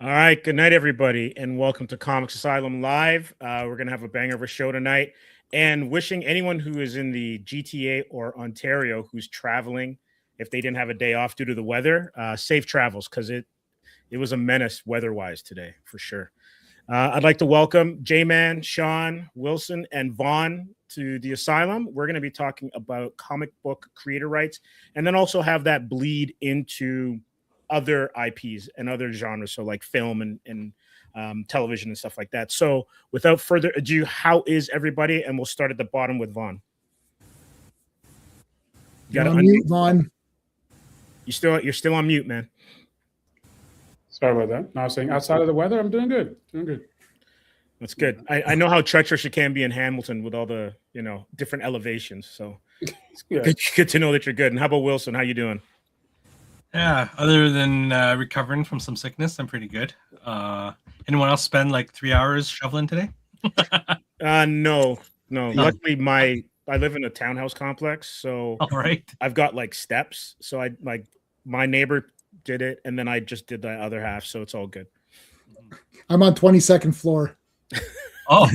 All right, good night, everybody, and welcome to Comics Asylum Live. We're gonna have a banger of a show tonight, and wishing anyone who is in the GTA or Ontario who's traveling, if they didn't have a day off due to the weather, safe travels because it was a menace weather-wise today for sure. I'd like to welcome J-Man, Sean, Wilson, and Vaughn to the Asylum. We're going to be talking about comic book creator rights, and then also have that bleed into other IPs and other genres, so like film and television and stuff like that. So, without further ado, how is everybody? And we'll start at the bottom with Vaughn. You got to unmute, Vaughn. You're still on mute, man. Sorry about that. No, I was saying outside of the weather, I'm doing good. That's good. I know how treacherous it can be in Hamilton with all the different elevations. So it's good to know that you're good. And how about Wilson? How you doing? Yeah, other than recovering from some sickness, I'm pretty good. Anyone else spend like 3 hours shoveling today? No. Luckily, I live in a townhouse complex, so all right. I've got like steps. So my neighbor did it, and then I just did the other half, so it's all good. I'm on 22nd floor. Oh,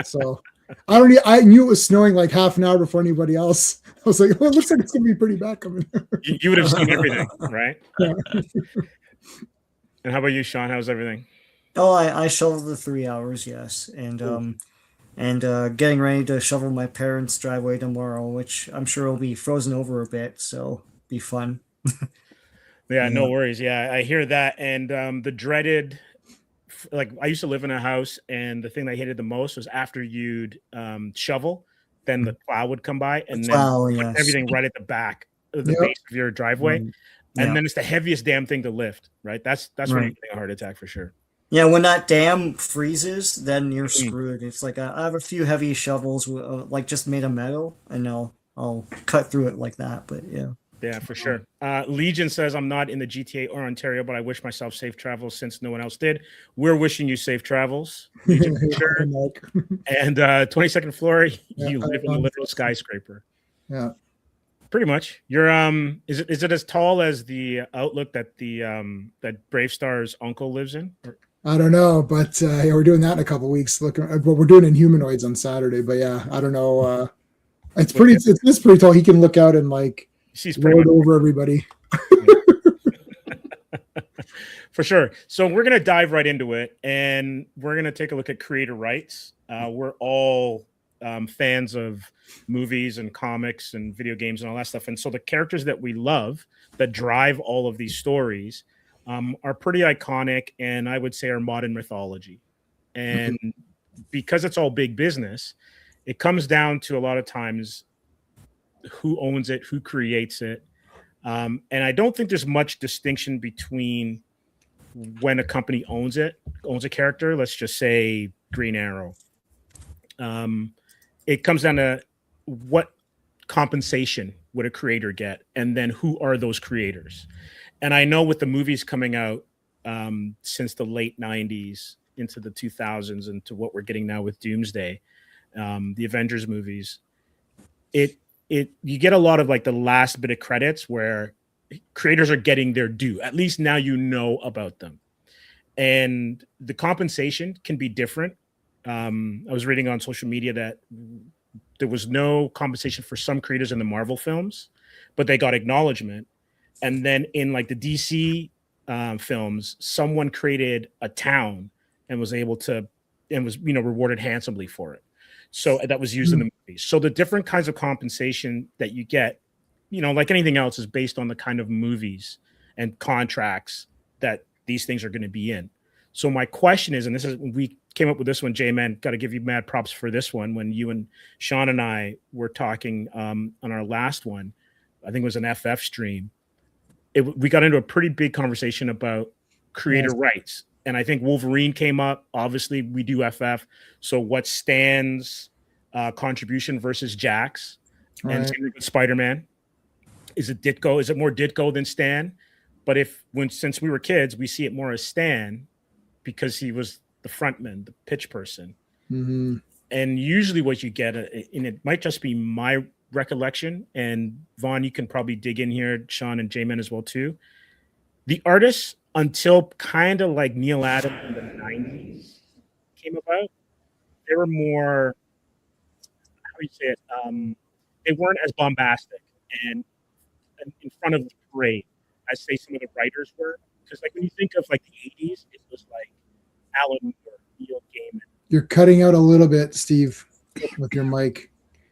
so I knew it was snowing like half an hour before anybody else. I was like, well, it looks like it's gonna be pretty bad coming. You would have seen everything, right? Yeah. And how about you, Sean? How's everything? Oh, I shoveled the 3 hours, yes, and getting ready to shovel my parents' driveway tomorrow, which I'm sure will be frozen over a bit, so be fun. Yeah, no worries. Yeah, I hear that, and the dreaded. Like I used to live in a house, and the thing I hated the most was after you'd shovel, then the plow would come by and then everything right at the back of the base of your driveway, and then it's the heaviest damn thing to lift. Right? That's when you're getting a heart attack for sure. Yeah, when that dam freezes, then you're screwed. It's like I have a few heavy shovels, like just made of metal, and I'll cut through it like that. But yeah. Yeah, for sure. Legion says, I'm not in the GTA or Ontario, but I wish myself safe travels since no one else did. We're wishing you safe travels. Legion, for sure. And 22nd floor, you live in a literal skyscraper. Yeah. Pretty much. You're is it as tall as the Outlook that that Brave Star's uncle lives in? I don't know, but yeah, we're doing that in a couple of weeks. Looking at what we're doing in Humanoids on Saturday, but yeah, I don't know. It's pretty tall. He can look out and like she's rolled over everybody. For sure. So we're going to dive right into it, and we're going to take a look at creator rights. We're all fans of movies and comics and video games and all that stuff. And so the characters that we love that drive all of these stories are pretty iconic, and I would say are modern mythology. And because it's all big business, it comes down to a lot of times who owns it, who creates it. And I don't think there's much distinction between when a company owns a character. Let's just say Green Arrow. It comes down to what compensation would a creator get, and then who are those creators. And I know with the movies coming out since the late 90s into the 2000s and to what we're getting now with Doomsday, the Avengers movies, you get a lot of like the last bit of credits where creators are getting their due. At least now you know about them. And the compensation can be different. I was reading on social media that there was no compensation for some creators in the Marvel films, but they got acknowledgement. And then in like the DC films, someone created a town and was rewarded handsomely for it. So that was used in the movies. So the different kinds of compensation that you get, like anything else, is based on the kind of movies and contracts that these things are going to be in. So my question is, and this is, we came up with this one, J-Man, got to give you mad props for this one. When you and Sean and I were talking on our last one, I think it was an FF stream, we got into a pretty big conversation about creator rights. And I think Wolverine came up. Obviously, we do FF. So what Stan's contribution versus Jack's? And same with Spider-Man. Is it Ditko? Is it more Ditko than Stan? But since we were kids, we see it more as Stan because he was the frontman, the pitch person. Mm-hmm. And usually what you get, and it might just be my recollection, and Vaughn, you can probably dig in here, Sean and J-Man as well too. The artists until kind of like Neil Adams in the 90s came about. They were more, how do you say it? They weren't as bombastic and in front of the parade as say some of the writers were. Because like when you think of like the 80s, it was like Alan Moore, Neil Gaiman. You're cutting out a little bit, Steve, with your mic.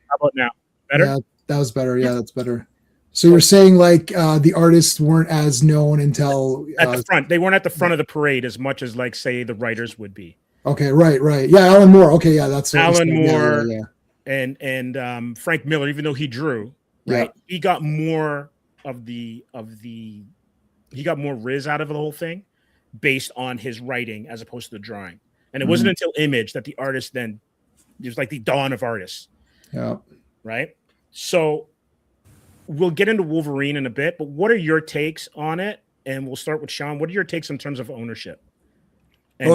How about now? Better? Yeah, that was better. Yeah, that's better. So you're saying like the artists weren't as known until At the front. They weren't at the front of the parade as much as like say the writers would be. okay, right. Yeah, Alan Moore. Okay, yeah, that's what Alan you said. Moore. Yeah. And Frank Miller, even though he drew, right, he got more of the he got more riz out of the whole thing based on his writing as opposed to the drawing. And it wasn't until Image that the artist then it was like the dawn of artists. Yeah. Right. So we'll get into Wolverine in a bit, but what are your takes on it? And we'll start with Sean. What are your takes in terms of ownership? And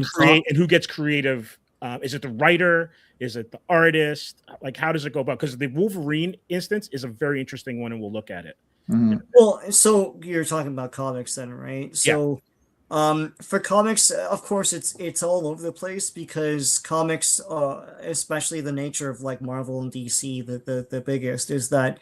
create and who gets creative? Is it the writer? Is it the artist? Like, how does it go about? Because the Wolverine instance is a very interesting one, and we'll look at it. Mm-hmm. Well, so you're talking about comics then, right? So, for comics, of course, it's all over the place because comics, especially the nature of like Marvel and DC, the biggest is that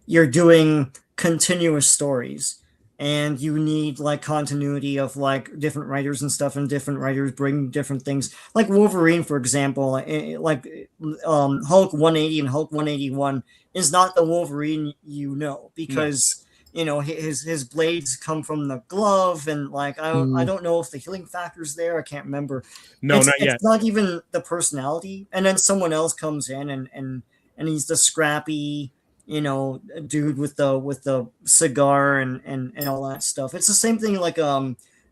you're doing continuous stories. And you need like continuity of like different writers and stuff, and different writers bring different things. Like Wolverine, for example, like Hulk 180 and Hulk 181 is not the Wolverine you know because you know his blades come from the glove, and like I don't know if the healing factor's there. I can't remember. No, not yet. It's not even the personality, and then someone else comes in and he's the scrappy, you know, dude with the cigar and all that stuff. It's the same thing. Like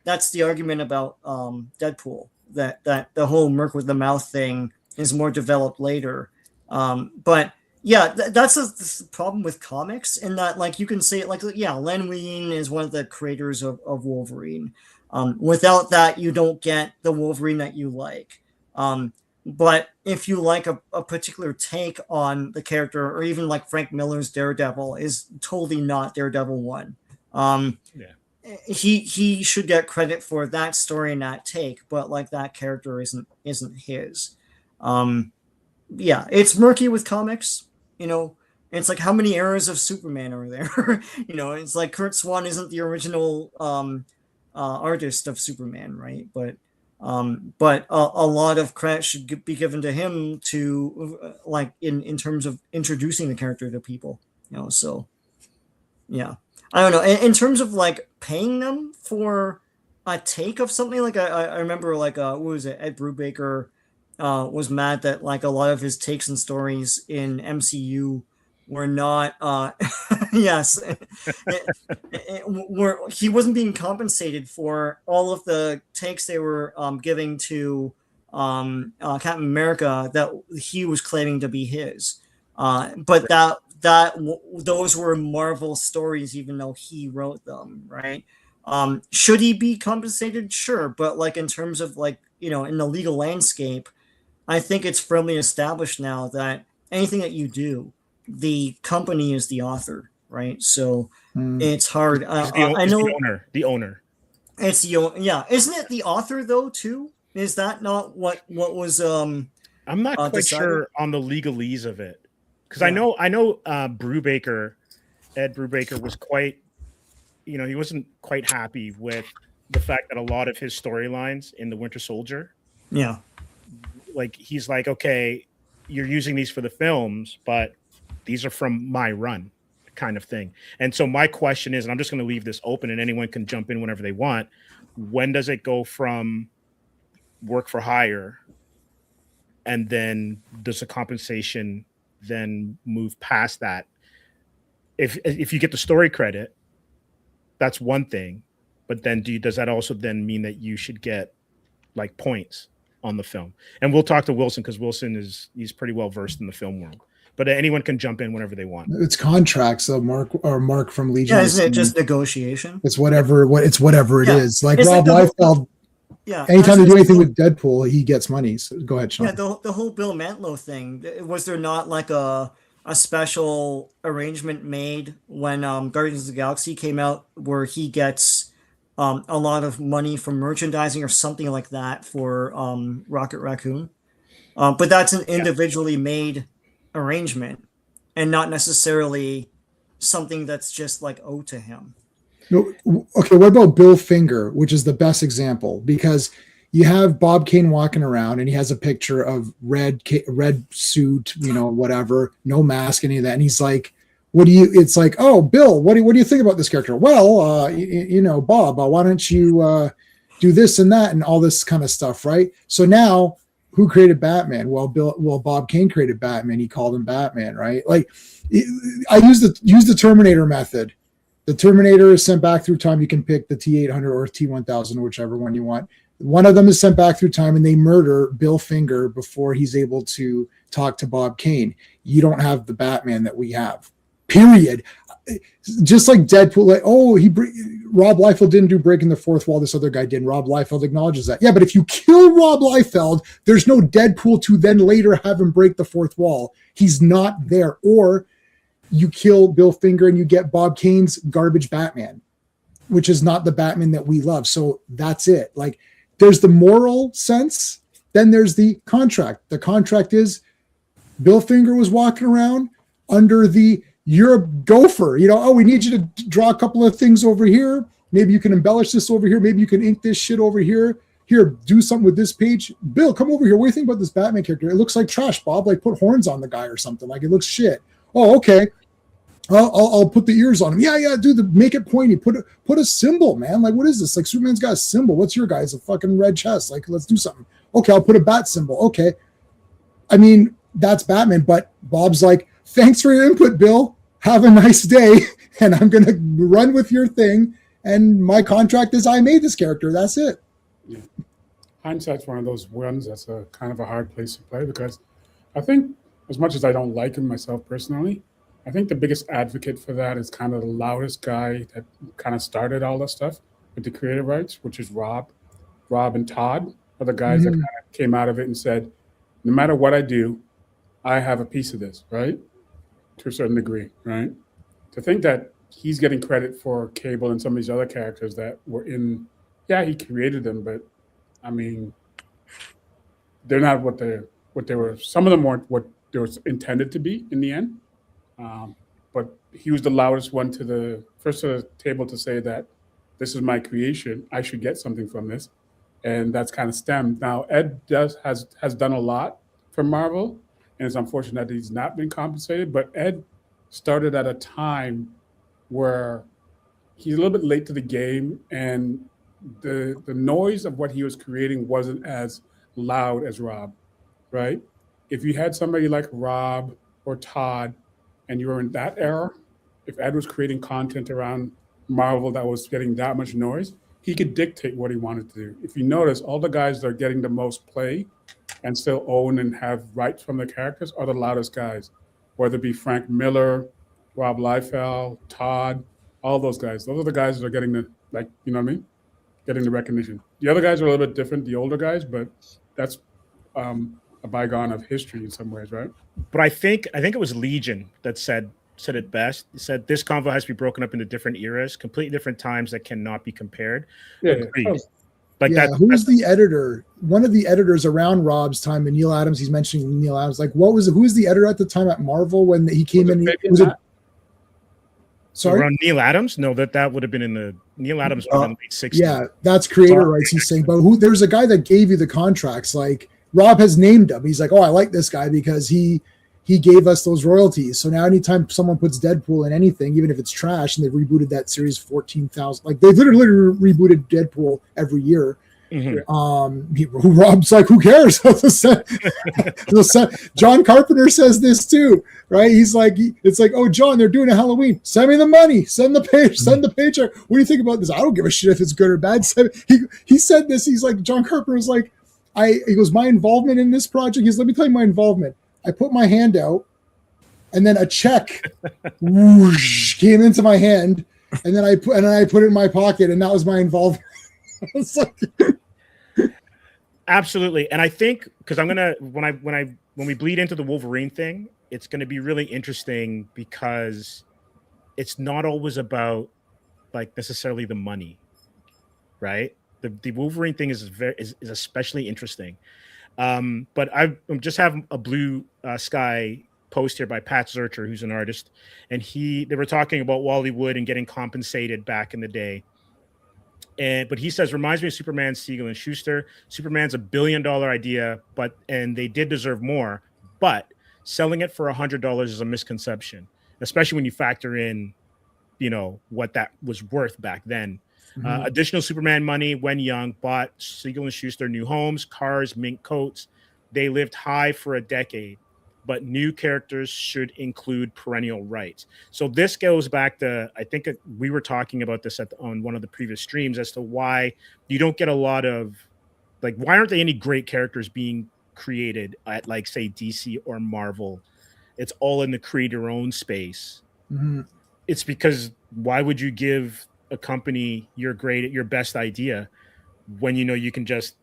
that's the argument about Deadpool, that the whole Merc with the mouth thing is more developed later. But yeah, that's the problem with comics, in that like you can say it like, yeah, Len Wein is one of the creators of Wolverine. Without that, you don't get the Wolverine that you like. But if you like a particular take on the character, or even like Frank Miller's Daredevil is totally not Daredevil 1. He should get credit for that story and that take, but like that character isn't his. Yeah, it's murky with comics, you know. It's like, how many eras of Superman are there? You know, it's like Kurt Swan isn't the original artist of Superman, right? But a lot of credit should be given to him to like in terms of introducing the character to people, you know. So yeah, I don't know. In terms of like paying them for a take of something, like I remember like what was it, Ed Brubaker was mad that like a lot of his takes and stories in MCU were not yes he wasn't being compensated for all of the takes they were giving to Captain America that he was claiming to be his, but those were Marvel stories, even though he wrote them, right? Should he be compensated? Sure, but like in terms of like, you know, in the legal landscape, I think it's firmly established now that anything that you do, the company is the author, right? So it's hard. I know the owner. It's isn't it the author though too? Is that not what was? I'm not quite sure on the legalese of it, because I know Brubaker, Ed Brubaker was quite, you know, he wasn't quite happy with the fact that a lot of his storylines in the Winter Soldier, like he's like, okay, you're using these for the films, but these are from my run, kind of thing. And so my question is, and I'm just going to leave this open and anyone can jump in whenever they want, when does it go from work for hire, and then does the compensation then move past that? If you get the story credit, that's one thing, but then does that also then mean that you should get like points on the film? And we'll talk to Wilson, because Wilson he's pretty well versed in the film world. But anyone can jump in whenever they want. It's contracts, though. Mark from Legion. Yeah, isn't it just negotiation? It's whatever it is. Like it's Rob Liefeld. Yeah. Anytime they do anything with Deadpool, he gets money. So go ahead, Sean. Yeah, the whole Bill Mantlo thing. Was there not like a special arrangement made when Guardians of the Galaxy came out where he gets a lot of money from merchandising or something like that for Rocket Raccoon. But that's an individually made arrangement and not necessarily something that's just like owed to him. No, okay, what about Bill Finger, which is the best example? Because you have Bob Kane walking around and he has a picture of red suit, whatever, no mask, any of that. And he's like, it's like, oh, Bill, what do you think about this character? Well, Bob, why don't you do this and that and all this kind of stuff, right? So now who created Batman? Well, Bob Kane created Batman. He called him Batman, right? Like I use the Terminator method. The Terminator is sent back through time. You can pick the T-800 or T-1000, whichever one you want. One of them is sent back through time and they murder Bill Finger before he's able to talk to Bob Kane. You don't have the Batman that we have, period. Just like Deadpool, like, Rob Liefeld didn't do breaking the fourth wall. This other guy did. Rob Liefeld acknowledges that. Yeah, but if you kill Rob Liefeld, there's no Deadpool to then later have him break the fourth wall. He's not there. Or you kill Bill Finger and you get Bob Kane's garbage Batman, which is not the Batman that we love. So that's it. Like, there's the moral sense, then there's the contract. The contract is Bill Finger was walking around under the, you're a gopher, we need you to draw a couple of things over here. Maybe you can embellish this over here. Maybe you can ink this shit over here. Here, do something with this page. Bill, come over here. What do you think about this Batman character? It looks like trash, Bob. Like, put horns on the guy or something. Like, it looks shit. Oh, okay. I'll put the ears on him. Yeah, make it pointy. Put a symbol, man. Like, what is this? Like, Superman's got a symbol. What's your guy's? A fucking red chest. Like, let's do something. Okay, I'll put a bat symbol. Okay. I mean, that's Batman, but Bob's like, thanks for your input, Bill. Have a nice day. And I'm going to run with your thing. And my contract is I made this character. That's it. Yeah. Hindsight's one of those ones that's a kind of a hard place to play, because I think, as much as I don't like him myself personally, I think the biggest advocate for that is kind of the loudest guy that kind of started all this stuff with the creative rights, which is Rob. Rob and Todd are the guys that kind of came out of it and said, no matter what I do, I have a piece of this, right? To a certain degree, right? To think that he's getting credit for Cable and some of these other characters that were in, he created them, but I mean, they're not what they were. Some of them weren't what they were intended to be in the end. But he was the loudest one to the table to say that this is my creation. I should get something from this, and that's kind of stemmed. Now Ed has done a lot for Marvel, and it's unfortunate that he's not been compensated. But Ed started at a time where he's a little bit late to the game, and the noise of what he was creating wasn't as loud as Rob, right? If you had somebody like Rob or Todd, and you were in that era, if Ed was creating content around Marvel that was getting that much noise, he could dictate what he wanted to do. If you notice, all the guys that are getting the most play and still own and have rights from the characters are the loudest guys, whether it be Frank Miller, Rob Liefeld, Todd, all those guys. Those are the guys that are getting getting the recognition. The other guys are a little bit different, the older guys, but that's a bygone of history in some ways, right? But I think it was Legion that said it best. He said this convo has to be broken up into different eras, completely different times that cannot be compared. Agreed. Like who's the editor? One of the editors around Rob's time, and Neil Adams. He's mentioning Neil Adams. Like, who's the editor at the time at Marvel when he came in? Sorry, around Neil Adams? No, that would have been in the Neil Adams in the late 60s. Yeah, that's creator rights. He's saying, but there's a guy that gave you the contracts. Like, Rob has named him. He's like, oh, I like this guy because he gave us those royalties. So now anytime someone puts Deadpool in anything, even if it's trash, and they've rebooted that series 14,000, like they literally rebooted Deadpool every year. Rob's like, who cares? John Carpenter says this too, right? He's like, it's like, oh, John, they're doing a Halloween. Send me the money. Send the paycheck. What do you think about this? I don't give a shit if it's good or bad. He said this. He's like, John Carpenter was like, he goes, my involvement in this project is, let me tell you my involvement. I put my hand out, and then a check whoosh, came into my hand, and then I put it in my pocket, and that was my involvement. It's like, absolutely. And I think because I'm gonna when we bleed into the Wolverine thing, it's gonna be really interesting because it's not always about like necessarily the money. right? The Wolverine thing is especially interesting. But I just have a Blue Sky post here by Pat Zurcher, who's an artist, and they were talking about Wally Wood and getting compensated back in the day. But he says, reminds me of Superman, Siegel, and Schuster. Superman's $1 billion idea, and they did deserve more, but selling it for $100 is a misconception, especially when you factor in, what that was worth back then. Additional Superman money when Young bought Siegel and Schuster new homes, cars, mink coats. They lived high for a decade, but new characters should include perennial rights. So this goes back to, I think we were talking about this on one of the previous streams as to why you don't get a lot of, why aren't there any great characters being created at say DC or Marvel? It's all in the creator-owned space. It's because why would you give a company your best idea when you can just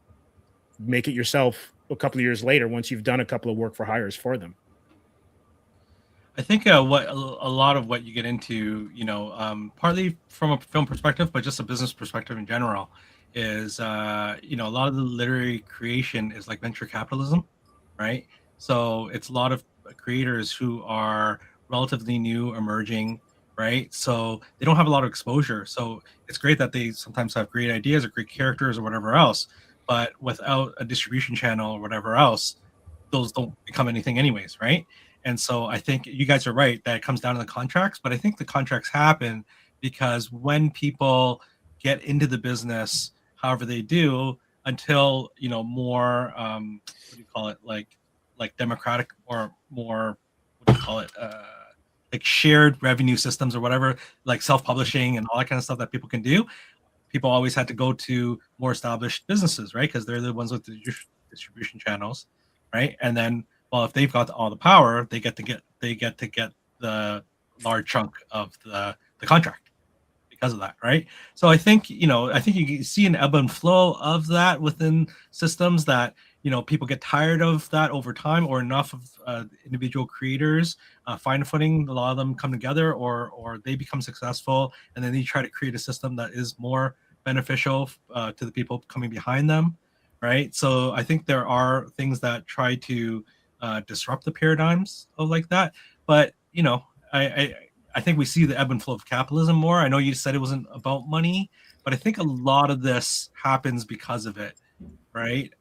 make it yourself a couple of years later once you've done a couple of work for hires for them? I think what a lot of what you get into, partly from a film perspective, but just a business perspective in general, is a lot of the literary creation is like venture capitalism, right? So it's a lot of creators who are relatively new, emerging, right? So they don't have a lot of exposure. So it's great that they sometimes have great ideas or great characters or whatever else, but without a distribution channel or whatever else, those don't become anything anyways, right? And so I think you guys are right that it comes down to the contracts, but I think the contracts happen because when people get into the business, however they do, until more what do you call it, like democratic or more, what do you call it, like shared revenue systems or whatever, like self-publishing and all that kind of stuff that people can do. People always had to go to more established businesses, right? Because they're the ones with the distribution channels, right? And then, well, if they've got all the power, they get to get the large chunk of the contract because of that, right? So I think you see an ebb and flow of that within systems that people get tired of that over time, or enough of individual creators find a footing. A lot of them come together, or they become successful, and then they try to create a system that is more beneficial to the people coming behind them, right? So I think there are things that try to disrupt the paradigms of like that, but I think we see the ebb and flow of capitalism more. I know you said it wasn't about money, but I think a lot of this happens because of it, right?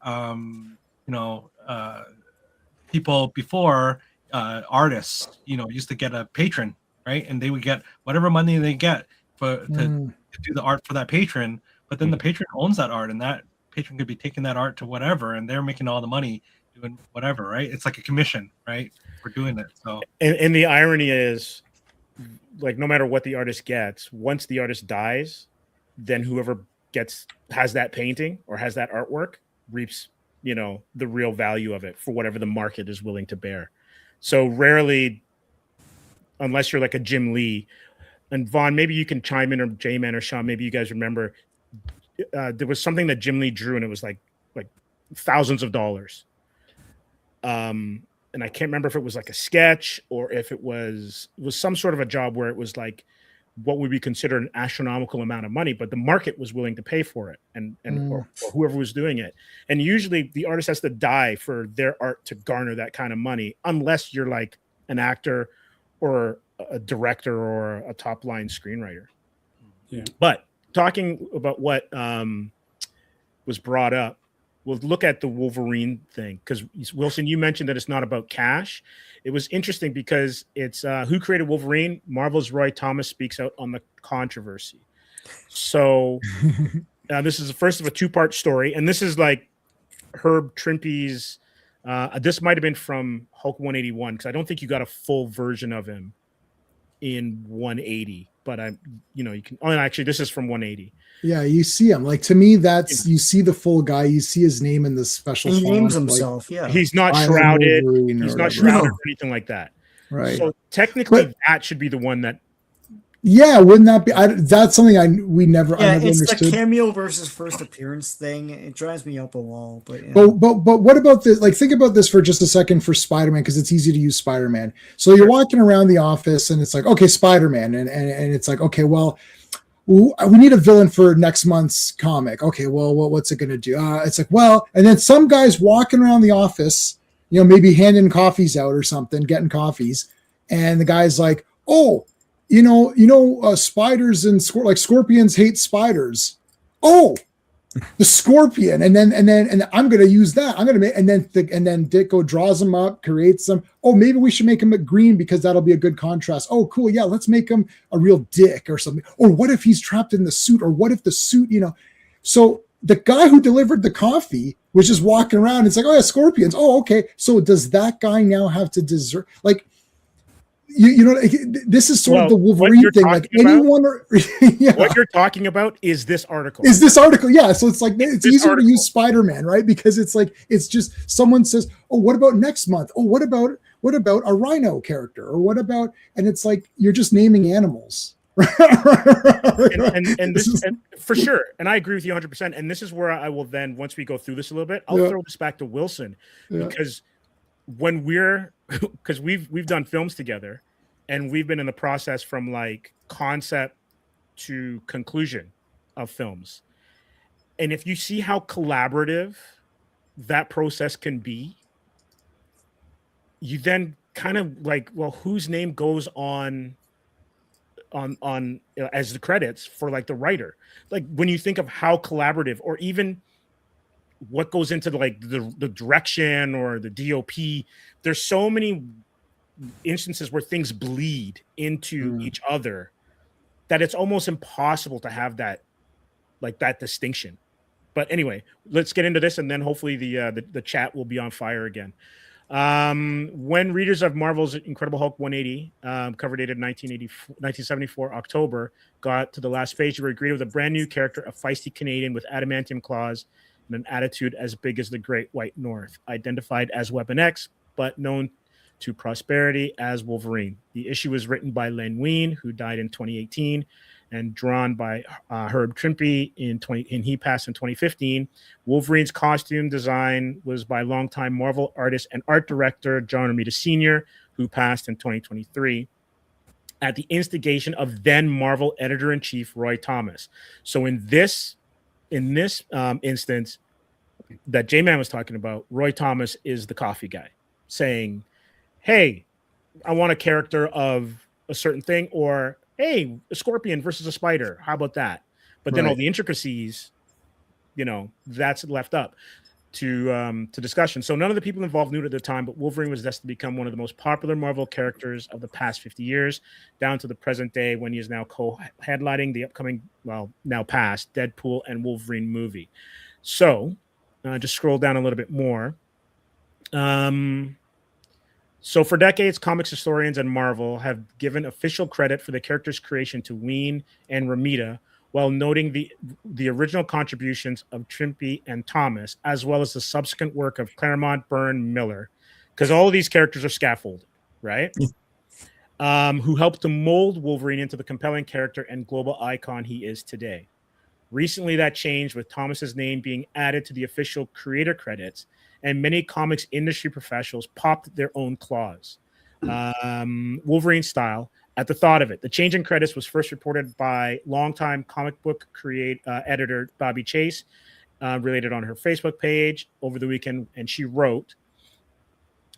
People before, artists, used to get a patron, right? And they would get whatever money they get to do the art for that patron, but then the patron owns that art, and that patron could be taking that art to whatever, and they're making all the money doing whatever, right? It's like a commission, right, for doing it. So, and the irony is, no matter what the artist gets, once the artist dies, then whoever has that painting or has that artwork reaps the real value of it for whatever the market is willing to bear. So rarely, unless you're like a Jim Lee, and Vaughn, maybe you can chime in, or J-Man or Sean, maybe you guys remember, there was something that Jim Lee drew and it was like thousands of dollars. And I can't remember if it was like a sketch or if it was some sort of a job where it was like what would be considered an astronomical amount of money, but the market was willing to pay for it, or whoever was doing it. And usually the artist has to die for their art to garner that kind of money, unless you're like an actor or a director or a top line screenwriter. Yeah. But talking about what was brought up, we'll look at the Wolverine thing, because Wilson, you mentioned that it's not about cash. It was interesting because it's who created Wolverine. Marvel's Roy Thomas speaks out on the controversy. So this is the first of a two-part story, and this is like Herb Trimpe's. This might have been from Hulk 181, because I don't think you got a full version of him in 180. But you can. Oh, and actually, this is from 180. Yeah, you see him. Like, to me, that's, you see the full guy. You see his name in the special. He names font, himself. Yeah, he's not I am shrouded. Wolverine He's or not whatever. shrouded or anything like that. Right. So technically, that should be the one that. Yeah, wouldn't that be? That's something I never it's understood. the cameo versus first appearance thing. It drives me up a wall. But yeah. But what about this? Like, think about this for just a second for Spider-Man, because it's easy to use Spider-Man. So you're walking around the office and it's like, okay, Spider-Man, and it's like, okay, well, we need a villain for next month's comic. Okay, well, what's it going to do? It's like, well, and then some guy's walking around the office, maybe handing coffees out or something, getting coffees, and the guy's like, oh, spiders and scorpions hate spiders. Oh, the scorpion, and I'm going to use that. I'm going to make, and then Ditko draws him up, creates them. Oh, maybe we should make him green because that'll be a good contrast. Oh, cool. Yeah, let's make him a real dick or something. Or what if he's trapped in the suit? Or what if the suit, So the guy who delivered the coffee was just walking around. It's like, oh yeah, scorpions. Oh, okay. So does that guy now have to desert? Like, this is sort of the Wolverine thing. Like anyone, yeah. What you're talking about is this article. Yeah. So it's like it's easier to use Spider-Man, right? Because it's like it's just someone says, "Oh, what about next month? Oh, what about a Rhino character? Or what about?" And it's like you're just naming animals. and for sure, and I agree with you 100%. And this is where I will then, once we go through this a little bit, I'll throw this back to Wilson because we've done films together and we've been in the process from like concept to conclusion of films. And if you see how collaborative that process can be, you then kind of like, well, whose name goes on as the credits for like the writer? Like when you think of how collaborative, or even what goes into like the direction or the DOP, there's so many instances where things bleed into each other that it's almost impossible to have that distinction. But anyway, let's get into this, and then hopefully the chat will be on fire again. When readers of Marvel's Incredible Hulk 180, cover dated 1974 October, got to the last page, they were greeted with a brand new character, a feisty Canadian with adamantium claws and an attitude as big as the Great White North, identified as Weapon X, but known to Prosperity as Wolverine. The issue was written by Len Wein, who died in 2018, and drawn by Herb Trimpe and he passed in 2015. Wolverine's costume design was by longtime Marvel artist and art director John Romita Sr., who passed in 2023, at the instigation of then Marvel editor-in-chief Roy Thomas. So in this instance that J-Man was talking about, Roy Thomas is the coffee guy saying, hey, I want a character of a certain thing, or hey, a scorpion versus a spider. How about that? But then all the intricacies, that's left up to discussion. So none of the people involved knew it at the time, but Wolverine was destined to become one of the most popular Marvel characters of the past 50 years, down to the present day when he is now co-headlining the upcoming, now past, Deadpool and Wolverine movie. So just scroll down a little bit more. So for decades, comics historians and Marvel have given official credit for the character's creation to Wein and Romita, while noting the original contributions of Trimpe and Thomas, as well as the subsequent work of Claremont, Byrne, Miller, because all of these characters are scaffolded, right? Who helped to mold Wolverine into the compelling character and global icon he is today. Recently, that changed with Thomas's name being added to the official creator credits, and many comics industry professionals popped their own claws, Wolverine style, at the thought of it. The change in credits was first reported by longtime comic book editor Bobby Chase, related on her Facebook page over the weekend, and she wrote,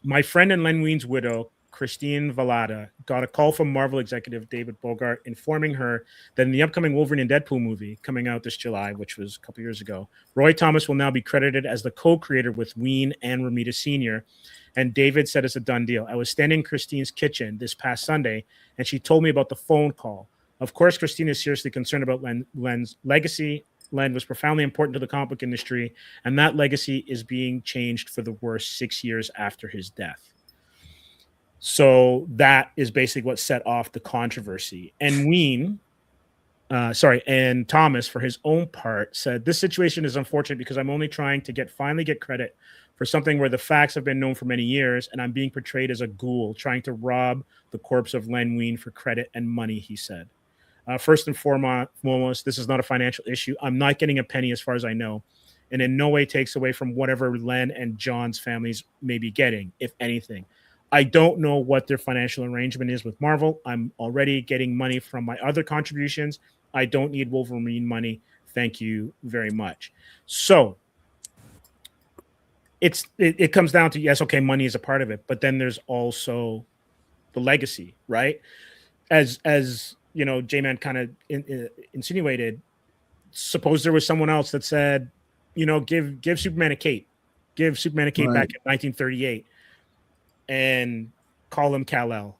"My friend and Len Wein's widow, Christine Valada, got a call from Marvel executive David Bogart informing her that in the upcoming Wolverine and Deadpool movie coming out this July, which was a couple years ago, Roy Thomas will now be credited as the co-creator with Wein and Romita Sr., and David said it's a done deal. I was standing in Christine's kitchen this past Sunday, and she told me about the phone call. Of course, Christine is seriously concerned about Len's legacy. Len was profoundly important to the comic book industry, and that legacy is being changed for the worse 6 years after his death." So that is basically what set off the controversy. And and Thomas, for his own part, said, "This situation is unfortunate because I'm only trying to finally get credit for something where the facts have been known for many years, and I'm being portrayed as a ghoul trying to rob the corpse of Len Wein for credit and money," he said. "First and foremost, this is not a financial issue. I'm not getting a penny as far as I know, and in no way takes away from whatever Len and John's families may be getting, if anything. I don't know what their financial arrangement is with Marvel. I'm already getting money from my other contributions. I don't need Wolverine money. Thank you very much. So it comes down to, yes, okay, money is a part of it, but then there's also the legacy, right? As you know, J-Man kind of insinuated, suppose there was someone else that said, you know, give Superman a cape. Give Superman a cape Right. back in 1938 and call him Kal-El.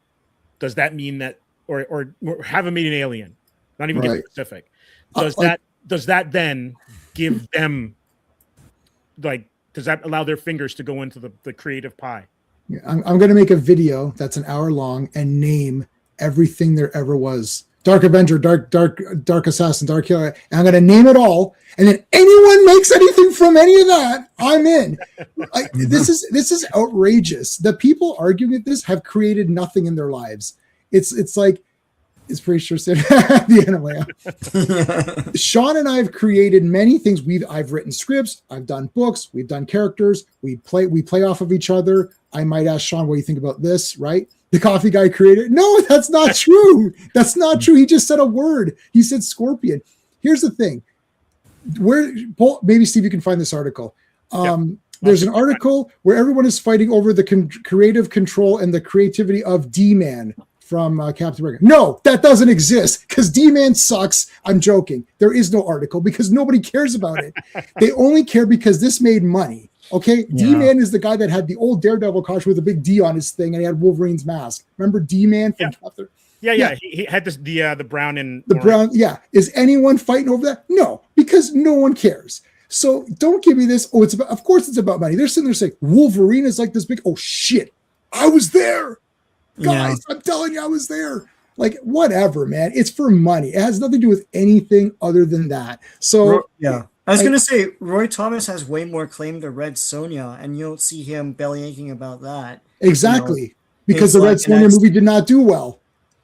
Does that mean that, or have him meet an alien? Not even get Right. specific. Like- Does that then give them, like, does that allow their fingers to go into the creative pie? Yeah, I'm going to make a video that's an hour long and name everything there ever was. Dark Avenger, Dark Assassin, Dark Killer. And I'm going to name it all. And then anyone makes anything from any of that, I'm in. This is outrageous. The people arguing at this have created nothing in their lives. It's like, it's pretty sure said the anime. Sean and I have created many things. I've written scripts, I've done books, we've done characters, we play off of each other. I might ask Sean, what do you think about this, right? The coffee guy created. No, that's not true. That's not true. He just said a word. He said scorpion. Here's the thing. Maybe Steve, you can find this article. There's an article where everyone is fighting over the creative control and the creativity of D-Man from Captain America. No, that doesn't exist because D-Man sucks. I'm joking. There is no article because nobody cares about it. They only care because this made money. Okay, Yeah. D-Man is the guy that had the old Daredevil costume with a big D on his thing, and he had Wolverine's mask. Remember D-Man from Captain? Yeah. He had this the brown and The orange. brown, yeah. Is anyone fighting over that? No, because no one cares. So don't give me this. Oh, it's about. Of course, it's about money. They're sitting there saying Wolverine is like this big. Oh shit, I was there, guys. I'm telling you, I was there. Like whatever, man. It's for money. It has nothing to do with anything other than that. So Yeah. I was going to say, Roy Thomas has way more claim to Red Sonja, and you don't see him bellyaching about that. exactly because it's the Red like an Sonja ex- movie did not do well,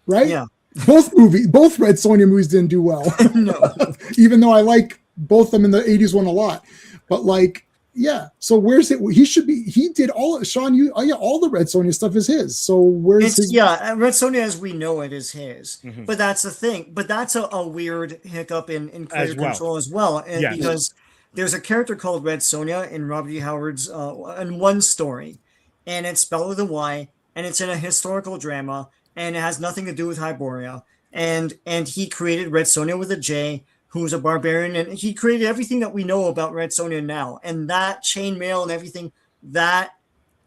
right? Yeah. Both Red Sonja movies didn't do well. No. Even though I like both of them in the 80s one a lot. But like, yeah. So where's it? He did all Sean, all the Red Sonja stuff is his. So where's his? Yeah, Red Sonja as we know it is his. Mhm. But that's the thing. But that's a weird hiccup in creative well. control as well. And Yes. because there's a character called Red Sonja in Robert E. Howard's in one story. And it's spelled with a Y, and it's in a historical drama, and it has nothing to do with Hyboria. And he created Red Sonja with a J, who's a barbarian, and he created everything that we know about Red Sonja now. And that chainmail and everything, that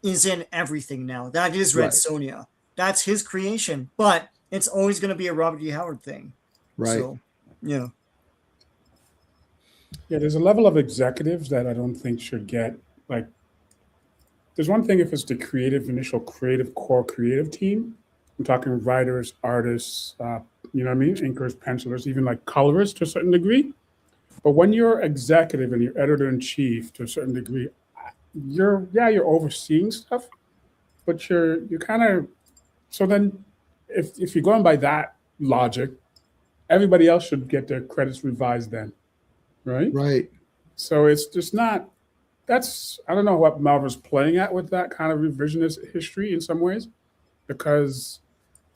is in everything now. That is Red Right. Sonja. That's his creation, but it's always going to be a Robert E. Howard thing. Right. So, yeah. Yeah, there's a level of executives that I don't think should get like. There's one thing if it's the initial core creative team. I'm talking writers, artists, you know what I mean, inkers, pencilers, even like colorists to a certain degree. But when you're executive and you're editor in chief to a certain degree, you're overseeing stuff, but you're kind of. So then, if you're going by that logic, everybody else should get their credits revised then, right? Right. So it's just not. I don't know what Marvel's playing at with that kind of revisionist history in some ways, because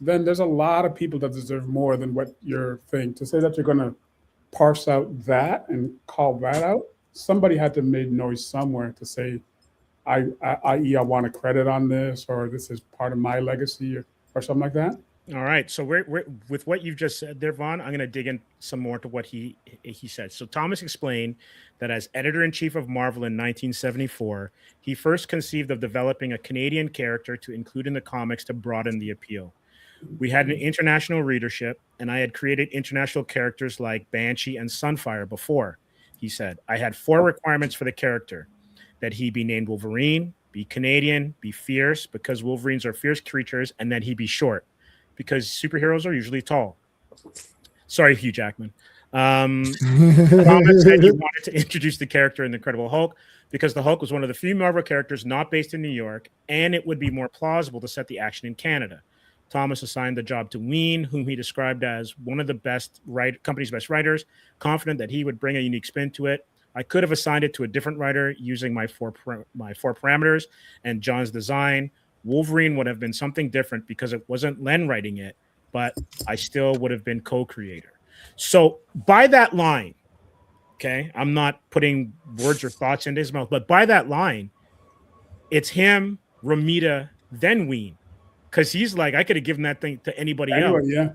then there's a lot of people that deserve more than what you're saying. To say that you're going to parse out that and call that out, somebody had to make noise somewhere to say, i.e., I want a credit on this, or this is part of my legacy, or something like that. All right. So we're with what you've just said there, Vaughn, I'm going to dig in some more to what he said. So Thomas explained that as editor-in-chief of Marvel in 1974, he first conceived of developing a Canadian character to include in the comics to broaden the appeal. We had an international readership, and I had created international characters like Banshee and Sunfire before, he said. I had 4 requirements for the character: that he be named Wolverine, be Canadian, be fierce, because Wolverines are fierce creatures, and that he be short, because superheroes are usually tall. Sorry, Hugh Jackman. Thomas said he wanted to introduce the character in The Incredible Hulk because the Hulk was one of the few Marvel characters not based in New York, and it would be more plausible to set the action in Canada. Thomas assigned the job to Ween, whom he described as one of the company's best writers, confident that he would bring a unique spin to it. I could have assigned it to a different writer using my four parameters and John's design, Wolverine would have been something different because it wasn't Len writing it, but I still would have been co-creator. So by that line, okay, I'm not putting words or thoughts into his mouth, but by that line, it's him, Romita, then Ween. Because he's like, I could have given that thing to anybody Anyway, else. yeah.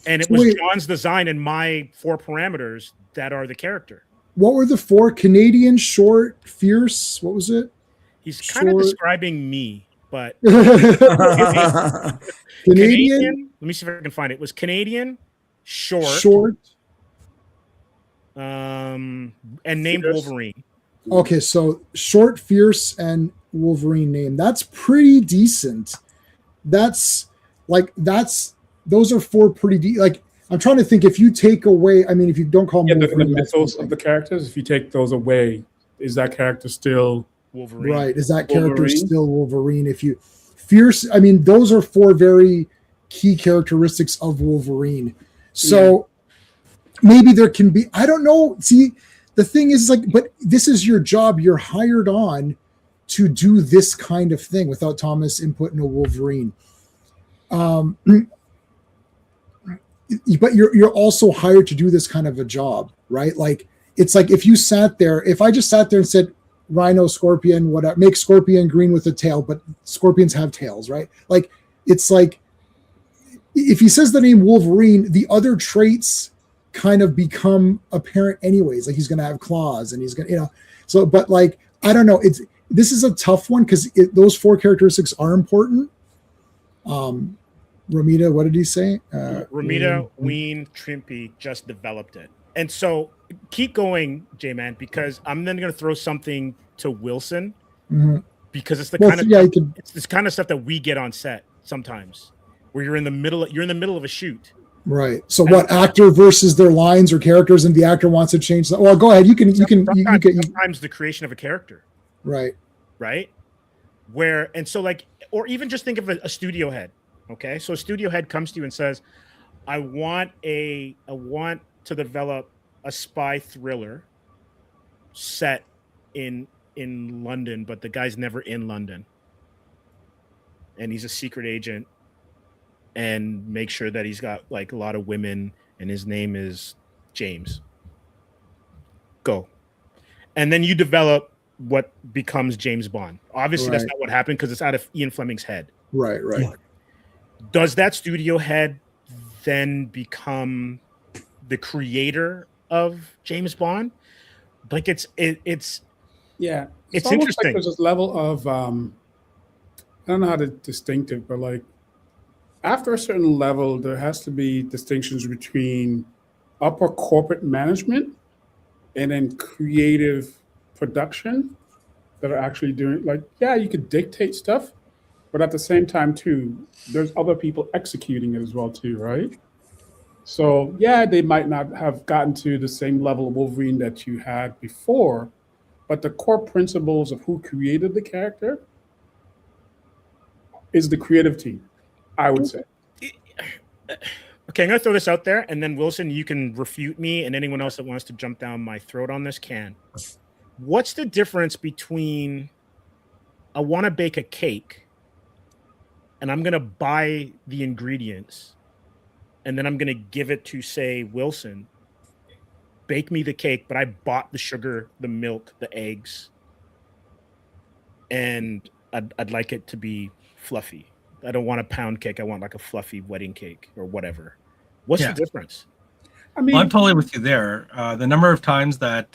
And it was Wait. John's design and my 4 parameters that are the character. What were the 4? Canadian, short, fierce. What was it? He's kind of Short. describing me, but Canadian, Canadian. Let me see if I can find it. It was Canadian, short, and named Fierce. Wolverine. Okay, so short, fierce, and Wolverine name. That's pretty decent. Those are 4 pretty like I'm trying to think if you take away, I mean, if you don't call Yeah, him the Wolverine, that's mythos one of thing. the characters, if you take those away, is that character still Wolverine. Right. Is that character Wolverine? still Wolverine? If you fierce, I mean, those are 4 very key characteristics of Wolverine. So maybe there can be, I don't know. See, the thing is like, but this is your job. You're hired on to do this kind of thing without Thomas input no Wolverine. But you're also hired to do this kind of a job, right? Like it's like if you sat there, if I just sat there and said Rhino, Scorpion, whatever, make Scorpion green with a tail, but scorpions have tails, right? Like it's like if he says the name Wolverine, the other traits kind of become apparent anyways. Like he's going to have claws and he's going to, so, but like, I don't know. This is a tough one because those 4 characteristics are important. Romita, what did he say? Romita, Ween, Trimpy just developed it. And so keep going, J-Man, because I'm then going to throw something to Wilson Mhm. because it's the Well, kind of yeah, you could, it's this kind of stuff that we get on set sometimes where you're in the middle of a shoot. right. So what, actor versus their lines or characters, and the actor wants to change that? Well, go ahead. You can Sometimes the creation of a character, right. right? Where, and so like, or even just think of a studio head. Okay. So a studio head comes to you and says, I want to develop a spy thriller set in London, but the guy's never in London. And he's a secret agent and make sure that he's got like a lot of women and his name is James. Go. And then you develop what becomes James Bond. Obviously, that's Right. not what happened because it's out of Ian Fleming's head. Right. Does that studio head then become the creator of James Bond? Like it's Yeah, It's almost interesting. Like there's this level of I don't know how to distinct it, but like after a certain level, there has to be distinctions between upper corporate management and then creative production that are actually doing like you could dictate stuff, but at the same time too, there's other people executing it as well too, right? So they might not have gotten to the same level of Wolverine that you had before, but the core principles of who created the character is the creative team, I would say. Okay, I'm gonna throw this out there, and then Wilson, you can refute me, and anyone else that wants to jump down my throat on this can. What's the difference between I want to bake a cake, and I'm gonna buy the ingredients, and then I'm gonna give it to say Wilson, bake me the cake, but I bought the sugar, the milk, the eggs, and I'd like it to be fluffy. I don't want a pound cake. I want like a fluffy wedding cake or whatever. What's the difference? I mean, Well, I'm totally with you there. The number of times that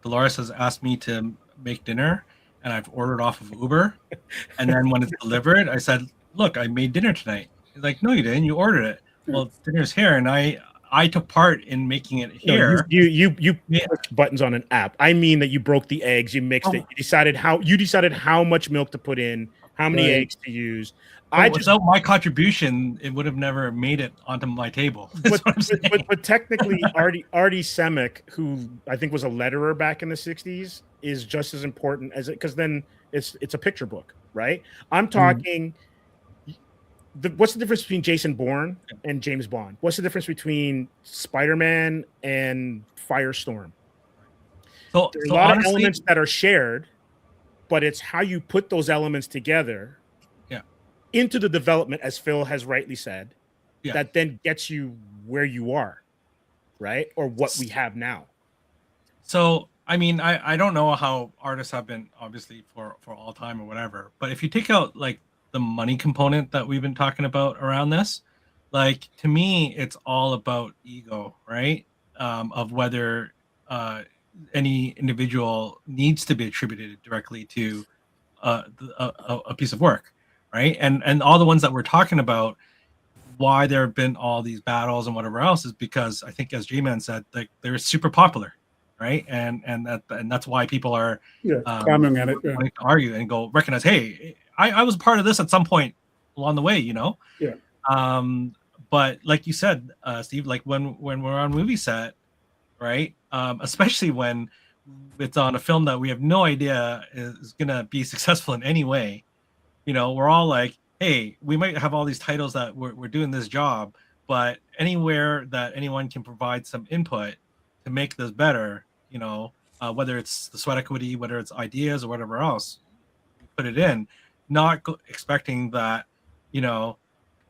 Dolores has asked me to make dinner and I've ordered off of Uber, and then when it's delivered, I said, "Look, I made dinner tonight." He's like, "No, you didn't. You ordered it." Well, dinner's here, and I took part in making it here. No, you pushed buttons on an app. I mean that you broke the eggs, you mixed it, you decided how much milk to put in, how many eggs to use. Without my contribution, it would have never made it onto my table. But technically, Artie Semick, who I think was a letterer back in the 60s, is just as important as it, because then it's a picture book, right? I'm talking. What's the difference between Jason Bourne and James Bond? What's the difference between Spider-Man and Firestorm? There's a lot of elements that are shared, but it's how you put those elements together into the development, as Phil has rightly said, Yeah. that then gets you where you are, right? Or what we have now. So, I mean, I don't know how artists have been obviously for all time or whatever, but if you take out like the money component that we've been talking about around this, like to me, it's all about ego, right? Of whether any individual needs to be attributed directly to a piece of work, right? And all the ones that we're talking about, why there have been all these battles and whatever else is because I think, as J-Man said, like they're super popular, right? And that's why people are clamoring at it. Yeah. wanting to argue and go recognize, hey, I was part of this at some point along the way, you know. Yeah. But like you said, Steve, like when we're on movie set, right? Especially when it's on a film that we have no idea is gonna be successful in any way, you know, we're all like, hey, we might have all these titles that we're doing this job, but anywhere that anyone can provide some input to make this better, you know, whether it's the sweat equity, whether it's ideas or whatever else, put it in, not expecting that, you know,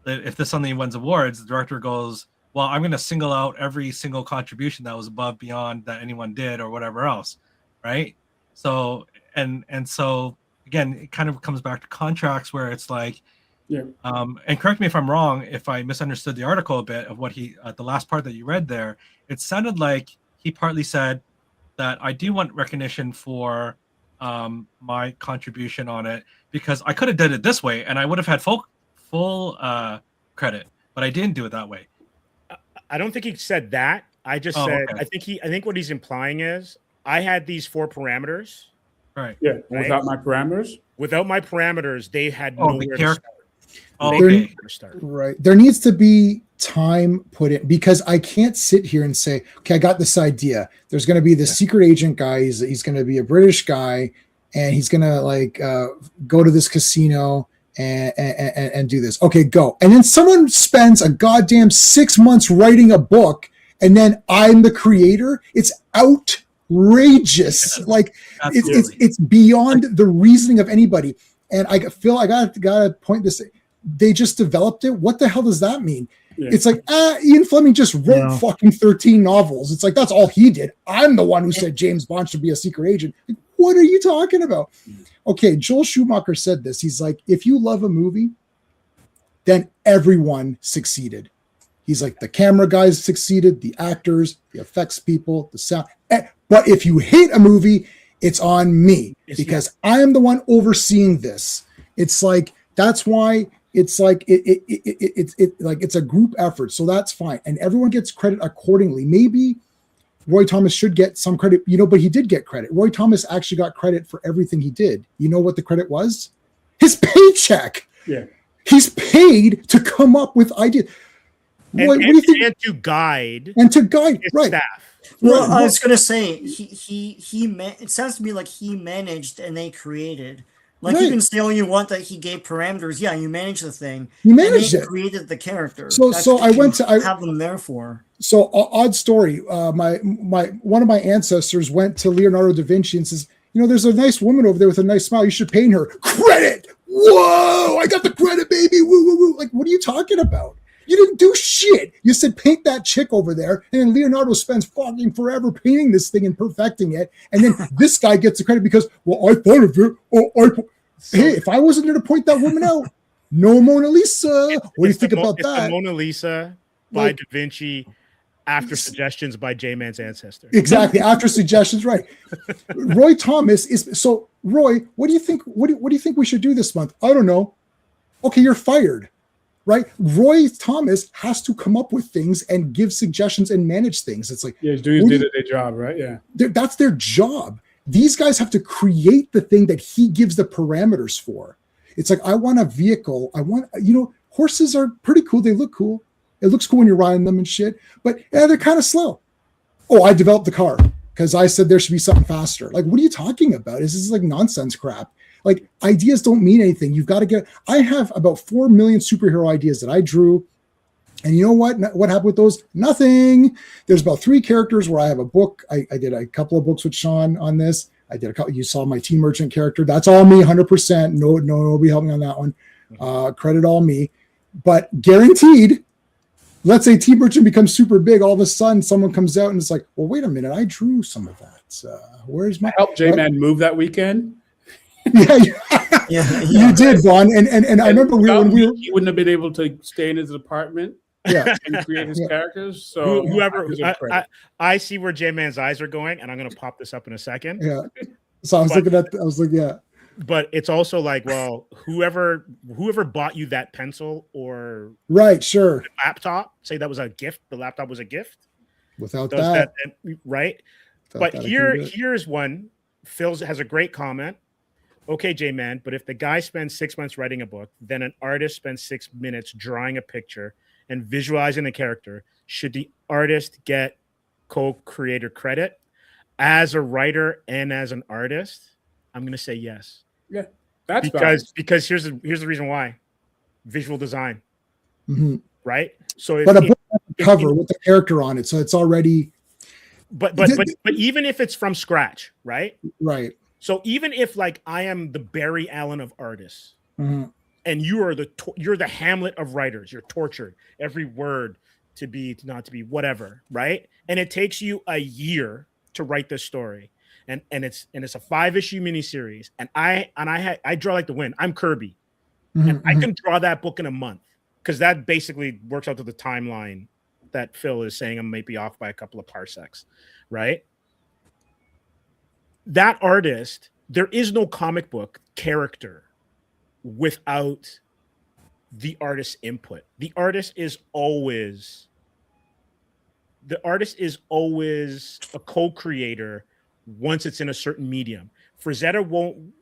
that if this suddenly wins awards, the director goes, well, I'm going to single out every single contribution that was above beyond that anyone did or whatever else, right? So and so again, it kind of comes back to contracts where it's like, and correct me if I'm wrong, if I misunderstood the article a bit of what he the last part that you read there, it sounded like he partly said that I do want recognition for my contribution on it because I could have done it this way and I would have had full credit, but I didn't do it that way. I don't think he said that. I just said, okay. I think what he's implying is I had these 4 parameters. Right. Yeah. Right? Without my parameters? Without my parameters, they had nowhere to start. Start. Right. There needs to be time put in because I can't sit here and say, okay, I got this idea. There's going to be this secret agent guy. He's going to be a British guy and he's going to like go to this casino and do this. Okay, go. And then someone spends a goddamn 6 months writing a book and then I'm the creator. It's outrageous. Like it's beyond the reasoning of anybody. And I feel I gotta point this. They just developed it. What the hell does that mean? Yeah. It's like Ian Fleming just wrote fucking 13 novels. It's like that's all he did. I'm the one who said James Bond should be a secret agent. Like, what are you talking about? Okay, Joel Schumacher said this. He's like, if you love a movie, then everyone succeeded. He's like, the camera guys succeeded, the actors, the effects people, the sound. But if you hate a movie, it's on me because I am the one overseeing this. It's like, that's why it's like, it's a group effort. So that's fine. And everyone gets credit accordingly. Maybe Roy Thomas should get some credit, you know, but he did get credit. Roy Thomas actually got credit for everything he did. You know what the credit was? His paycheck. Yeah. He's paid to come up with ideas. What do you think? And to guide right. staff. Well, I was gonna say it sounds to me like he managed and they created. Like you can say all you want that he gave parameters. Yeah, you managed the thing. You managed it. Created the character. So I went to have them there for. So odd story. My one of my ancestors went to Leonardo da Vinci and says, you know, there's a nice woman over there with a nice smile. You should paint her. Credit. Whoa! I got the credit, baby. Woo woo woo. Like, what are you talking about? You didn't do shit. You said paint that chick over there, and then Leonardo spends fucking forever painting this thing and perfecting it, and then this guy gets the credit because, well, I thought of it. Hey, if I wasn't going to point that woman out, no Mona Lisa. What do you think about that? The Mona Lisa by Da Vinci after suggestions by J-Man's ancestor. Exactly, after suggestions, right? Roy Thomas is so. Roy, what do you think? What do you think we should do this month? I don't know. Okay, you're fired. Right, Roy Thomas has to come up with things and give suggestions and manage things. It's like he's doing his day-to-day job, right? Yeah, that's their job. These guys have to create the thing that he gives the parameters for. It's like I want a vehicle. I want horses are pretty cool. They look cool. It looks cool when you're riding them and shit. But they're kind of slow. Oh, I developed the car because I said there should be something faster. Like, what are you talking about? This is like nonsense crap. Like, ideas don't mean anything. You've got to get. I have about 4 million superhero ideas that I drew. And you know what? What happened with those? Nothing. There's about 3 characters where I have a book. I did a couple of books with Sean on this. I did a couple. You saw my Teen Merchant character. That's all me, 100%. Nobody helped me on that one. Credit all me. But guaranteed, let's say T. Burton becomes super big. All of a sudden, someone comes out and it's like, well, wait a minute, I drew some of that. Where's my Help J-Man move that weekend. Yeah, Yeah, you did, Vaughn. And I remember when we were, he wouldn't have been able to stay in his apartment yeah. and create his Yeah. characters. So Whoever, gives him credit. I see where J-Man's eyes are going, and I'm going to pop this up in a second. Yeah. So I was looking, yeah. But it's also like, well, whoever bought you that pencil or Right, sure. laptop, say that was a gift, the laptop was a gift, Without does that, right? without But that, I couldn't do it. here's one. Phil has a great comment. Okay, J-Man, but if the guy spends 6 months writing a book, then an artist spends 6 minutes drawing a picture and visualizing the character, should the artist get co-creator credit? As a writer and as an artist, I'm going to say yes. Yeah, that's valid. Because here's the reason why. Visual design, Mhm. right? So if, But a book has a cover with the character on it, so it's already but even if it's from scratch, right? right. So even if like I am the Barry Allen of artists, Mhm. and you're the Hamlet of writers, you're tortured every word to be not to be whatever, right? And it takes you a year to write this story, and it's a 5-issue miniseries, and I draw like the wind. I'm Kirby, and Mhm, I mhm. can draw that book in a month because that basically works out to the timeline that Phil is saying I might be off by a couple of parsecs, right? That artist, there is no comic book character without the artist's input. The artist is always a co-creator once it's in a certain medium. Frazetta won't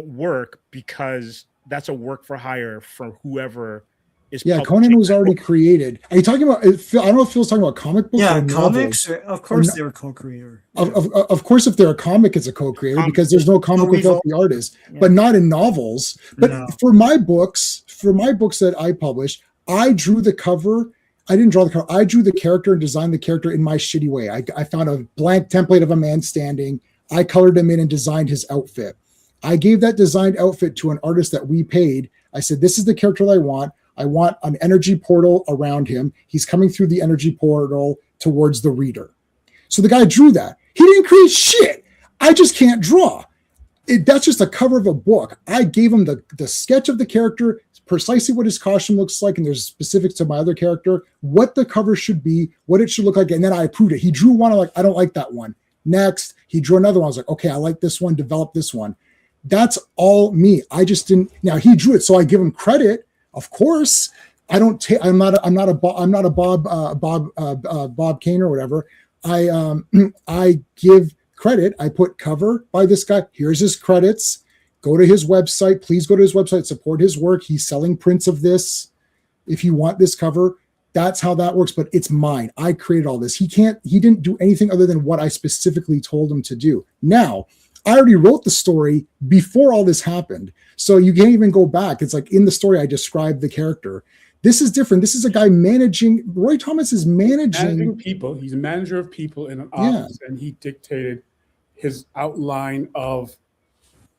work because that's a work for hire for whoever is. Yeah, publishing Conan was that already book. created. Are you talking about? Phil, I don't know if Phil's talking about comic books. Yeah, or comics. novels. Of course, they were co-creator. Of course, if they're a comic, it's a co-creator Comic. because there's no comic we've without all- the artist. Yeah. But not in novels. But No. for my books that I published, I drew the cover. I didn't draw the cover. I drew the character and designed the character in my shitty way. I found a blank template of a man standing. I colored him in and designed his outfit. I gave that designed outfit to an artist that we paid. I said, this is the character that I want. I want an energy portal around him. He's coming through the energy portal towards the reader. So the guy drew that. He didn't create shit. I just can't draw. That's just a cover of a book. I gave him the sketch of the character, precisely what his costume looks like, and there's specifics to my other character, what the cover should be, what it should look like, and then I approved it. He drew one, I'm like, I don't like that one. Next, he drew another one. I was like, okay, I like this one, develop this one. That's all me. I just didn't. Now he drew it, so I give him credit. Of course, I don't take. I'm not a Bob Kane or whatever. I give credit. I put cover by this guy. Here's his credits. Go to his website. Please go to his website. Support his work. He's selling prints of this. If you want this cover, that's how that works. But it's mine. I created all this. He didn't do anything other than what I specifically told him to do. Now, I already wrote the story before all this happened. So you can't even go back. It's like in the story, I described the character. This is different. This is a guy managing. Roy Thomas is managing people. He's a manager of people in an office, and he dictated his outline of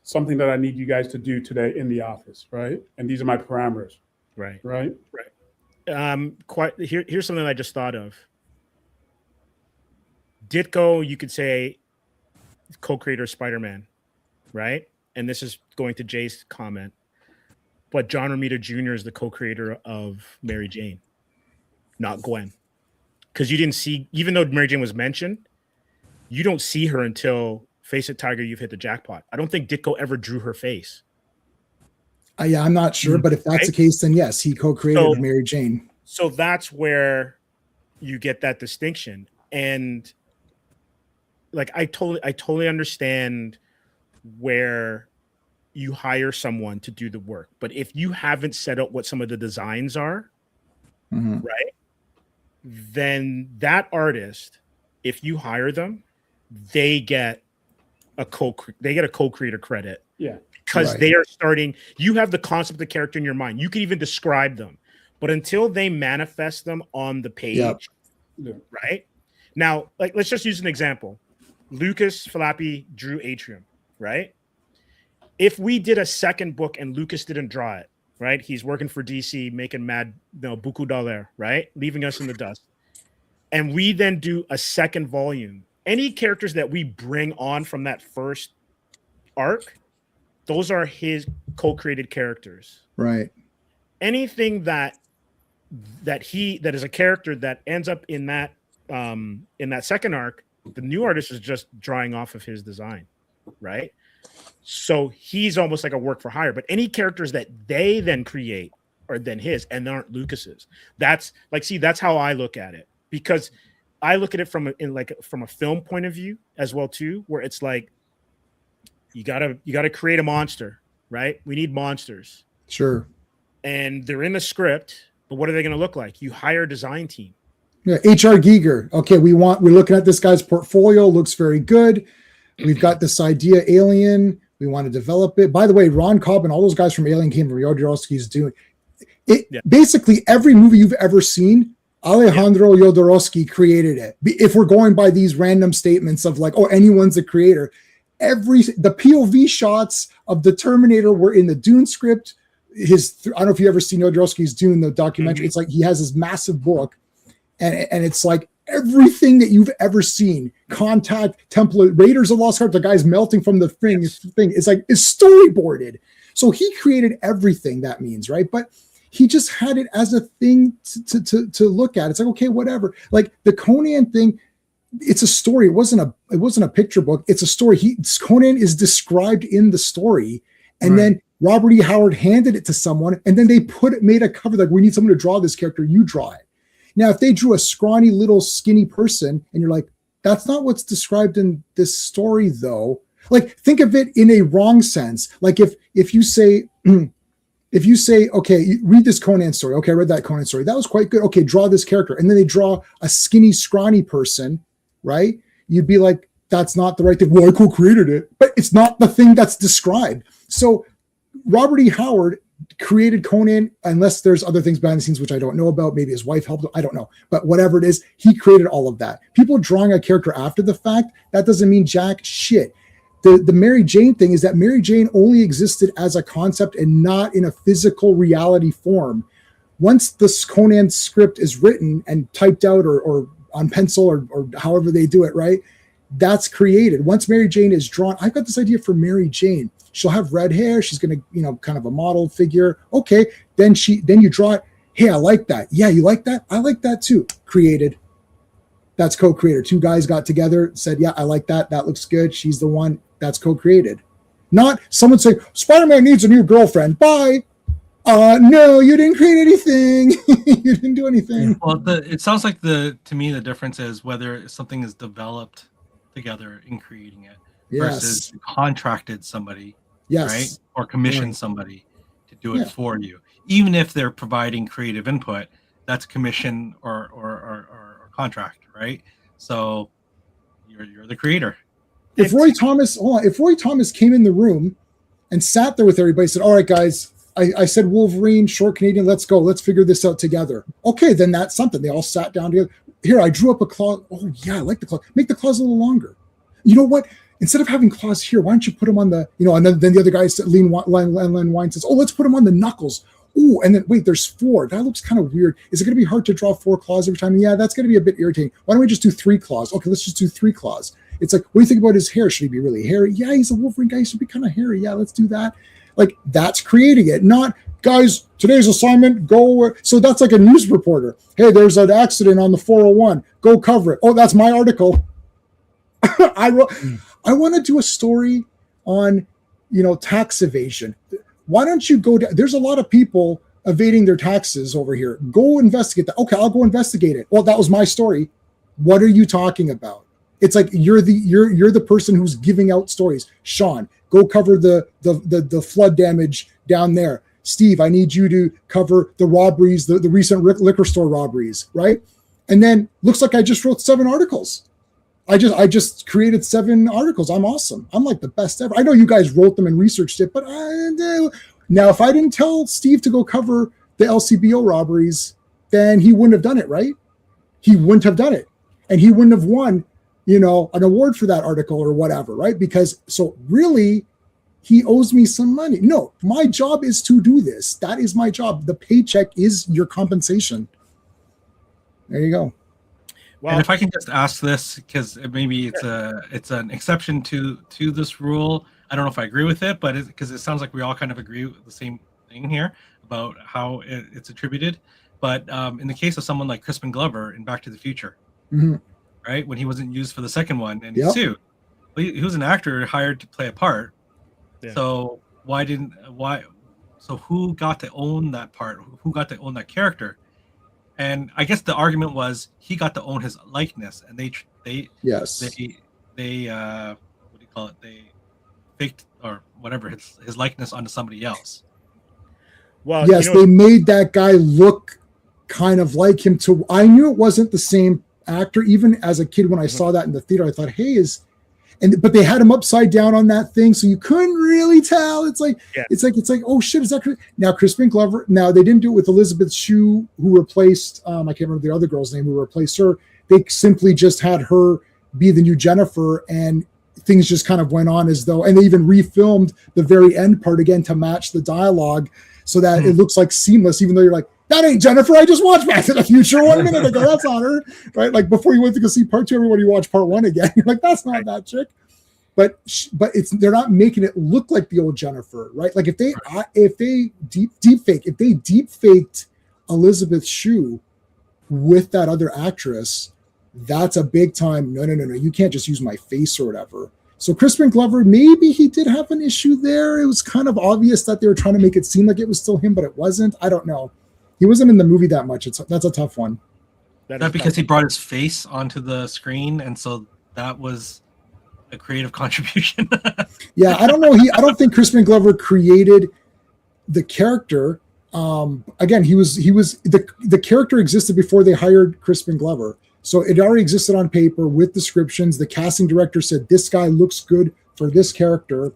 something that I need you guys to do today in the office, right? And these are my parameters, Right. right? Here's something I just thought of. Ditko, you could say, co-creator of Spider-Man, right? And this is going to Jay's comment, but John Romita Jr. is the co-creator of Mary Jane, not Gwen, because you didn't see, even though Mary Jane was mentioned, you don't see her until Face It, Tiger, You've Hit the Jackpot. I don't think Ditko ever drew her face. Yeah, I'm not sure, but if that's the case, then yes, he co-created Mary Jane. So that's where you get that distinction. And like I totally understand where you hire someone to do the work, but if you haven't set up what some of the designs are, Mhm. right, then that artist, if you hire them, they get a co-creator credit. Yeah. Because Right. they are starting, you have the concept of the character in your mind. You can even describe them, but until they manifest them on the page, Yep. Yeah. right? Now, like, let's just use an example. Lucas Flappy drew Atrium, right? If we did a second book and Lucas didn't draw it, right? He's working for DC, making mad, beaucoup dollars, right? Leaving us in the dust. And we then do a second volume. Any characters that we bring on from that first arc, those are his co-created characters. Right. Anything that is a character that ends up in that second arc, the new artist is just drawing off of his design, right? So he's almost like a work for hire. But any characters that they then create are then his and aren't Lucas's. That's how I look at it, because I look at it from a film point of view as well too, where it's like you gotta create a monster, right? We need monsters. Sure. And they're in the script, but what are they going to look like? You hire a design team. Yeah, H.R. Giger. Okay, we're looking at this guy's portfolio. Looks very good. We've got this idea, Alien. We want to develop it. By the way, Ron Cobb and all those guys from Alien came from Jodorowsky's doing it. Yeah. Basically, every movie you've ever seen, Alejandro Jodorowsky created it. If we're going by these random statements of like, oh, anyone's a creator, the POV shots of the Terminator were in the Dune script. I don't know if you ever seen Jodorowsky's Dune, the documentary. It's like he has this massive book, and it's like everything that you've ever seen. Contact, Template, Raiders of Lost Ark, the guy's melting from the thing. It's like it's storyboarded. So he created everything. That means, right? But he just had it as a thing to look at. It's like, okay, whatever. Like the Conan thing, it's a story. It wasn't a picture book. It's a story. Conan is described in the story, and then Robert E. Howard handed it to someone, and then they made a cover like, we need someone to draw this character. You draw it. Now, if they drew a scrawny little skinny person, and you're like, that's not what's described in this story, though. Like, think of it in a wrong sense. Like if you say, okay, read this Conan story. Okay, I read that Conan story. That was quite good. Okay, draw this character. And then they draw a skinny, scrawny person, right? You'd be like, that's not the right thing. Well, I co-created it, but it's not the thing that's described. So Robert E. Howard created Conan, unless there's other things behind the scenes, which I don't know about. Maybe his wife helped him. I don't know. But whatever it is, he created all of that. People drawing a character after the fact, that doesn't mean jack shit. The Mary Jane thing is that Mary Jane only existed as a concept and not in a physical reality form. Once this Conan script is written and typed out or on pencil or however they do it, right? That's created. Once Mary Jane is drawn, I've got this idea for Mary Jane. She'll have red hair. She's going to, kind of a model figure. Okay. Then you draw it. Hey, I like that. Yeah. You like that? I like that too. Created. That's co-creator. Two guys got together, said, yeah, I like that. That looks good. She's the one. That's co-created. Not someone saying, Spider-Man needs a new girlfriend. Bye. No, you didn't create anything. You didn't do anything. Well, it sounds like to me, the difference is whether something is developed together in creating it versus contracted somebody, right? Or commissioned somebody to do it for you. Even if they're providing creative input, that's commission or contract, right? So you're the creator. If Roy Thomas came in the room and sat there with everybody, said, all right, guys, I said Wolverine, short Canadian, let's go. Let's figure this out together. Okay, then that's something. They all sat down together. Here, I drew up a claw. Oh, yeah, I like the claw. Make the claws a little longer. You know what? Instead of having claws here, why don't you put them on the, and then the other guy, Len Wein says, oh, let's put them on the knuckles. Ooh, and then wait, there's 4. That looks kind of weird. Is it going to be hard to draw 4 claws every time? Yeah, that's going to be a bit irritating. Why don't we just do 3 claws? Okay, let's just do 3 claws. It's like, what do you think about his hair? Should he be really hairy? Yeah, he's a Wolverine guy. He should be kind of hairy. Yeah, let's do that. Like, that's creating it. Not, guys, today's assignment, go. So that's like a news reporter. Hey, there's an accident on the 401. Go cover it. Oh, that's my article. I want to do a story on, tax evasion. Why don't you go down? There's a lot of people evading their taxes over here. Go investigate that. Okay, I'll go investigate it. Well, that was my story. What are you talking about? It's like you're the person who's giving out stories. Sean, go cover the flood damage down there. Steve, I need you to cover the robberies, the recent liquor store robberies, right? And then looks like I just wrote 7 articles. I just created 7 articles. I'm awesome. I'm like the best ever. I know you guys wrote them and researched it, but now if I didn't tell Steve to go cover the LCBO robberies, then he wouldn't have done it, right? He wouldn't have done it, and he wouldn't have won, an award for that article or whatever, right? Because so really, he owes me some money. No, my job is to do this. That is my job. The paycheck is your compensation. There you go. Well, And if I can just ask this, because maybe it's an exception to this rule. I don't know if I agree with it, but because it sounds like we all kind of agree with the same thing here about how it's attributed. But in the case of someone like Crispin Glover in Back to the Future, right, when he wasn't used for the second one and he sued, he was an actor hired to play a part. Yeah. So so who got to own that part? Who got to own that character? And I guess the argument was he got to own his likeness, and they what do you call it? They faked or whatever his likeness onto somebody else. Well, yes, they made that guy look kind of like him. I knew it wasn't the same actor. Even as a kid, when I saw that in the theater, I thought, "Hey, but they had him upside down on that thing, so you couldn't really tell." It's like, oh shit, is that now Crispin Glover? Now they didn't do it with Elizabeth Shue, who replaced I can't remember the other girl's name who replaced her. They simply just had her be the new Jennifer, and things just kind of went on as though, and they even refilmed the very end part again to match the dialogue, so that it looks like seamless, even though you're like, that ain't Jennifer. I just watched Back to the Future 1 minute ago. That's not her, right? Like before you went to go see part 2, everybody watched part 1 again. You're like, that's not that chick. But they're not making it look like the old Jennifer, right? Like if they deep faked Elizabeth Shue with that other actress, that's a big time. No, you can't just use my face or whatever. So Crispin Glover, maybe he did have an issue there. It was kind of obvious that they were trying to make it seem like it was still him, but it wasn't. I don't know. He wasn't in the movie that much. That's a tough one. That because he brought his face onto the screen, and so that was a creative contribution. Yeah, I don't know. I don't think Crispin Glover created the character. Again, he was the character existed before they hired Crispin Glover, so it already existed on paper with descriptions. The casting director said this guy looks good for this character.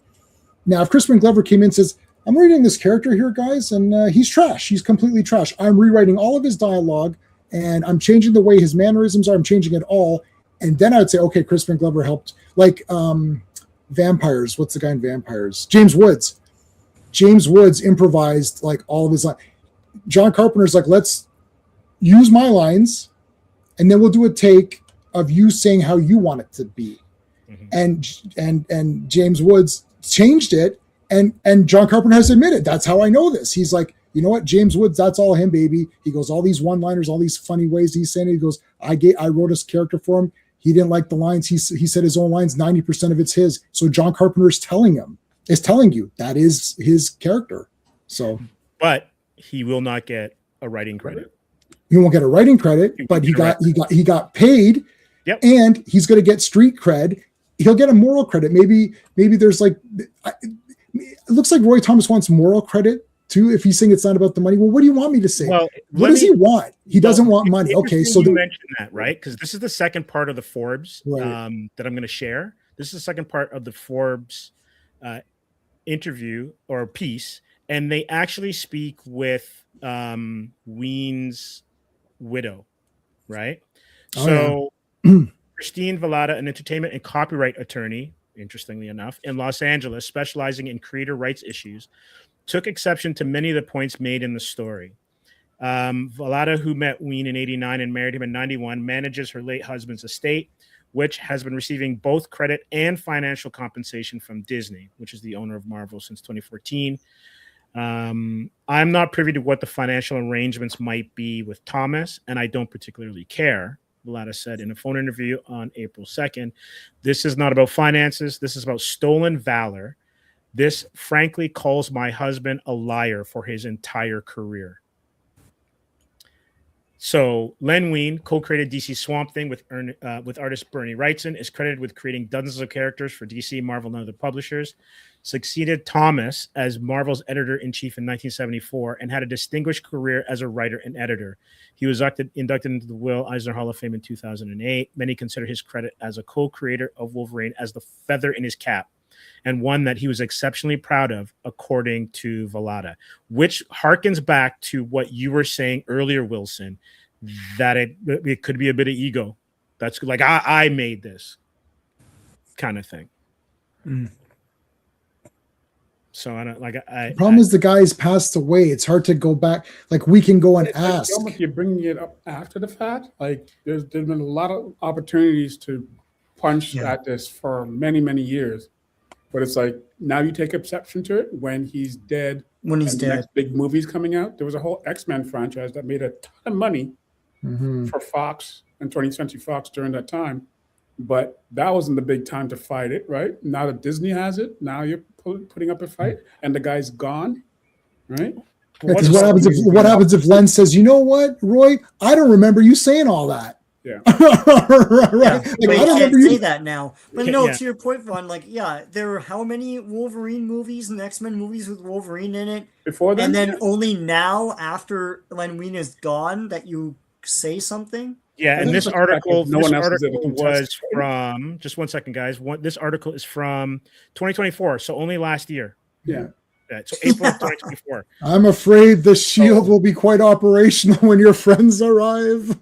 Now, if Crispin Glover came in and says, I'm reading this character here, guys, and he's trash. He's completely trash. I'm rewriting all of his dialogue, and I'm changing the way his mannerisms are. I'm changing it all. And then I would say, okay, Crispin Glover helped. Like Vampires. What's the guy in Vampires? James Woods. James Woods improvised like all of his lines. John Carpenter's like, let's use my lines, and then we'll do a take of you saying how you want it to be. And James Woods changed it. And John Carpenter has admitted, that's how I know this. He's like, you know what, James Woods, that's all him, baby. He goes, all these one-liners, all these funny ways he's saying it. He goes, I wrote his character for him. He didn't like the lines. He said his own lines, 90% of it's his. So John Carpenter is telling you that is his character. So, but he will not get a writing credit. He won't get a writing credit, but he got paid. Yep. And he's going to get street cred. He'll get a moral credit. Maybe there's like, it looks like Roy Thomas wants moral credit too. If he's saying it's not about the money, well, what do you want me to say? Well, what does he want? He doesn't want money. Okay, so you mentioned that, right? Because this is the second part of the Forbes that I'm going to share. This is the second part of the Forbes interview or piece, and they actually speak with Ween's widow, right? Christine Vallada, an entertainment and copyright attorney, interestingly enough, in Los Angeles, specializing in creator rights issues, took exception to many of the points made in the story. Vallada, who met Ween in 89 and married him in 91, manages her late husband's estate, which has been receiving both credit and financial compensation from Disney, which is the owner of Marvel since 2014. I'm not privy to what the financial arrangements might be with Thomas, and I don't particularly care. Vallada said in a phone interview on April 2nd, this is not about finances. This is about stolen valor. This frankly calls my husband a liar for his entire career. So Len Wein co-created DC Swamp Thing with artist Bernie Wrightson, is credited with creating dozens of characters for DC, Marvel, and other publishers. Succeeded Thomas as Marvel's editor-in-chief in 1974 and had a distinguished career as a writer and editor. He was inducted into the Will Eisner Hall of Fame in 2008. Many consider his credit as a co-creator of Wolverine as the feather in his cap, and one that he was exceptionally proud of, according to Vallada, which harkens back to what you were saying earlier, Wilson, that it could be a bit of ego. That's like, I made this kind of thing. So I don't like. The problem is the guy's passed away. It's hard to go back. Like we can go and It's like, ask. if you're bringing it up after the fact, like there's been a lot of opportunities to punch Yeah. at this for many, many years. But it's like now you take exception to it when he's dead. When he's and the dead. next big movie's coming out. There was a whole X-Men franchise that made a ton of money Mhm. for Fox and 20th Century Fox during that time. But that wasn't the big time to fight it, right? Now that Disney has it, now you're putting up a fight, and the guy's gone, right? Yeah, 'cause what happens if Len says, you know what, Roy? I don't remember you saying all that. Yeah. right. Yeah, Like, but I you don't can't remember say you. that now. But no, Yeah. to your point, Vaughn, like, yeah, there were how many Wolverine movies and X-Men movies with Wolverine in it? Before then, And then only now, after Len Wein is gone, that you say something? Yeah, and This this is article, no this one else is article able to was contest, right? from just one second, guys. This article is from 2024, so only last year. yeah. So April of 2024. I'm afraid the shield will be quite operational when your friends arrive.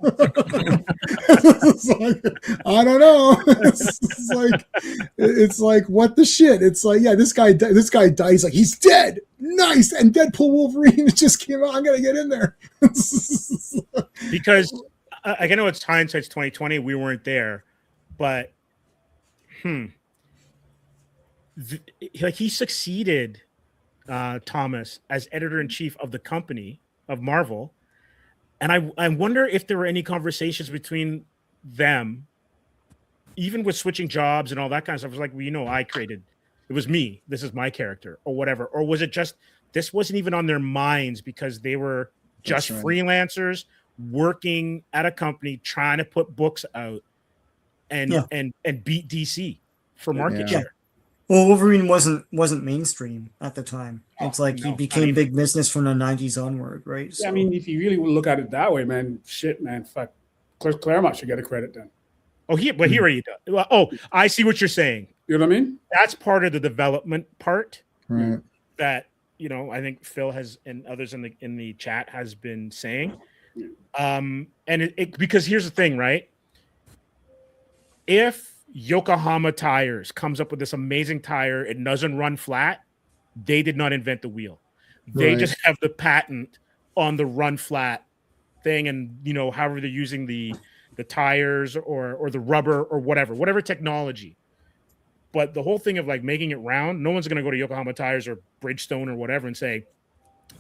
It's like, I don't know. It's like what the shit. It's like, yeah, this guy dies. Like he's dead. Nice. And Deadpool Wolverine just came out. I'm gonna get in there. Because I know it's hindsight's 2020. We weren't there, but like he succeeded. Thomas as editor-in-chief of the company of Marvel, and I wonder if there were any conversations between them, even with switching jobs and all that kind of stuff. It was like, well, you know, I created, it was me, this is my character or whatever, or was it just this wasn't even on their minds because they were just That's right. freelancers working at a company trying to put books out and Yeah. and beat DC for market Yeah. share. Well, Wolverine wasn't mainstream at the time. It's like he no, became I mean- big business from the 90s onward, right? Yeah, I mean, if you really look at it that way, man, shit, man, fuck. Claremont should get a credit then. Oh, he already does. Well, oh, I see what you're saying. You know what I mean? That's part of the development part Right. that, you know, I think Phil has and others in the chat has been saying. And it because here's the thing, right? If Yokohama Tires comes up with this amazing tire, it doesn't run flat, they did not invent the wheel. They Right. just have the patent on the run flat thing, and you know, however they're using the tires or the rubber or whatever technology. But the whole thing of like making it round, no one's gonna go to Yokohama Tires or Bridgestone or whatever and say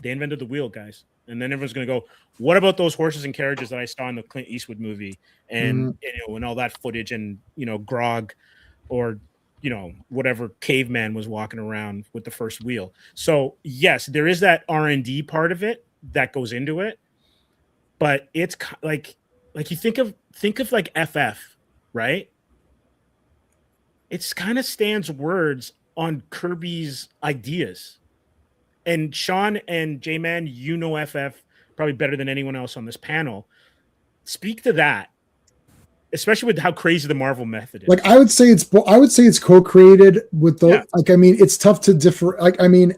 they invented the wheel, guys. And then everyone's gonna go, what about those horses and carriages that I saw in the Clint Eastwood movie and you know, and all that footage and you know, Grog or you know, whatever caveman was walking around with the first wheel. So yes, there is that R&D part of it that goes into it, but it's like you think of like FF, right? It's kind of Stan's words on Kirby's ideas. And Sean and J-Man, you know FF probably better than anyone else on this panel. Speak to that, especially with how crazy the Marvel method is. Like I would say it's co-created with the Yeah. like. I mean, it's tough to differ. Like I mean,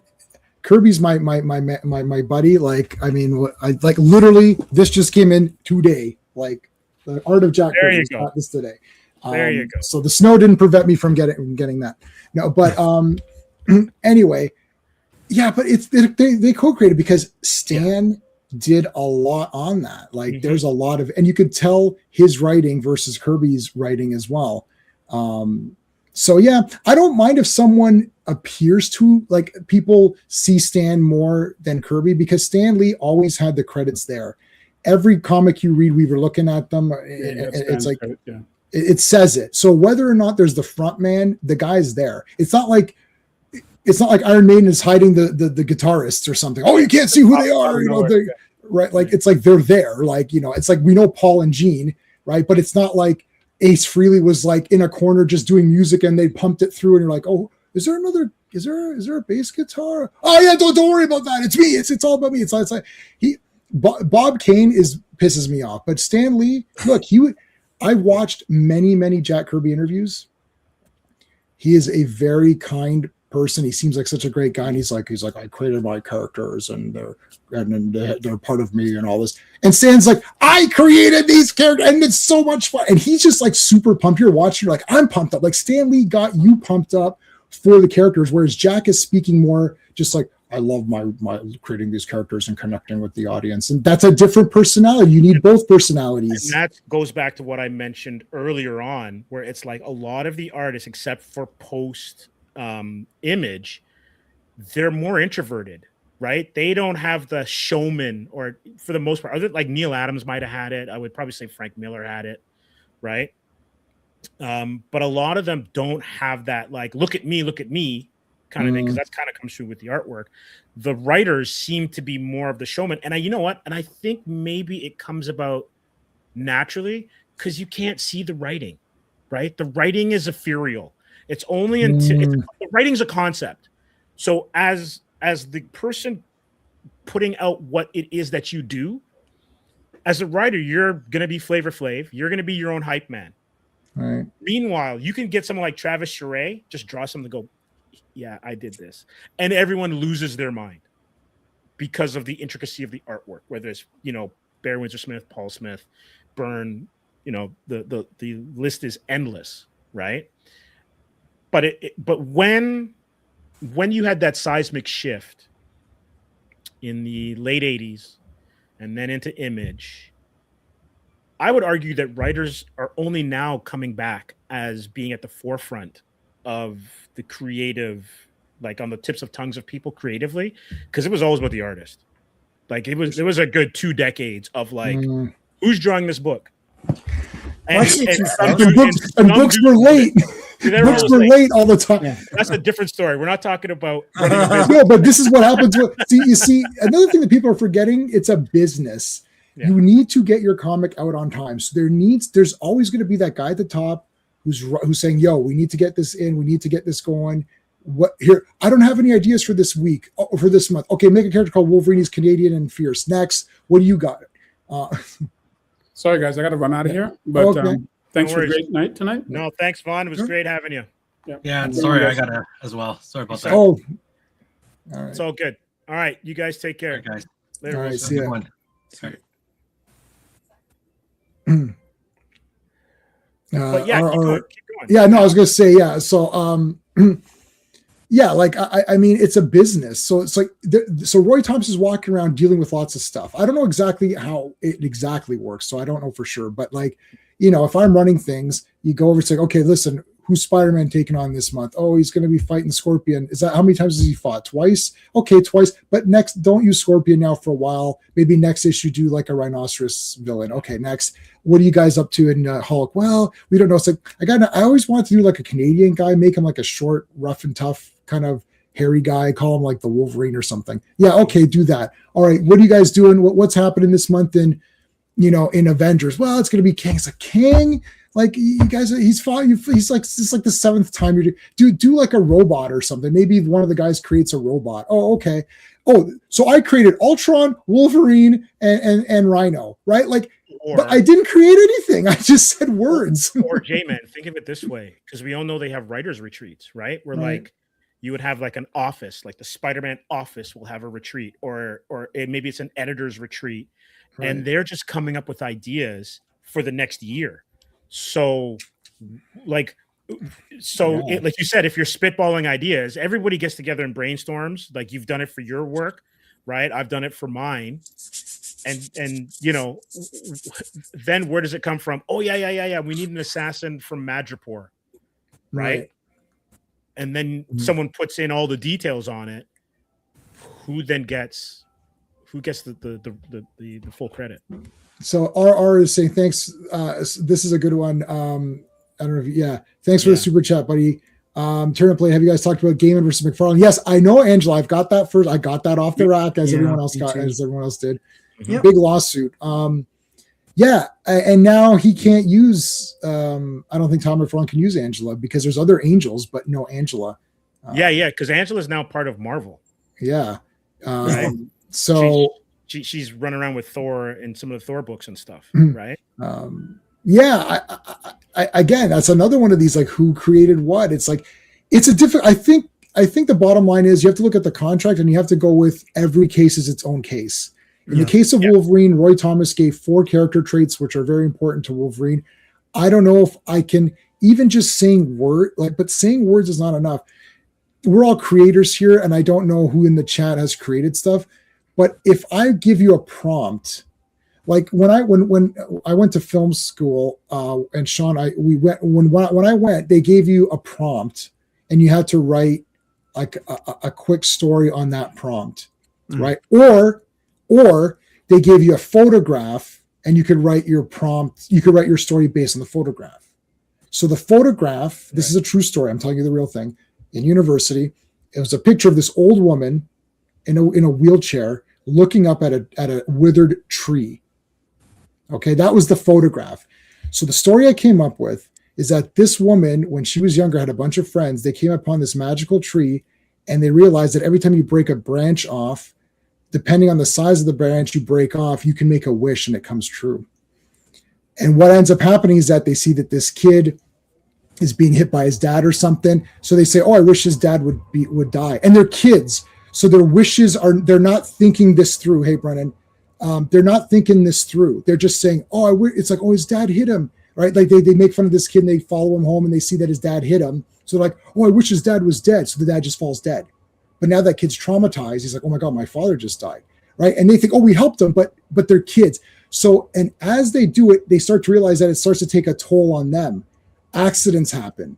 Kirby's my buddy. Like I mean, what I like literally this just came in today. Like the Art of Jack There Kirby you just go. got this today. There you go. So the snow didn't prevent me from getting that. No, but anyway, yeah. But they co-created because Stan did a lot on that. Like Mhm. there's a lot of, and you could tell his writing versus Kirby's writing as well. So yeah, I don't mind if someone appears to like people see Stan more than Kirby because Stan Lee always had the credits there. Every comic you read, we were looking at them. It's like yeah. it says it. So whether or not there's the front man, the guy's there. It's not like Iron Maiden is hiding the guitarists or something. Oh, you can't see who they are. You know, right? Like it's like they're there. Like, you know, it's like we know Paul and Gene, right? But it's not like Ace Frehley was like in a corner just doing music and they pumped it through and you're like, oh, is there a bass guitar? Oh yeah, don't worry about that. It's me. It's all about me. It's like Bob Kane pisses me off, but Stan Lee, look, I watched many Jack Kirby interviews. He is a very kind person. He seems like such a great guy. And he's like, I created my characters and they're part of me and all this. And Stan's like, I created these characters and it's so much fun. And he's just like super pumped. You're watching, you're like, I'm pumped up. Like Stan Lee got you pumped up for the characters, whereas Jack is speaking more just like, I love my creating these characters and connecting with the audience. And that's a different personality. You need both personalities. And that goes back to what I mentioned earlier on, where it's like a lot of the artists, except for post image, they're more introverted, right? They don't have the showman, or for the most part, other like Neil Adams might have had it. I would probably say Frank Miller had it, right? But a lot of them don't have that, like, look at me kind of thing, because that's kind of comes through with the artwork. The writers seem to be more of the showman. And you know what? And I think maybe it comes about naturally because you can't see the writing, right? The writing is ethereal. It's only until the writing's a concept. So as the person putting out what it is that you do, as a writer, you're going to be Flavor Flav. You're going to be your own hype man. Right. Meanwhile, you can get someone like Travis Charest, just draw something to go, yeah, I did this. And everyone loses their mind because of the intricacy of the artwork, whether it's, Barry Windsor Smith, Paul Smith, Byrne, the list is endless, right? But but when you had that seismic shift in the late 80s and then into image, I would argue that writers are only now coming back as being at the forefront of the creative, like on the tips of tongues of people creatively, because it was always about the artist. Like there was a good 2 decades of like, who's drawing this book? And books were late. Books were late all the time. Yeah. That's a different story. We're not talking about running a business. No, but this is what happens. You see, another thing that people are forgetting, it's a business. Yeah. You need to get your comic out on time. So there's always going to be that guy at the top who's saying, yo, we need to get this in. We need to get this going. What here? I don't have any ideas for this week or for this month. Okay, make a character called Wolverine. He's Canadian and fierce. Next, what do you got? Sorry, guys, I got to run out of here. But okay. Thanks No for a worries. great night tonight. No, thanks, Vaughn. It was great having you. Yeah, and sorry, I gotta as well. Sorry about that. Oh, all right. It's all good. All right, you guys take care. All right, guys. Later. All right, Wilson. see ya. Good one. Sorry. But yeah, keep going. Yeah, no, I was gonna say, yeah. So yeah, like I mean, it's a business. So it's like so Roy Thompson's walking around dealing with lots of stuff. I don't know exactly how it exactly works, so I don't know for sure. But like, if I'm running things, you go over and say, okay, listen, who's Spider-Man taking on this month? Oh, he's going to be fighting Scorpion. Is that how many times has he fought? Twice? Okay, twice. But next, don't use Scorpion now for a while. Maybe next issue do like a rhinoceros villain. Okay, next, what are you guys up to in Hulk? Well, we don't know. It's like I always wanted to do like a Canadian guy, make him like a short, rough and tough kind of hairy guy, call him like the Wolverine or something. Yeah, okay, do that. All right, what are you guys doing? What's happening this month in Avengers? Well, it's going to be King. It's like King. Like you guys, he's fought. He's like this is like the 7th time you do like a robot or something. Maybe one of the guys creates a robot. Oh, okay. Oh, so I created Ultron, Wolverine, and Rhino, right? Like, but I didn't create anything. I just said words. Or J-Man, think of it this way, because we all know they have writers' retreats, right? Where like you would have like an office, like the Spider-Man office will have a retreat, or maybe it's an editor's retreat, and they're just coming up with ideas for the next year. So, like you said, if you're spitballing ideas, everybody gets together and brainstorms. Like you've done it for your work, right? I've done it for mine, and then where does it come from? Oh yeah. We need an assassin from Madripoor, right? And then someone puts in all the details on it. Who gets the full credit? So RR is saying thanks. This is a good one. I don't know if thanks for the super chat, buddy. Turn and play. Have you guys talked about Gaiman versus McFarlane? Yes, I know, Angela. I've got that first. I got that off the rack as everyone else did. Yep. Big lawsuit. And now he can't use. I don't think Tom McFarlane can use Angela because there's other Angels, but no Angela. Because Angela's now part of Marvel. Yeah. Right. So. She's running around with Thor in some of the Thor books and stuff, right? I again, that's another one of these, like, who created what? It's like, it's a different, I think the bottom line is you have to look at the contract and you have to go with every case as its own case. In the case of Wolverine, Roy Thomas gave 4 character traits, which are very important to Wolverine. I don't know if I can even just saying but saying words is not enough. we're all creators here, and I don't know who in the chat has created stuff, but if I give you a prompt, like when I went to film school, and Sean, when I went, they gave you a prompt, and you had to write like a quick story on that prompt, right? Or they gave you a photograph, and you could write your prompt. You could write your story based on the photograph. So the photograph, this is a true story. I'm telling you the real thing. In university, it was a picture of this old woman in a wheelchair looking up at a withered tree. Okay, that was the photograph. So the story I came up with is that this woman, when she was younger, had a bunch of friends. They came upon this magical tree, and they realized that every time you break a branch off, depending on the size of the branch you break off, you can make a wish and it comes true. And what ends up happening is that they see that this kid is being hit by his dad or something. So they say, oh, I wish his dad would die. And they're kids. So their wishes they're not thinking this through. Hey, Brennan, they're not thinking this through. They're just saying, oh, it's like, oh, his dad hit him, right? Like they make fun of this kid and they follow him home and they see that his dad hit him. So they're like, oh, I wish his dad was dead. So the dad just falls dead. But now that kid's traumatized. He's like, oh my God, my father just died, right? And they think, oh, we helped him, but they're kids. So, and as they do it, they start to realize that it starts to take a toll on them. Accidents happen.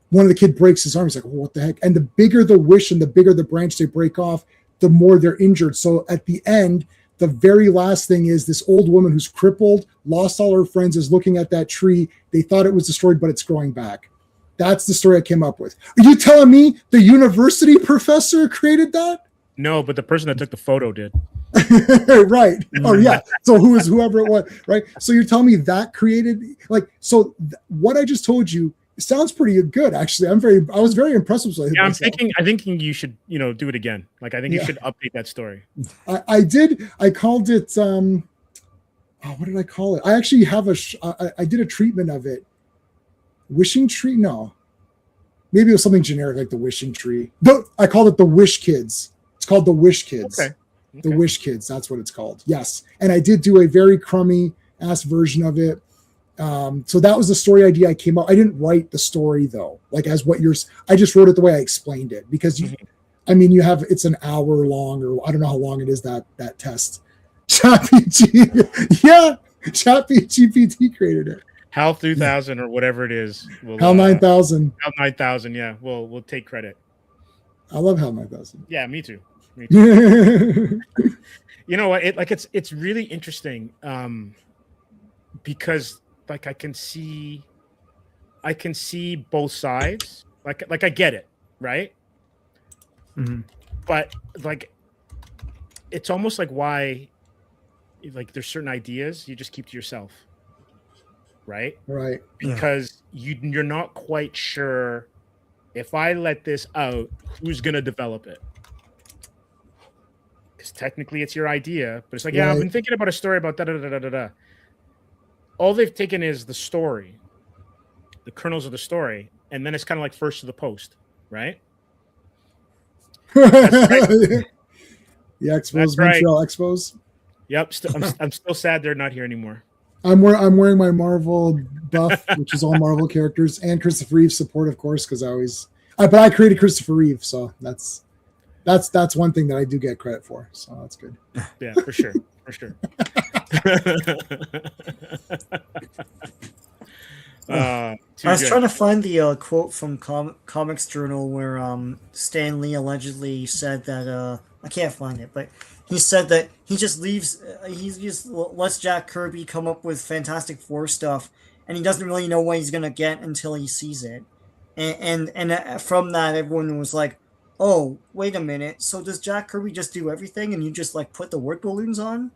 One of the kid breaks his arm. He's like, oh, what the heck? And the bigger the wish and the bigger the branch they break off, the more they're injured. So at the end, the very last thing is this old woman who's crippled, lost all her friends, is looking at that tree. They thought it was destroyed, but it's growing back. That's the story I came up with. Are you telling me the university professor created that? No, but the person that took the photo did. Right. Oh yeah. So whoever it was, right? So you're telling me that created, like, so what I just told you sounds pretty good, actually. I was very impressed with it. Yeah, I'm thinking you should, do it again. Like, I think you should update that story. I did. I called it, what did I call it? I actually have I did a treatment of it. Wishing tree? No. Maybe it was something generic like the wishing tree. I called it the Wish Kids. It's called the Wish Kids. Okay. The Wish Kids, that's what it's called. Yes. And I did do a very crummy ass version of it. So that was the story idea I came up. I didn't write the story though, like as what I just wrote it the way I explained it, because it's an hour long, or I don't know how long it is, that test. ChatGPT created it. HAL 3000 or whatever it is. HAL 9000. HAL 9000, yeah. We'll take credit. I love HAL 9000. Yeah, me too. You know what? It's really interesting, because like I can see both sides. Like I get it, right? Mm-hmm. But like, it's almost like why, like, there's certain ideas you just keep to yourself, right? Right. Because you're not quite sure, if I let this out, who's gonna develop it. Because technically it's your idea, but it's like, yeah, I've been thinking about a story about da-da-da-da-da-da. All they've taken is the story, the kernels of the story, and then it's kind of like first to the post, right? That's right. The Expos, Montreal Expos. Yep. I'm still sad they're not here anymore. I'm wearing my Marvel buff, which is all Marvel characters, and Christopher Reeve support, of course, because but I created Christopher Reeve, so that's one thing that I do get credit for. So that's good. Yeah, for sure. I was trying to find the quote from Comics Journal where Stan Lee allegedly said that I can't find it, but he said that he just lets Jack Kirby come up with Fantastic Four stuff, and he doesn't really know what he's gonna get until he sees it, and from that everyone was like, oh, wait a minute. So does Jack Kirby just do everything and you just like put the word balloons on?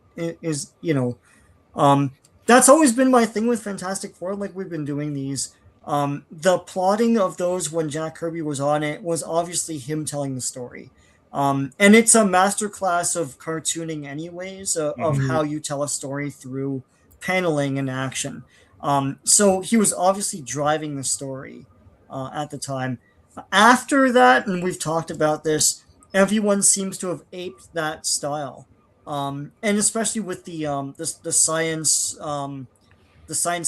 That's always been my thing with Fantastic Four. Like, we've been doing these. The plotting of those when Jack Kirby was on it was obviously him telling the story. And it's a masterclass of cartooning anyways, of how you tell a story through paneling and action. So he was obviously driving the story at the time. After that, and we've talked about this, everyone seems to have aped that style, and especially with the science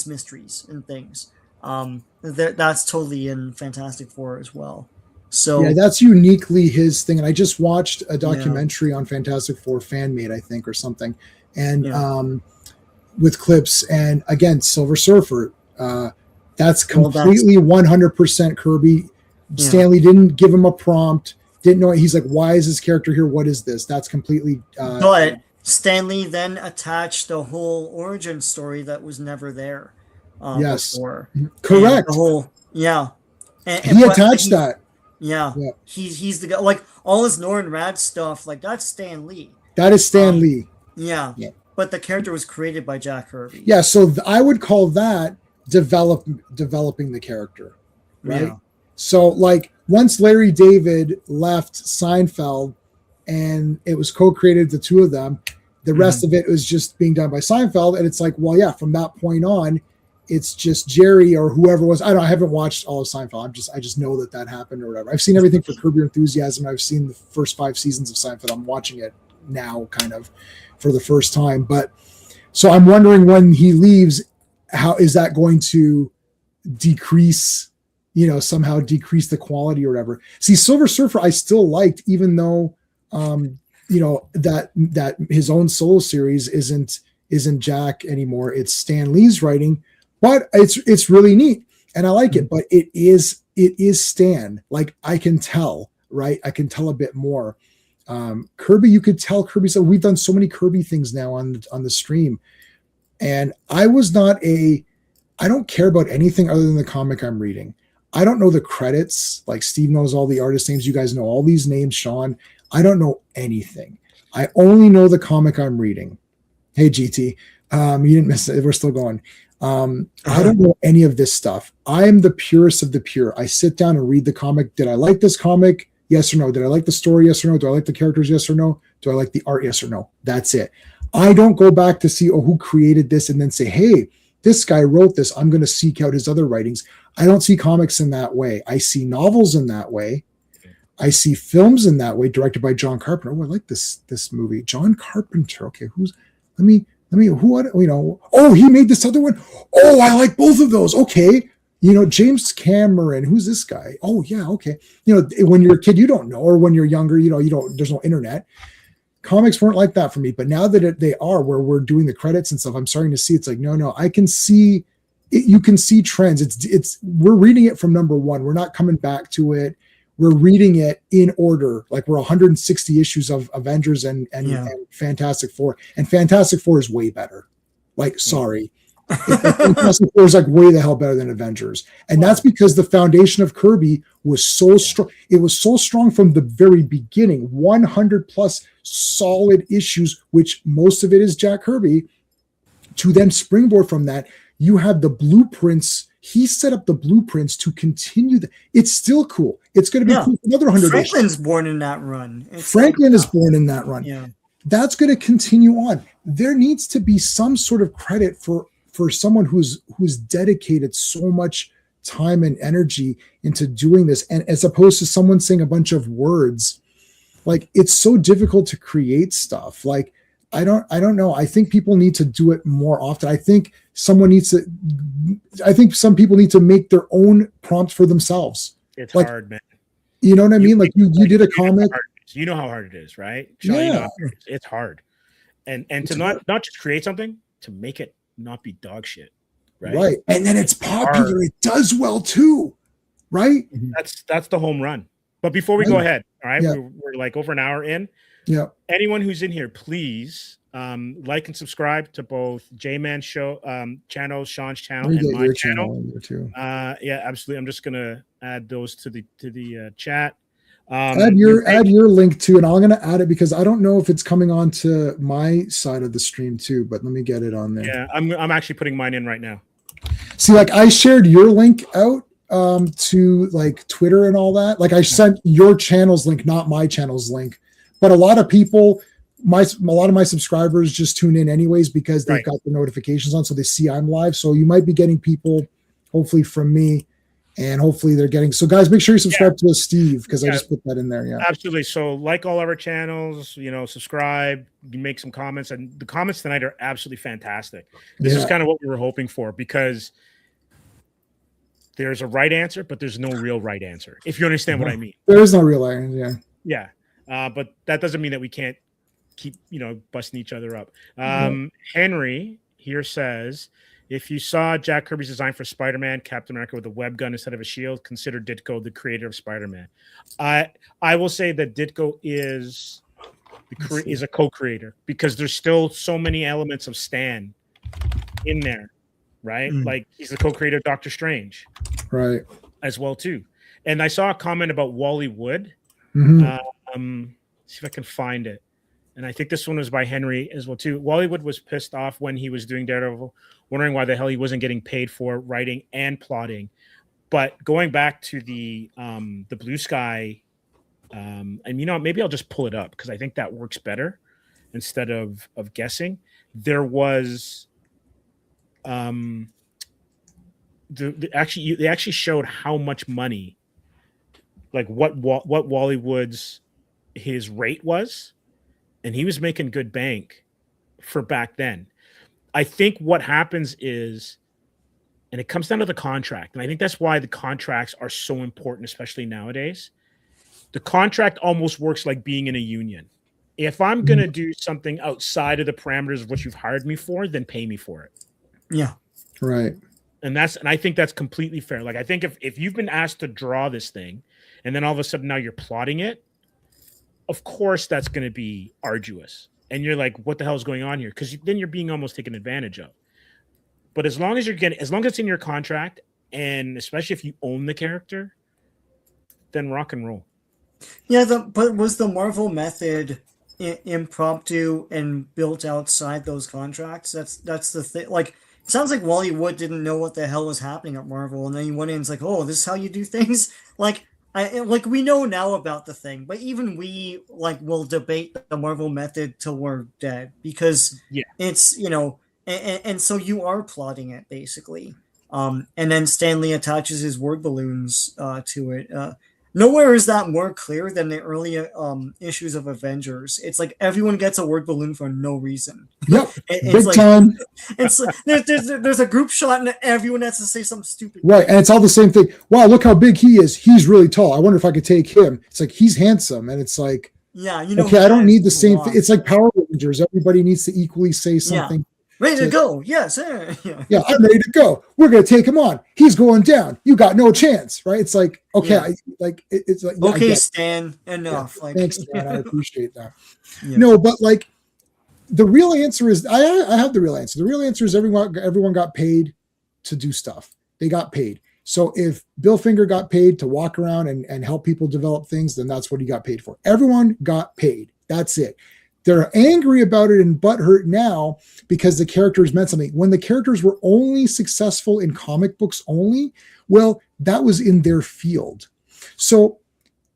mysteries and things. That's totally in Fantastic Four as well. So Yeah, that's uniquely his thing. And I just watched a documentary on Fantastic Four fan made, I think, or something, and with clips. And again, Silver Surfer, that's completely 100% Kirby. Stanley didn't give him a prompt, didn't know it. He's like, why is this character here? What is this? That's completely. But Stanley then attached a whole origin story that was never there. Before. Correct. And the whole and he attached that. Yeah. He's the guy. Like all his Norrin Rad stuff, like that's Stan Lee. That is Stan Lee. Yeah. But the character was created by Jack Kirby. Yeah, so I would call that developing the character, right? Yeah. So like once Larry David left Seinfeld and it was co-created, the two of them, the rest of it was just being done by Seinfeld. And it's like, well, yeah, from that point on, it's just Jerry or whoever was. I haven't watched all of Seinfeld. I just know that happened or whatever. I've seen everything for Curb Your Enthusiasm. I've seen the first 5 seasons of Seinfeld. I'm watching it now kind of for the first time. But so I'm wondering when he leaves, how is that going to decrease, somehow decrease the quality or whatever. See, Silver Surfer, I still liked, even though, that his own solo series isn't Jack anymore. It's Stan Lee's writing, but it's really neat and I like it, but it is Stan. Like I can tell, right? I can tell a bit more. Kirby, you could tell Kirby. So we've done so many Kirby things now on the stream. And I don't care about anything other than the comic I'm reading. I don't know the credits. Like Steve knows all the artist names. You guys know all these names, Sean. I don't know anything. I only know the comic I'm reading. Hey, GT. You didn't miss it. We're still going. I don't know any of this stuff. I am the purest of the pure. I sit down and read the comic. Did I like this comic? Yes or no. Did I like the story? Yes or no. Do I like the characters? Yes or no. Do I like the art? Yes or no. That's it. I don't go back to see, who created this and then say, hey, this guy wrote this. I'm going to seek out his other writings. I don't see comics in that way. I see novels in that way. I see films in that way, directed by John Carpenter. Oh, I like this movie. John Carpenter. Okay, he made this other one. Oh, I like both of those. Okay. James Cameron, who's this guy? Oh yeah. Okay. When you're a kid, you don't know, or when you're younger, there's no internet. Comics weren't like that for me, but now that they are, where we're doing the credits and stuff, I'm starting to see it's like, no, I can see it. You can see trends. We're reading it from number one. We're not coming back to it. We're reading it in order. Like we're 160 issues of Avengers and Fantastic Four, and Fantastic Four is way better. Like, sorry. Fantastic Four is like way the hell better than Avengers. And that's because the foundation of Kirby was so strong. It was so strong from the very beginning, 100 plus solid issues, which most of it is Jack Kirby, to then springboard from that. You have the blueprints. He set up the blueprints to continue. It's still cool. It's going to be cool for another 100 Franklin's issues. born in that run. Franklin is born in that run. Yeah. That's going to continue on. There needs to be some sort of credit for someone who's dedicated so much time and energy into doing this, and as opposed to someone saying a bunch of words. Like, it's so difficult to create stuff. Like, I don't know. I think people need to do it more often. I think some people need to make their own prompts for themselves. It's like, hard, man. You know what I mean? Like you did a comic. You know how hard it is, right? Sean, it's hard. And to not just create something, to make it not be dog shit. Right. And then it's popular. It does well too. Right. That's the home run. But before we go ahead, all right, Yeah. we're like over an hour in. Yeah. Anyone who's in here, please like and subscribe to both J-Man show channel, Sean's channel, and my channel. Too. Yeah, absolutely. I'm just gonna add those to the chat. Add your link too, and I'm gonna add it because I don't know if it's coming on to my side of the stream too, but let me get it on there. Yeah, I'm actually putting mine in right now. See, like I shared your link out to like Twitter and all that. Like I sent your channel's link, not my channel's link. But a lot of people, a lot of my subscribers just tune in anyways because they've got the notifications on, so they see I'm live. So you might be getting people, hopefully from me, and hopefully they're getting. So guys, make sure you subscribe to us, Steve, because I just put that in there. Yeah, absolutely. So like all of our channels, subscribe, you make some comments, and the comments tonight are absolutely fantastic. This is kind of what we were hoping for, because There's a right answer, but there's no real right answer. If you understand what I mean. There is no real answer. Yeah. Yeah. But that doesn't mean that we can't keep, busting each other up. Mhm. Henry here says, if you saw Jack Kirby's design for Spider-Man, Captain America with a web gun instead of a shield, consider Ditko the creator of Spider-Man. I will say that Ditko is a co-creator because there's still so many elements of Stan in there, right? Like he's the co-creator of Doctor Strange, Right. as well too. And I saw a comment about Wally Wood. Mhm. See if I can find it. And I think this one was by Henry as well too. Wally Wood was pissed off when he was doing Daredevil, wondering why the hell he wasn't getting paid for writing and plotting. But going back to the Blue Sky, and maybe I'll just pull it up because I think that works better instead of guessing. There was they actually showed how much money, like what Wally Wood's his rate was, and he was making good bank for back then. I think what happens is, and it comes down to the contract, and I think that's why the contracts are so important, especially nowadays. The contract almost works like being in a union. If I'm going to do something outside of the parameters of what you've hired me for, then pay me for it. Yeah. Right. And I think that's completely fair. Like, I think if you've been asked to draw this thing and then all of a sudden now you're plotting it, of course that's going to be arduous. And you're like, what the hell is going on here? Because then you're being almost taken advantage of. But as long as it's in your contract, and especially if you own the character, then rock and roll. Yeah, but was the Marvel method impromptu and built outside those contracts? That's the thing. Like, it sounds like Wally Wood didn't know what the hell was happening at Marvel, and then he went in and it's like, oh, this is how you do things. Like, we know now about the thing, but even we will debate the Marvel method till we're dead because it's and so you are plotting it basically. And then Stan Lee attaches his word balloons to it. Nowhere is that more clear than the early issues of Avengers. It's like everyone gets a word balloon for no reason. Yep. It's Big time. It's there's a group shot and everyone has to say something stupid. Right. And it's all the same thing. Wow, look how big he is. He's really tall. I wonder if I could take him. It's like he's handsome. And it's like, yeah, okay, I don't need the same thing. It's like Power Rangers. Everybody needs to equally say something. Yeah. Ready to go. Yes. Yeah, I'm ready to go. We're going to take him on. He's going down. You got no chance, right? It's like, okay, it's like, okay, Stan, enough. Yeah, thanks, Stan. I appreciate that. Yeah. No, but like the real answer is, I have the real answer. The real answer is everyone got paid to do stuff. They got paid. So if Bill Finger got paid to walk around and help people develop things, then that's what he got paid for. Everyone got paid. That's it. They're angry about it and butthurt now because the characters meant something. When the characters were only successful in comic books only, well, that was in their field. So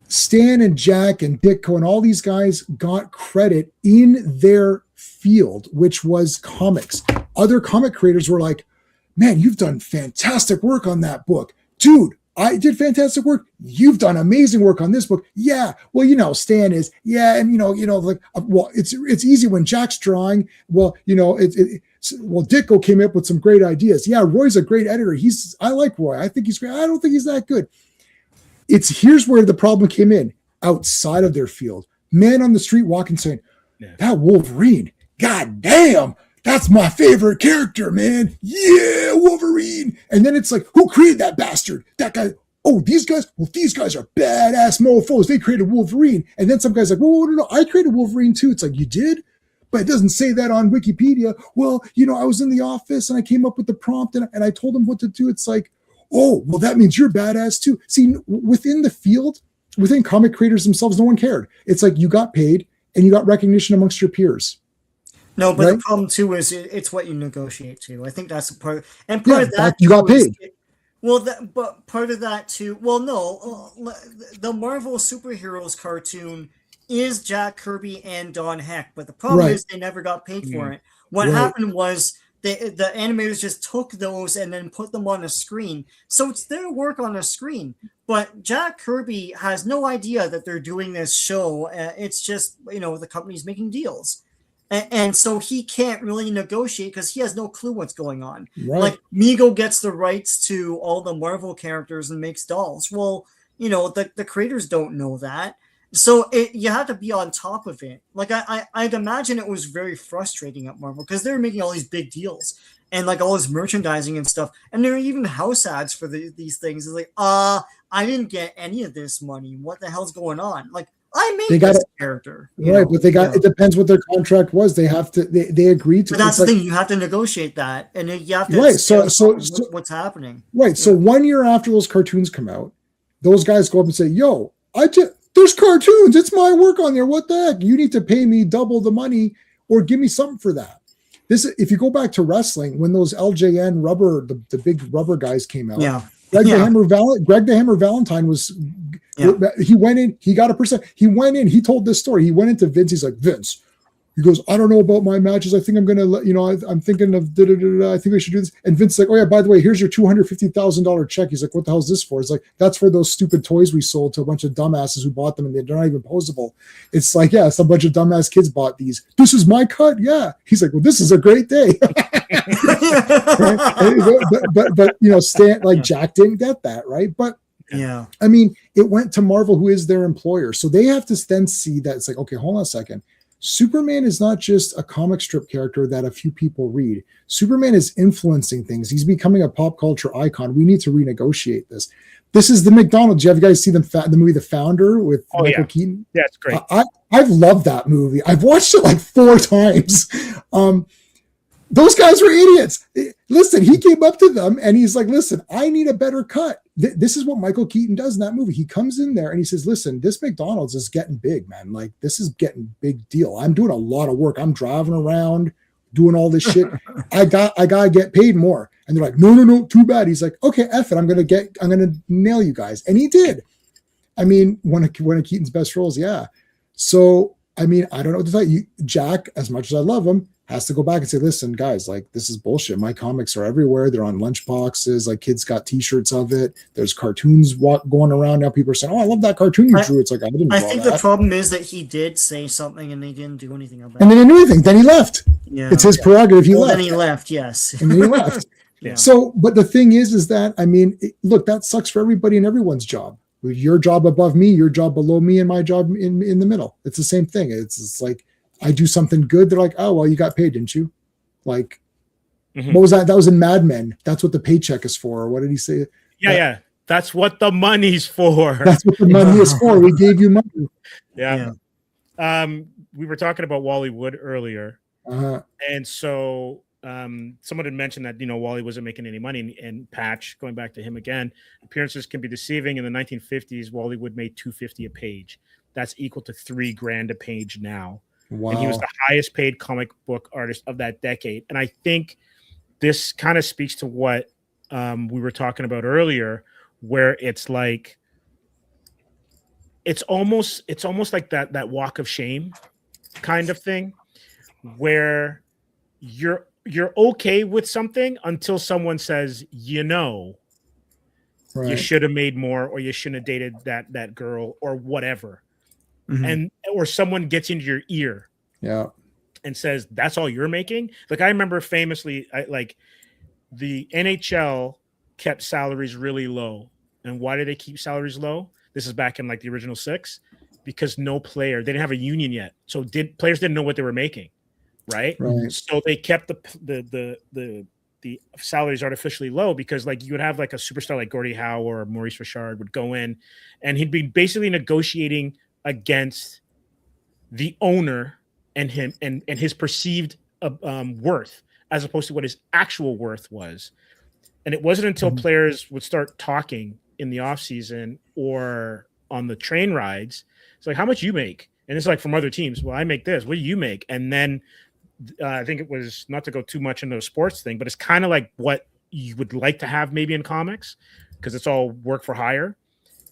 Stan and Jack and Ditko and all these guys got credit in their field, which was comics. Other comic creators were like, man, you've done fantastic work on that book. Dude, I did fantastic work. You've done amazing work on this book. Yeah. Well, Stan is, yeah. And, well, it's easy when Jack's drawing. Well, Ditko came up with some great ideas. Yeah. Roy's a great editor. I like Roy. I think he's great. I don't think he's that good. Here's where the problem came in outside of their field. Man on the street walking saying, that Wolverine, God damn, that's my favorite character, man. Yeah, Wolverine. And then it's like, who created that bastard? That guy. Oh, these guys? Well, these guys are badass mofos. They created Wolverine. And then some guy's like, well, no, I created Wolverine too. It's like, you did? But it doesn't say that on Wikipedia. Well, I was in the office and I came up with the prompt and I told them what to do. It's like, oh, well, that means you're badass too. See, within the field, within comic creators themselves, no one cared. It's like you got paid and you got recognition amongst your peers. No, but the problem too is it's what you negotiate to. I think that's a part, and part of that you got paid. But part of that too. Well, no, the Marvel superheroes cartoon is Jack Kirby and Don Heck, but the problem is they never got paid for it. What happened was the animators just took those and then put them on a screen, so it's their work on a screen. But Jack Kirby has no idea that they're doing this show. It's just the company's making deals. and so he can't really negotiate because he has no clue what's going on. Right. Like Mego gets the rights to all the Marvel characters and makes dolls. Well, the creators don't know that. So you have to be on top of it. Like I'd imagine it was very frustrating at Marvel because they were making all these big deals and like all this merchandising and stuff. And there are even house ads for these things. It's like, I didn't get any of this money. What the hell's going on? Like I made this character. Right, but it depends what their contract was. They have to, they agreed to. But that's the thing. You have to negotiate that. And you have to. Right. So what's happening? Right. So 1 year after those cartoons come out, those guys go up and say, yo, there's cartoons. It's my work on there. What the heck? You need to pay me double the money or give me something for that. If you go back to wrestling, when those LJN rubber, the big rubber guys came out, Greg the Hammer Valentine was, he went in, he got a percent. He went in, he told this story. He went into Vince. He's like, Vince, he goes, I don't know about my matches. I think I'm going to let, I'm thinking of, I think we should do this. And Vince's like, oh yeah, by the way, here's your $250,000 check. He's like, what the hell is this for? It's like, that's for those stupid toys we sold to a bunch of dumbasses who bought them and they're not even posable. It's like, yeah, some bunch of dumbass kids bought these. This is my cut. Yeah. He's like, well, this is a great day. but Stan, like Jack didn't get that, right? But yeah, I mean, it went to Marvel, who is their employer. So they have to then see that it's like, okay, hold on a second. Superman is not just a comic strip character that a few people read. Superman is influencing things. He's becoming a pop culture icon. We need to renegotiate this. This is the McDonald's. You guys see the movie The Founder with Michael Keaton? Yeah, it's great. I've loved that movie. I've watched it like 4 times. Those guys were idiots. Listen, he came up to them and he's like, listen, I need a better cut. This is what Michael Keaton does in that movie. He comes in there and he says, listen, this McDonald's is getting big, man. Like, this is getting big deal. I'm doing a lot of work. I'm driving around doing all this shit. I gotta get paid more. And they're like, no, too bad. He's like, okay, F it. I'm going to nail you guys. And he did. I mean, one of Keaton's best roles. Yeah. So, I mean, I don't know what to tell you. Jack, as much as I love him, has to go back and say, listen, guys, like, this is bullshit. My comics are everywhere. They're on lunch boxes. Like, kids got t-shirts of it. There's cartoons going around now. People are saying, oh, I love that cartoon you drew. It's like, I think the problem is that he did say something and they didn't do anything about it. And they didn't do anything. Then he left. Yeah. It's his prerogative. Then he left, yes. And then he left. Yeah. So, but the thing is that, I mean, look, that sucks for everybody and everyone's job. Your job above me, your job below me, and my job in the middle. It's the same thing. It's like, I do something good. They're like, oh, well, you got paid, didn't you? Like, what was that? That was in Mad Men. That's what the paycheck is for. Or what did he say? Yeah. That's what the money's for. That's what the money is for. We gave you money. Yeah. We were talking about Wally Wood earlier. And so someone had mentioned that, Wally wasn't making any money, and Patch, going back to him again, appearances can be deceiving. In the 1950s, Wally Wood made $250 a page. That's equal to $3,000 a page now. Wow. And he was the highest paid comic book artist of that decade. And I think this kind of speaks to what we were talking about earlier, where it's like, it's almost like that walk of shame kind of thing, where you're okay with something until someone says, you should have made more, or you shouldn't have dated that girl, or whatever. And or someone gets into your ear and says, that's all you're making. Like, I remember famously, the NHL kept salaries really low. And why did they keep salaries low? This is back in like the original 6, because they didn't have a union yet. So players didn't know what they were making. Right. So they kept the salaries artificially low, because like you would have like a superstar like Gordie Howe or Maurice Richard would go in and he'd be basically negotiating against the owner and him and his perceived worth, as opposed to what his actual worth was. And it wasn't until players would start talking in the off season or on the train rides, it's like, how much you make? And it's like, from other teams, well, I make this, what do you make? And then I think it was, not to go too much into a sports thing, but it's kind of like what you would like to have maybe in comics, because it's all work for hire.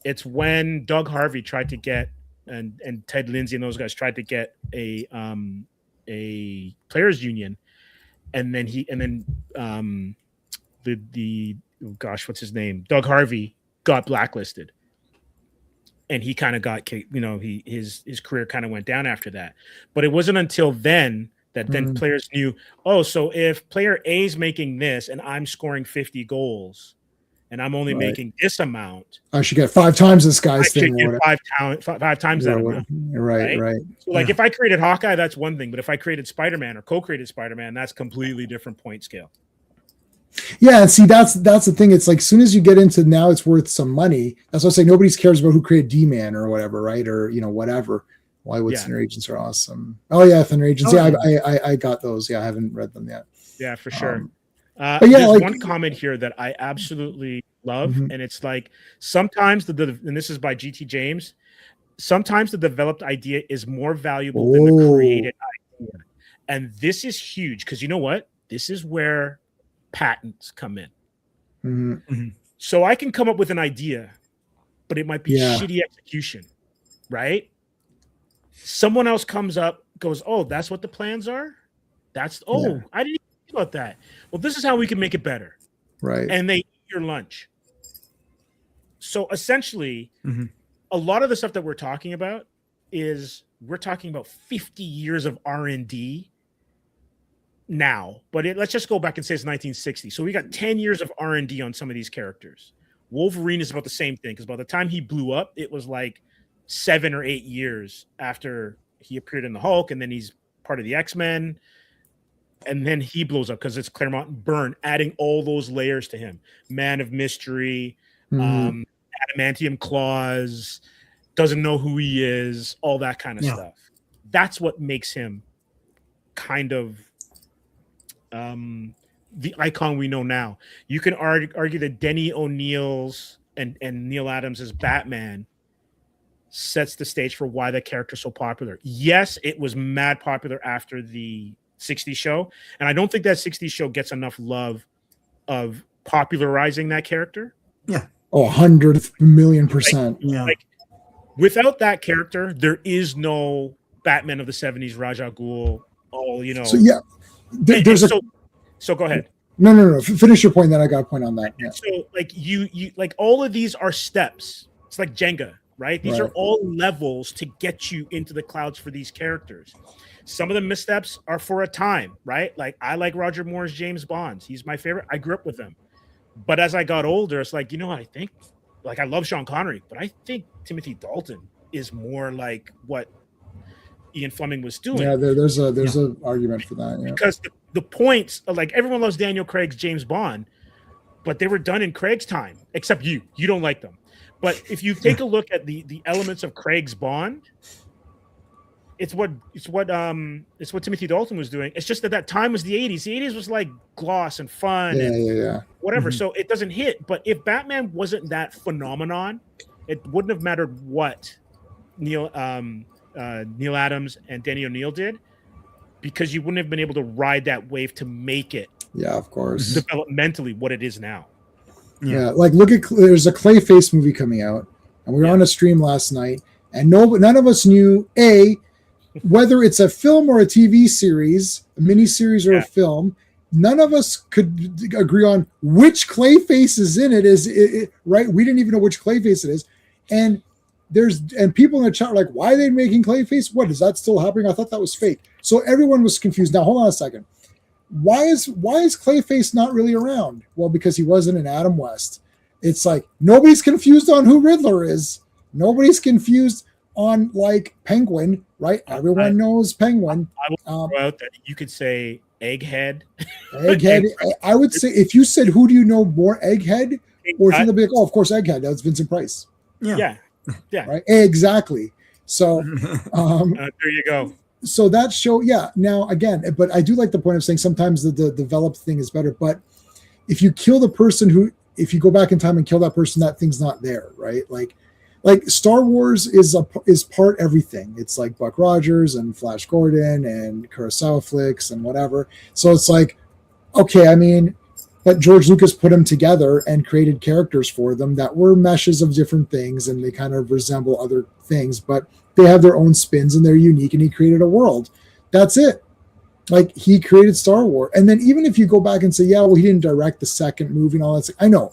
It's when Doug Harvey tried to get, and Ted Lindsay and those guys tried to get a players union, and then what's his name? Doug Harvey got blacklisted, and he kind of got, his career kind of went down after that. But it wasn't until then that then players knew, oh, so if player A is making this and I'm scoring 50 goals and I'm only making this amount, I should get 5 times this I guy's should thing. get five times that amount. Right. So like if I created Hawkeye, that's one thing, but if I created Spider-Man or co-created Spider-Man, that's completely different point scale. Yeah, and see that's the thing. It's like as soon as you get into now, it's worth some money. That's why I say nobody cares about who created D-Man or whatever, right? Or whatever. Why would Thunder Agents are awesome? Oh yeah, Thunder Agents. I got those. Yeah, I haven't read them yet. Yeah, for sure. But there's one comment here that I absolutely love, and it's like sometimes and this is by GT James. Sometimes the developed idea is more valuable than the created idea, and this is huge because you know what? This is where patents come in. So I can come up with an idea, but it might be shitty execution, right? Someone else comes up, goes, oh, that's what the plans are? I didn't think about that. Well, this is how we can make it better. Right. And they eat your lunch. So essentially, a lot of the stuff that we're talking about is we're talking about 50 years of R&D now. But let's just go back and say it's 1960. So we got 10 years of R&D on some of these characters. Wolverine is about the same thing because by the time he blew up, it was like 7 or 8 years after he appeared in the Hulk, and then he's part of the X-Men, and then he blows up because it's Claremont and Byrne adding all those layers to him. Man of Mystery, adamantium claws, doesn't know who he is, all that kind of stuff. That's what makes him kind of the icon we know now. You can argue that Denny O'Neill's and Neil Adams' Batman sets the stage for why the character's so popular. Yes, it was mad popular after the 60s show, and I don't think that 60s show gets enough love of popularizing that character. Yeah. Oh, 100 million percent. Like without that character, there is no Batman of the 70s, Ra's al Ghul, So yeah, so go ahead. No. Finish your point. Then I got a point on that. Yeah. So like you like all of these are steps. It's like Jenga, right? These are all levels to get you into the clouds for these characters. Some of the missteps are for a time, right? Like I like Roger Moore's James Bonds. He's my favorite. I grew up with him. But as I got older, it's like, you know what I think? Like I love Sean Connery, but I think Timothy Dalton is more like what Ian Fleming was doing. Yeah, there's a argument for that. Yeah. Because the points, like everyone loves Daniel Craig's James Bond, but they were done in Craig's time, except you don't like them. But if you take a look at the elements of Craig's Bond, it's what Timothy Dalton was doing. It's just that time was the 80s. The 80s was like gloss and fun and whatever. So it doesn't hit. But if Batman wasn't that phenomenon, it wouldn't have mattered what Neil Adams and Denny O'Neil did, because you wouldn't have been able to ride that wave to make it. Yeah, of course. Developmentally, what it is now. Yeah, like there's a Clayface movie coming out, and we were on a stream last night, and none of us knew whether it's a film or a TV series, a mini-series or a film. None of us could agree on which Clayface is in it. Right? We didn't even know which Clayface it is, and people in the chat are like, "Why are they making Clayface? What is that still happening? I thought that was fake." So everyone was confused. Now hold on a second. Why is Clayface not really around? Well, because he wasn't in Adam West. It's like nobody's confused on who Riddler is. Nobody's confused on like Penguin, right? Everyone knows Penguin. I will throw out that you could say Egghead. Egghead. I would say if you said who do you know more, Egghead, or something like, oh, of course, Egghead. That's Vincent Price. Yeah. Right. Exactly. So there you go. So that show, now again, but I do like the point of saying sometimes the developed thing is better. But if you kill the person if you go back in time and kill that person, that thing's not there, right? Like Star Wars is part everything. It's like Buck Rogers and Flash Gordon and Kurosawa flicks and whatever. So it's like, okay, I mean, but George Lucas put them together and created characters for them that were meshes of different things, and they kind of resemble other things, but they have their own spins and they're unique, and he created a world. That's it. Like he created Star Wars. And then even if you go back and say, yeah, well, he didn't direct the second movie and all that stuff. I know.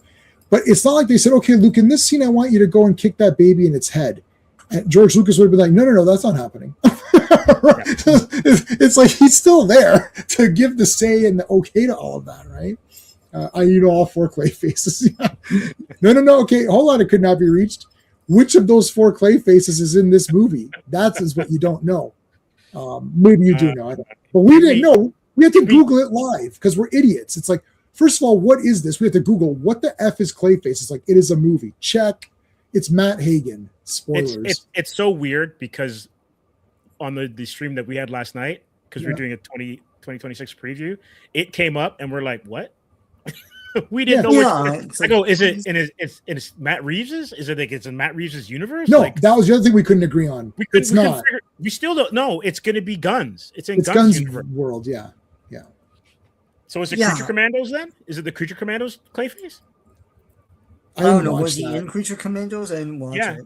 But it's not like they said, okay, Luke, in this scene, I want you to go and kick that baby in its head. And George Lucas would have been like, no, that's not happening. It's like he's still there to give the say and the okay to all of that, right? All 4 clay faces. No. Okay, hold on. It could not be reached. Which of those 4 clay faces is in this movie? That is what you don't know. Maybe you do know. I don't. But we didn't know. We had to Google it live because we're idiots. It's like, first of all, what is this? We have to Google what the F is Clayface. It's like, it is a movie. Check. It's Matt Hagen. Spoilers. It's so weird because on the stream that we had last night, because we're doing a 2026 preview, it came up and we're like, what? We didn't know. I go, is it in it's Matt Reeves's? Is it like it's in Matt Reeves's universe? No, like, that was the other thing we couldn't agree on. It's not. We still don't know. It's going to be Guns. It's in Guns universe. world. Yeah. So is it Creature Commandos then? Is it the Creature Commandos Clayface? I don't know. Was he in Creature Commandos? I didn't watch it.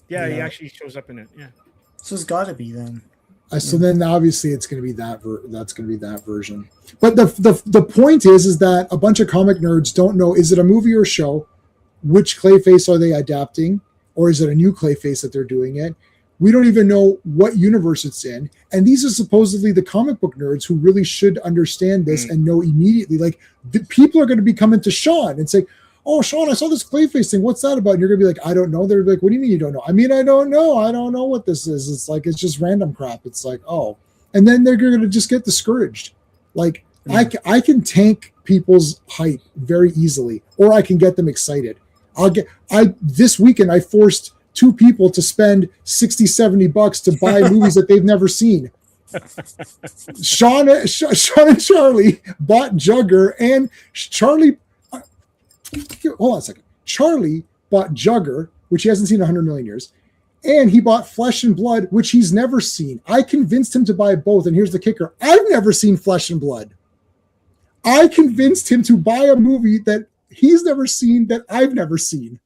Yeah, he actually shows up in it. Yeah. So it's got to be then. So then obviously it's going to be that's going to be that version. But the point is that a bunch of comic nerds don't know, is it a movie or a show? Which Clayface are they adapting? Or is it a new Clayface that they're doing it? We don't even know what universe it's in. And these are supposedly the comic book nerds who really should understand this and know immediately. Like, the people are going to be coming to Sean and say, oh, Sean, I saw this Clayface thing. What's that about? And you're going to be like, I don't know. They're like, what do you mean you don't know? I mean, I don't know. I don't know what this is. It's like, it's just random crap. It's like, oh. And then they're going to just get discouraged. Like, I can tank people's hype very easily, or I can get them excited. This weekend, I forced 2 people to spend $60-$70 to buy movies that they've never seen. Sean and Charlie bought Jugger, and Charlie. Hold on a second. Charlie bought Jugger, which he hasn't seen in 100 million years, and he bought Flesh and Blood, which he's never seen. I convinced him to buy both, and here's the kicker: I've never seen Flesh and Blood. I convinced him to buy a movie that he's never seen, that I've never seen.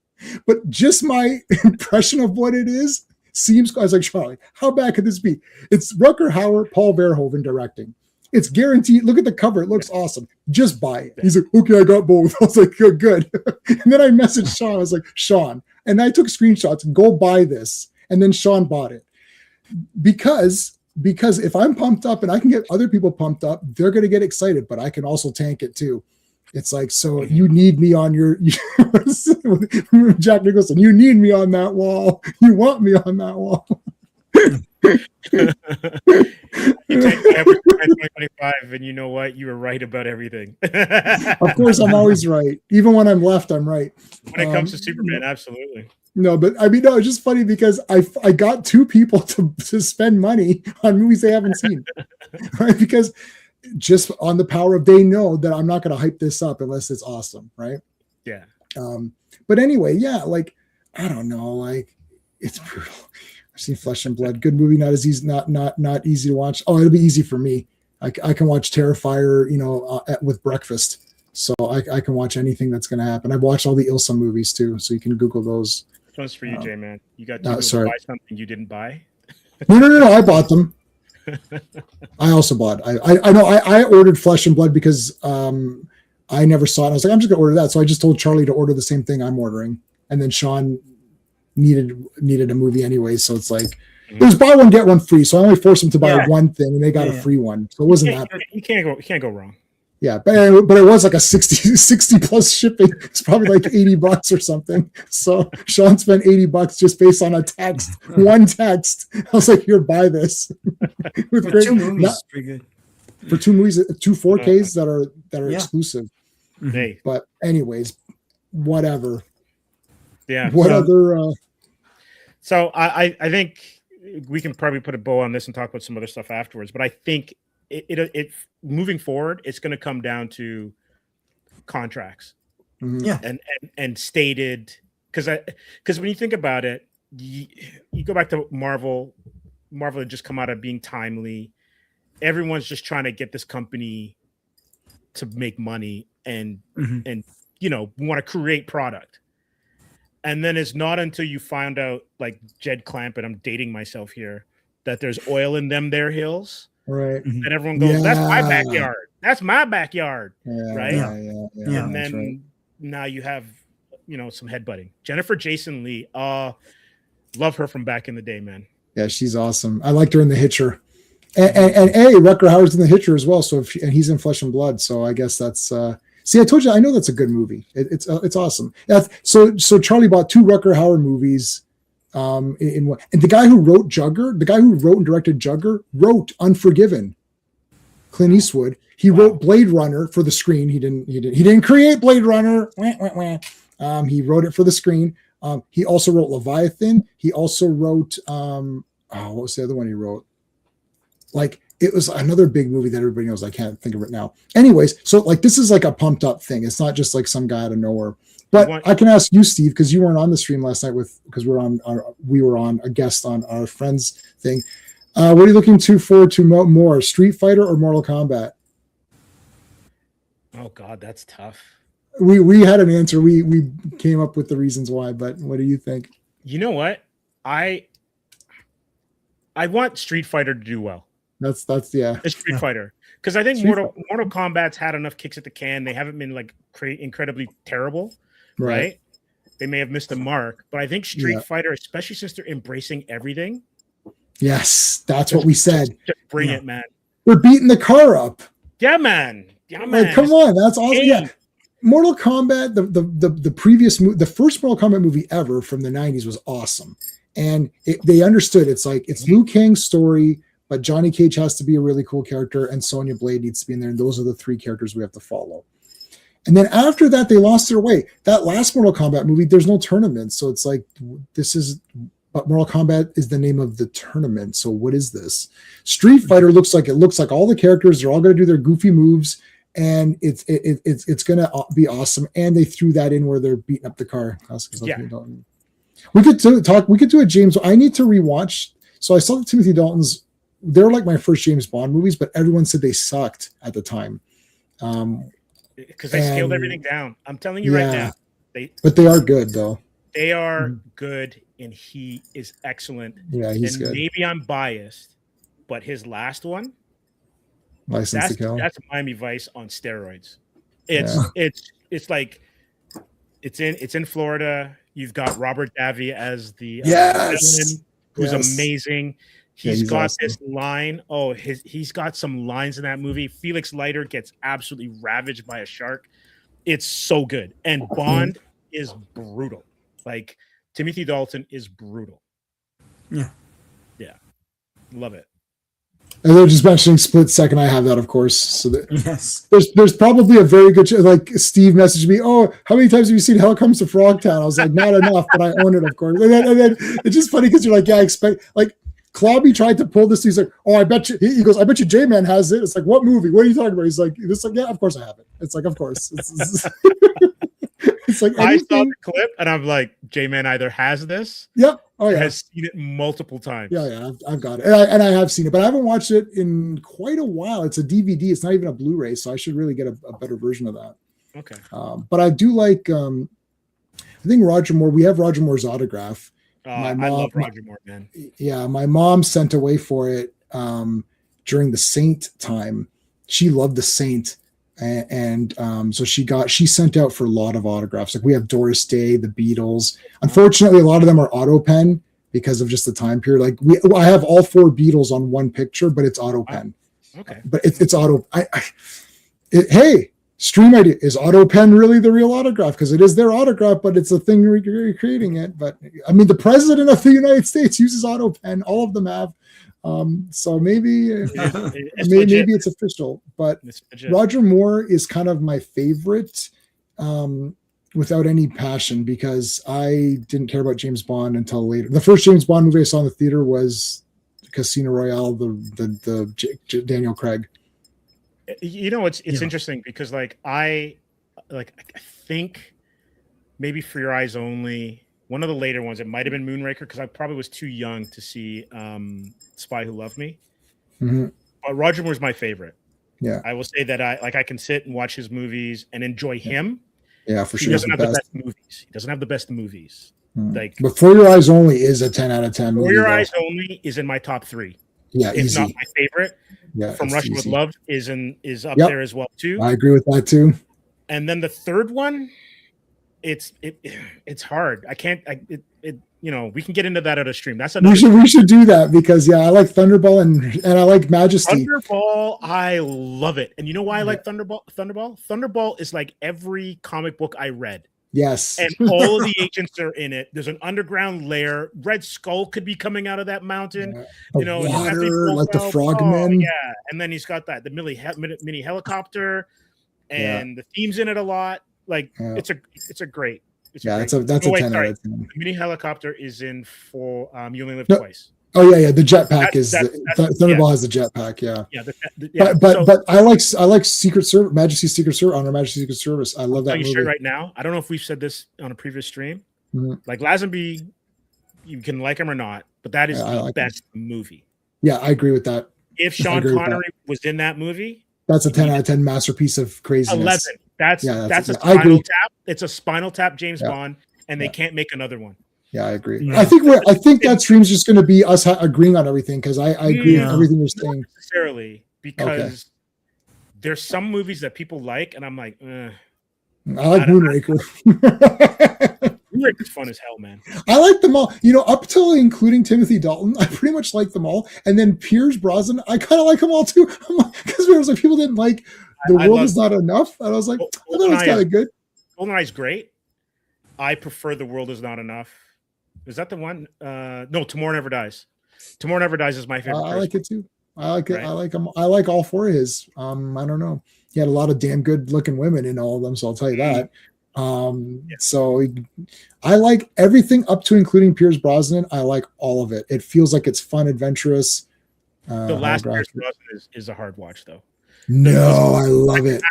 But just my impression of what it is seems, I was like, Charlie, how bad could this be? It's Rutger Hauer, Paul Verhoeven directing. It's guaranteed. Look at the cover. It looks awesome. Just buy it. He's like, okay, I got both. I was like, good. And then I messaged Sean. I was like, Sean. And I took screenshots. Go buy this. And then Sean bought it. Because if I'm pumped up and I can get other people pumped up, they're going to get excited, but I can also tank it too. It's like, so you need me on your Jack Nicholson. You need me on that wall. You want me on that wall. You take every 2025, and you know what? You were right about everything. Of course, I'm always right. Even when I'm left, I'm right. When it comes to Superman, absolutely. No, but I mean, no, it's just funny because I got 2 people to spend money on movies they haven't seen, right? Because just on the power of, they know that I'm not going to hype this up unless it's awesome, right? Yeah. But anyway, yeah, like, I don't know, like, it's brutal. I've seen Flesh and Blood, good movie, not as easy, not easy to watch. Oh, it'll be easy for me. I can watch Terrifier, with breakfast, so I can watch anything that's going to happen. I've watched all the Ilsa movies too, so you can Google those. This one's for you, J-Man. You got to buy something you didn't buy. No, I bought them. I also bought. I know. I ordered Flesh and Blood because I never saw it. I was like, I'm just gonna order that. So I just told Charlie to order the same thing I'm ordering, and then Sean needed a movie anyway. So it's like it was buy one get one free. So I only forced him to buy one thing, and they got a free one. So it wasn't that. You can't go wrong. Yeah, but it was like a 60 plus shipping. It's probably like $80 or something. So Sean spent $80 just based on a text, one text. I was like, here, buy this. For 2 movies, pretty good. For 2 movies, 2 4Ks that are exclusive. Hey. But anyways, whatever. Yeah. What other? So I think we can probably put a bow on this and talk about some other stuff afterwards. But I think it moving forward, it's going to come down to contracts, and stated, because when you think about it, you go back to Marvel had just come out of being timely. Everyone's just trying to get this company to make money and want to create product. And then it's not until you find out, like Jed Clampett, I'm dating myself here, that there's oil in them there hills. Right. And everyone goes, that's my backyard. That's my backyard. Yeah, right. Yeah. And then now you have, some headbutting. Jennifer Jason Leigh. Love her from back in the day, man. Yeah, she's awesome. I liked her in The Hitcher. And Rutger Hauer's in The Hitcher as well. So and he's in Flesh and Blood. So I guess that's see, I told you, I know that's a good movie. It's awesome. So Charlie bought 2 Rutger Hauer movies. In one, and the guy who wrote Jugger, the guy who wrote and directed Jugger, wrote Unforgiven. Clint Eastwood. He wrote Blade Runner for the screen. He didn't create Blade Runner. He wrote it for the screen. He also wrote Leviathan. He also wrote what was the other one he wrote? Like, it was another big movie that everybody knows. I can't think of it now. Anyways, so like this is like a pumped up thing. It's not just like some guy out of nowhere. But I can ask you, Steve, because you weren't on the stream last night because we were on a guest on our friends thing. What are you looking forward to more, Street Fighter or Mortal Kombat? Oh God, that's tough. We had an answer. We came up with the reasons why, but what do you think? You know what? I want Street Fighter to do well. That's yeah. It's Street Fighter, because I think Mortal Kombat's had enough kicks at the can. They haven't been like incredibly terrible, right? They may have missed the mark, but I think Street Fighter, especially since they're embracing everything. Yes, that's what we said. Just bring it, man. We're beating the car up. Yeah, man. Yeah, man. Like, come on, that's awesome. Yeah. Mortal Kombat, the previous the first Mortal Kombat movie ever from the 90s was awesome. And they understood it's like it's Liu Kang's story, but Johnny Cage has to be a really cool character and Sonya Blade needs to be in there. And those are the 3 characters we have to follow. And then after that, they lost their way. That last Mortal Kombat movie, there's no tournament. So it's like, but Mortal Kombat is the name of the tournament. So what is this? Street Fighter looks like all the characters are all going to do their goofy moves. And it's going to be awesome. And they threw that in where they're beating up the car. Yeah. We could do a James. I need to rewatch. So I saw the Timothy Dalton's. They're like my first James Bond movies, but everyone said they sucked at the time. Because they scaled everything down. I'm telling you right now. But they are good though. They are good, and he is excellent. Yeah, he's and good. Maybe I'm biased, but his last one, License to Kill. That's Miami Vice on steroids. It's like it's in Florida. You've got Robert Davi as the villain, who's amazing. He's got awesome. this line. Oh, he's got some lines in that movie. Felix Leiter gets absolutely ravaged by a shark. It's so good. And Bond is brutal. Like, Timothy Dalton is brutal. Yeah. Yeah. Love it. And they're just mentioning Split Second. I have that, of course. So Yes. there's probably a very good like Steve messaged me. Oh, how many times have you seen Hell Comes to Frogtown? I was like, not enough, but I own it, of course. And then it's just funny because you're like, yeah, I expect like Clobby tried to pull this. He's like, oh, I bet you. He goes, I bet you J-Man has it. It's like, what movie? What are you talking about? He's like, yeah, of course I have it. It's like, of course. It's like I saw the clip and I'm like, J-Man either has this, or has seen it multiple times. Yeah, I've got it, and I have seen it, but I haven't watched it in quite a while. It's a DVD. It's not even a Blu-ray, so I should really get a better version of that. Okay. But I do like. I think Roger Moore. We have Roger Moore's autograph. I love Roger Moore, man. Yeah, my mom sent away for it during the Saint time. She loved the Saint. And so she sent out for a lot of autographs. Like we have Doris Day, the Beatles. Unfortunately, a lot of them are auto pen because of just the time period. Like I have all 4 Beatles on one picture, but it's auto pen. Okay, but it's auto. Hey, stream idea, is auto pen really the real autograph? Because it is their autograph, but it's a thing recreating it. But I mean, the president of the United States uses auto pen. All of them have. So maybe it's official, but Roger Moore is kind of my favorite without any passion because I didn't care about James Bond until later. The first James Bond movie I saw in the theater was Casino Royale, the Daniel Craig. You know, it's interesting because I think maybe For Your Eyes Only, one of the later ones, it might have been Moonraker because I probably was too young to see Spy Who Loved Me. Mm-hmm. But Roger Moore's my favorite. Yeah, I will say that I can sit and watch his movies and enjoy him. Yeah, for sure. He doesn't have the best movies. He doesn't have the best movies. Like, but For Your Eyes Only is a 10 out of 10 movie. For Your Eyes Only is in my top 3. Yeah, if easy. not my favorite. Yeah, From Russian with Love is up there as well too. I agree with that too. And then the third one it's hard. I can't. We can get into that at a stream. That's We another. should do that because I like Thunderball and I like Majesty. Thunderball, I love it. And you know why I like Thunderball is like every comic book I read. Yes. And all of the agents are in it. There's an underground lair. Red Skull could be coming out of that mountain. The You know, you have these water, like the profiles. frogmen. Yeah, and then he's got the mini helicopter, and the theme's in it a lot. Like it's a great. That's a 10 out of 10. The mini helicopter is in for You Only Live No. Twice. Oh yeah. The jetpack Thunderball yeah. has the jetpack. Yeah. Yeah, But I like Secret Service, Majesty's Secret Service, Honor Majesty's Secret Service. I love that I'll movie. tell you right now. I don't know if we've said this on a previous stream. Mhm. Like Lazenby, you can like him or not, but that is Yeah, I the like best movie. Yeah, I agree with that. If Sean agree with Connery was in that movie, That's a 10 out of 10 masterpiece of craziness. 11. That's Yeah, a I agree. Spinal Tap. It's a Spinal Tap James Yeah. Bond, and they Yeah. can't make another one. Yeah, I agree. Yeah. I think that stream's just going to be us agreeing on everything because I agree with Yeah. everything you're Not saying. necessarily, because there's some movies that people like, and I'm like, I like I don't- Moonraker. Moonraker's fun as hell, man. I like them all. Up till including Timothy Dalton, I pretty much like them all. And then Piers Brosnan, I kind of like them all too. Because there was like people didn't like The I World love- Is Not Enough, and I was like, I thought it was GoldenEye kind of good. GoldenEye's great. I prefer The World Is Not Enough. Is that the one? No, Tomorrow Never Dies. Tomorrow Never Dies is my favorite. I like it too. I like it. Right. I like them. I like all four of his. I don't know. He had a lot of damn good looking women in all of them, so I'll tell you that. So I like everything up to including Piers Brosnan. I like all of it. It feels like it's fun, adventurous. The last holographic. Pierce Brosnan is a hard watch though. No, I love it.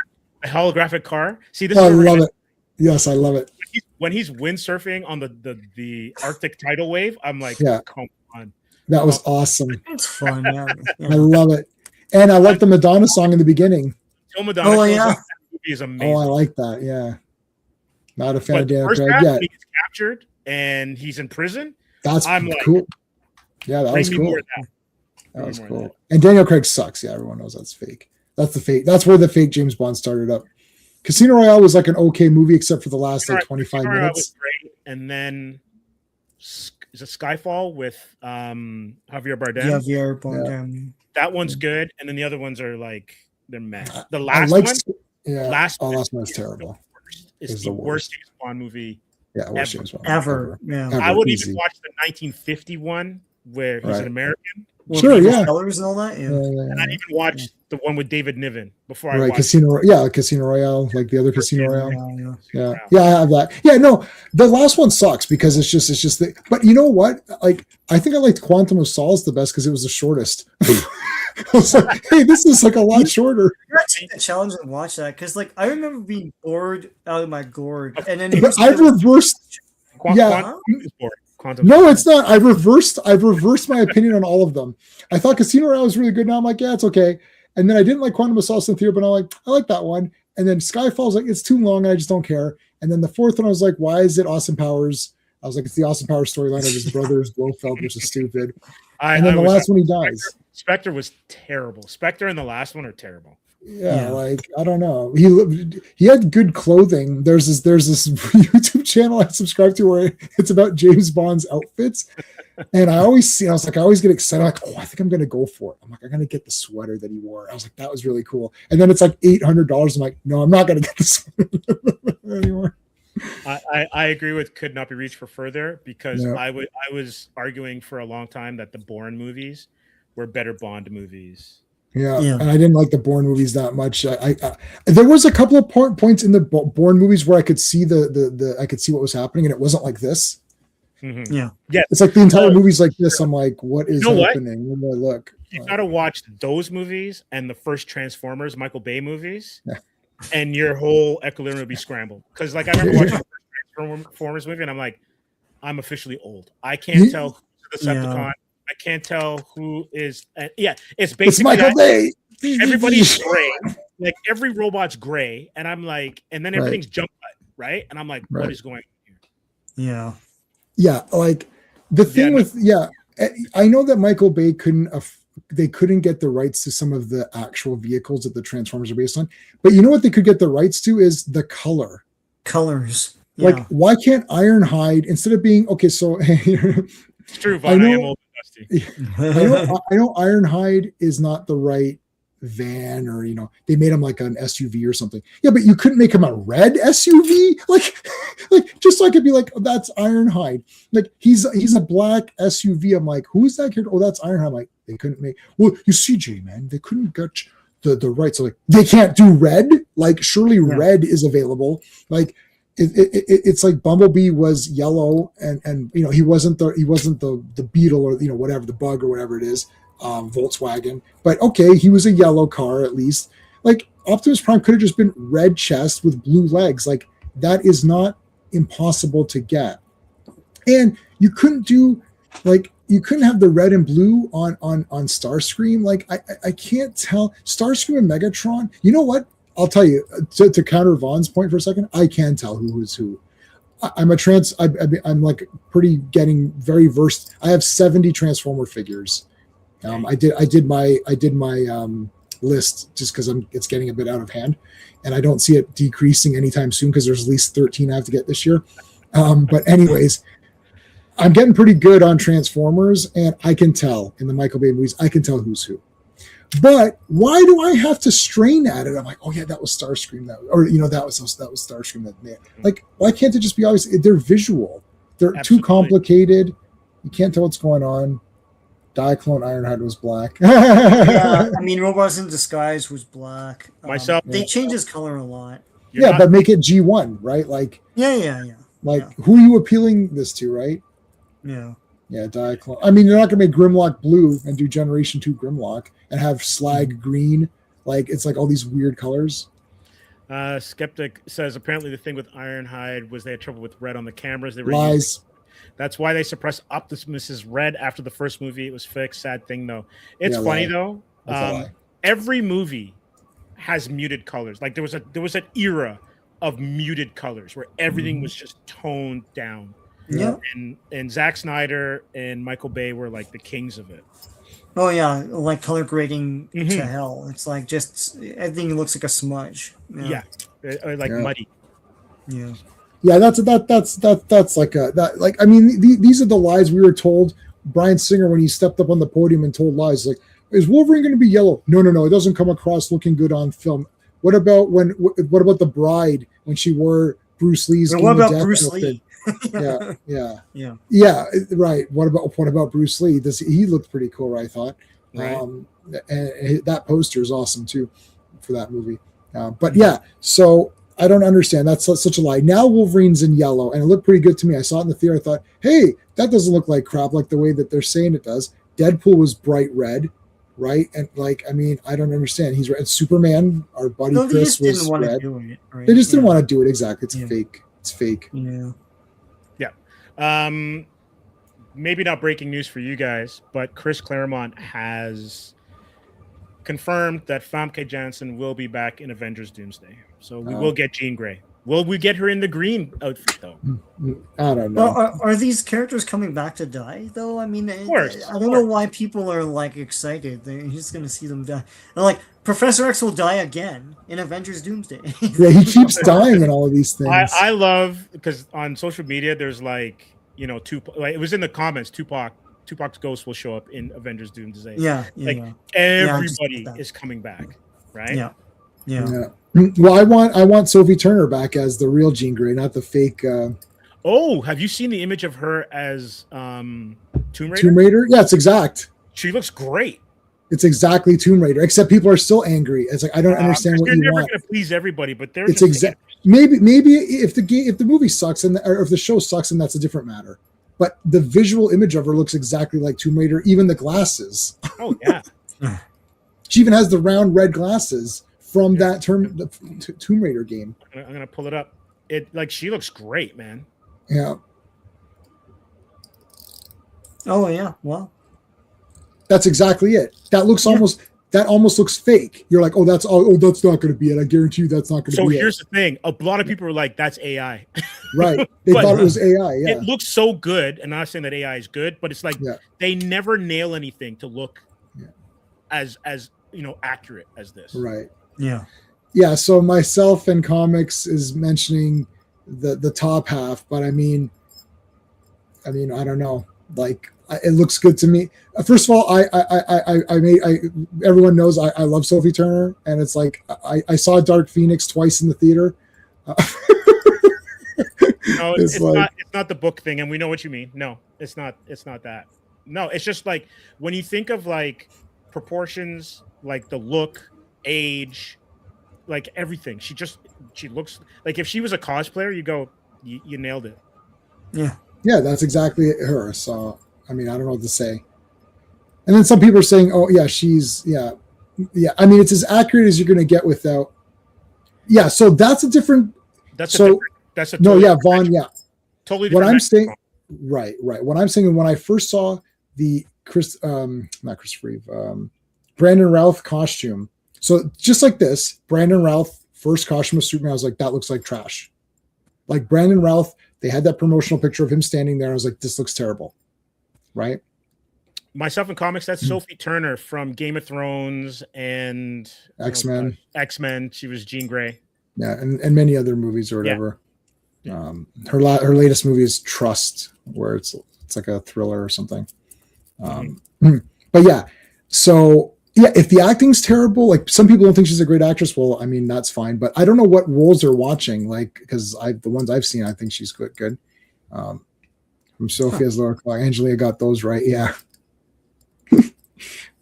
The holographic car. See, this I is where we're love gonna- it. Yes, I love it. when he's windsurfing on the Arctic tidal wave. I'm like, Yeah. come on. That was awesome. It's fun. Yeah. I love it. And I like the Madonna song in the beginning. Till Madonna Oh, shows yeah. up, that movie is amazing. Oh, I like that. Yeah. Not a fan but of the Daniel first Craig half, yet. when he gets captured and he's in prison. That's I'm like, cool. Yeah, that Bring was me cool. more of that. That was Bring me more of cool. And Daniel Craig sucks. Yeah, everyone knows that's fake. That's the fake. That's where the fake James Bond started up. Casino Royale was like an okay movie, except for the last like 25 Casino Royale minutes. was great. And then is it Skyfall with Javier Bardem? Javier Bardem. That one's good. And then the other ones are like they're meh. The I last like. one, Yeah. last Oh, one last one was is terrible. the worst. It's It's the the worst worst. James Bond movie. Yeah, worst Ever. James Bond Ever. Yeah. Ever. I would easy. even watch the 1950 one where he's Right. an American. With Sure, Peter yeah. Sellers and all that. Yeah. Yeah. And I'd even watch the one with David Niven before I Right, watched Casino Royale, like the other Casino Royale. Yeah. Yeah, I have that. Yeah, no, the last one sucks because it's just the. But you know what? Like, I think I liked Quantum of Solace the best because it was the shortest. I was like, hey, this is like a lot shorter. You gotta take the challenge and watch that because, like, I remember being bored out of my gourd, and then But I've reversed. Yeah. Quantum is boring. Quantum No, it's not. I've reversed my opinion on all of them. I thought Casino Royale was really good. Now I'm like, yeah, it's okay. And then I didn't like Quantum of Solace in the theater, but I'm like, I like that one. And then Skyfall's like, it's too long and I just don't care. And then the fourth one, I was like, why is it Austin Powers? I was like, it's the Austin Powers storyline of his brothers, Blofeld, which is stupid. And then the last one, he dies. Spectre was terrible. Spectre and the last one are terrible. Yeah, Yeah. like I don't know. He had good clothing. There's this YouTube channel I subscribe to where it's about James Bond's outfits, and I always get excited. I'm like, oh, I think I'm gonna go for it. I'm like, I'm gonna get the sweater that he wore. I was like, that was really cool. And then it's like $800. I'm like, no, I'm not gonna get the sweater anymore. I agree with could not be reached for further because Yeah. I was arguing for a long time that the Bourne movies were better Bond movies. Yeah, Yeah. and I didn't like the Bourne movies that much. I there was a couple of points in the Bourne movies where I could see the I could see what was happening, and it wasn't like this. Mhm. Yeah. It's like the entire movie's like this. I'm like, what is You know what? happening? Where do I look? You gotta watch those movies and the first Transformers Michael Bay movies, Yeah. and your whole equilibrium would be scrambled. Because like I remember watching the first Transformers movie, and I'm like, I'm officially old. I can't tell who's the Decepticon. Yeah. I can't tell who is. It's It's basically Michael that. Bay. Everybody's gray. Like every robot's gray, and I'm like, and then Right. everything's jump cut, right? And I'm like, what Right. is going on here? Yeah. Yeah, like the thing Yeah. I know that Michael Bay they couldn't get the rights to some of the actual vehicles that the Transformers are based on, but you know what they could get the rights to is the color. Colors. Yeah. Like, why can't Ironhide, instead of being okay? So It's true, Vaughn. I am old and dusty. I know Ironhide is not the right van, or they made him like an SUV or something. Yeah, but you couldn't make him a red SUV, like just so I could be like, oh, that's Ironhide. Like he's a black SUV. I'm like, who's that kid? Oh, that's Ironhide. I'm like, they couldn't make. Well, you see, Jay, man, they couldn't get the right. So like, they can't do red. Like surely red is available. Like. It's like Bumblebee was yellow, and he wasn't the Beetle, or whatever, the Bug or whatever it is, Volkswagen. But okay, he was a yellow car at least. Like Optimus Prime could have just been red chest with blue legs. Like that is not impossible to get. And you couldn't have the red and blue on Starscream. Like I can't tell Starscream and Megatron. You know what? I'll tell you, to counter Vaughn's point for a second, I can tell who is who. I'm like pretty getting very versed. I have 70 Transformer figures. I did my list just because it's getting a bit out of hand, and I don't see it decreasing anytime soon because there's at least 13 I have to get this year. But anyways, I'm getting pretty good on Transformers, and I can tell in the Michael Bay movies, I can tell who's who. But why do I have to strain at it? I'm like, oh yeah, that was Starscream, that was Starscream that made. Like, why can't it just be obvious? They're visual. They're Absolutely. too complicated. You can't tell what's going on. Diaclone Ironhide was black. Yeah, I mean, Robots in Disguise was black. Myself- They change his color a lot. You're not- but make it G1, right? Like, Yeah. who are you appealing this to, right? Yeah. Yeah, Diaclone. I mean, you're not gonna make Grimlock blue and do Generation 2 Grimlock and have Slag green. Like, it's like all these weird colors. Skeptic says apparently the thing with Ironhide was they had trouble with red on the cameras. They were Lies. That's why they suppressed Optimus's red after the first movie. It was fixed. Sad thing though. It's Yeah, funny lie. though. That's a lie. Every movie has muted colors. Like there was an era of muted colors where everything was just toned down. Yeah. And Zack Snyder and Michael Bay were like the kings of it. Oh yeah, like color grading Mhm. to hell. It's like just everything looks like a smudge. Yeah, like Yeah. muddy. Yeah. Yeah, that's like that. Like, I mean, these are the lies we were told. Bryan Singer, when he stepped up on the podium and told lies, like, is Wolverine going to be yellow? No, it doesn't come across looking good on film. What about the Bride when she wore Bruce Lee's? But what Game of about Death Bruce outfit? Lee? Yeah, right. What about Bruce Lee? He looked pretty cool, I thought. Right. And that poster is awesome too for that movie. But yeah, so I don't understand. That's such a lie. Now Wolverine's in yellow, and it looked pretty good to me. I saw it in the theater. I thought, hey, that doesn't look like crap like the way that they're saying it does. Deadpool was bright red, right? And like, I mean, I don't understand. He's red. Superman, our buddy No, they Chris, just was didn't want to red. do it. Right? They just didn't want to do it. Exactly. It's Yeah. fake. It's fake. Yeah. Maybe not breaking news for you guys, but Chris Claremont has confirmed that Famke Janssen will be back in Avengers Doomsday. So we will get Jean Grey. Will we get her in the green outfit though? I don't know. Well, are these characters coming back to die though? I mean, course, I don't know why people are like excited. They're just gonna see them die. And like Professor X will die again in Avengers Doomsday. Yeah, he keeps dying in all of these things. I love because on social media there's like Tupac. Like, it was in the comments. Tupac's ghost will show up in Avengers Doomsday. Yeah. Like Yeah. everybody that. is coming back, right? Yeah. Yeah. Yeah. Well, I want Sophie Turner back as the real Jean Grey, not the fake Oh, have you seen the image of her as Tomb Raider? Tomb Raider. Yeah, it's exact. She looks great. It's exactly Tomb Raider, except people are still angry. It's like I don't understand what you're you never want. going to please everybody, but they're It's just exact. Maybe if the movie sucks or if the show sucks, then that's a different matter. But the visual image of her looks exactly like Tomb Raider. Even the glasses. Oh yeah. She even has the round red glasses from that Tomb Raider game. I'm gonna pull it up. She looks great, man. Yeah, Oh yeah. Well. that's exactly it. That almost looks fake. You're like, that's not going to be it. I guarantee you that's not going to So be it. here's the thing: a lot of people were like, "That's AI." Right? They But- thought it was AI. Yeah, It looks so good, and I'm not saying that AI is good, but it's like Yeah. they never nail anything to look Yeah. as accurate as this. right. Yeah. Yeah. So myself and comics is mentioning the top half, but I mean, I don't know. Like, it looks good to me. First of all, everyone knows I love Sophie Turner, and it's like I saw Dark Phoenix twice in the theater. No, It's like- it's not the book thing, and we know what you mean. No, it's not that. No, it's just like when you think of like proportions, like the look, age, like everything. She looks like if she was a cosplayer, you go, you nailed it. Yeah, that's exactly her. So, I mean, I don't know what to say. And then some people are saying, oh, yeah, yeah. I mean, it's as accurate as you're going to get without. Yeah, so that's a different. That's So, that's a no, totally yeah, different Vaughn, yeah. totally What different I'm saying, microphone. right. What I'm saying, when I first saw the not Christopher Reeve, Brandon Routh costume. So just like this, Brandon Routh first costume of Superman, I was like, that looks like trash. Like Brandon Routh, they had that promotional picture of him standing there. I was like, this looks terrible, right? Myself in comics, that's Hmm. Sophie Turner from Game of Thrones and X-Men. X-Men. She was Jean Grey. Yeah, and many other movies or Yeah. whatever. Her latest movie is Trust, where it's like a thriller or something. But yeah, so yeah, if the acting's terrible, like some people don't think she's a great actress, well, I mean that's fine. But I don't know what roles they're watching, like because the ones I've seen, I think she's good. From Sophie as Laura Clark, Angelina got those right, yeah.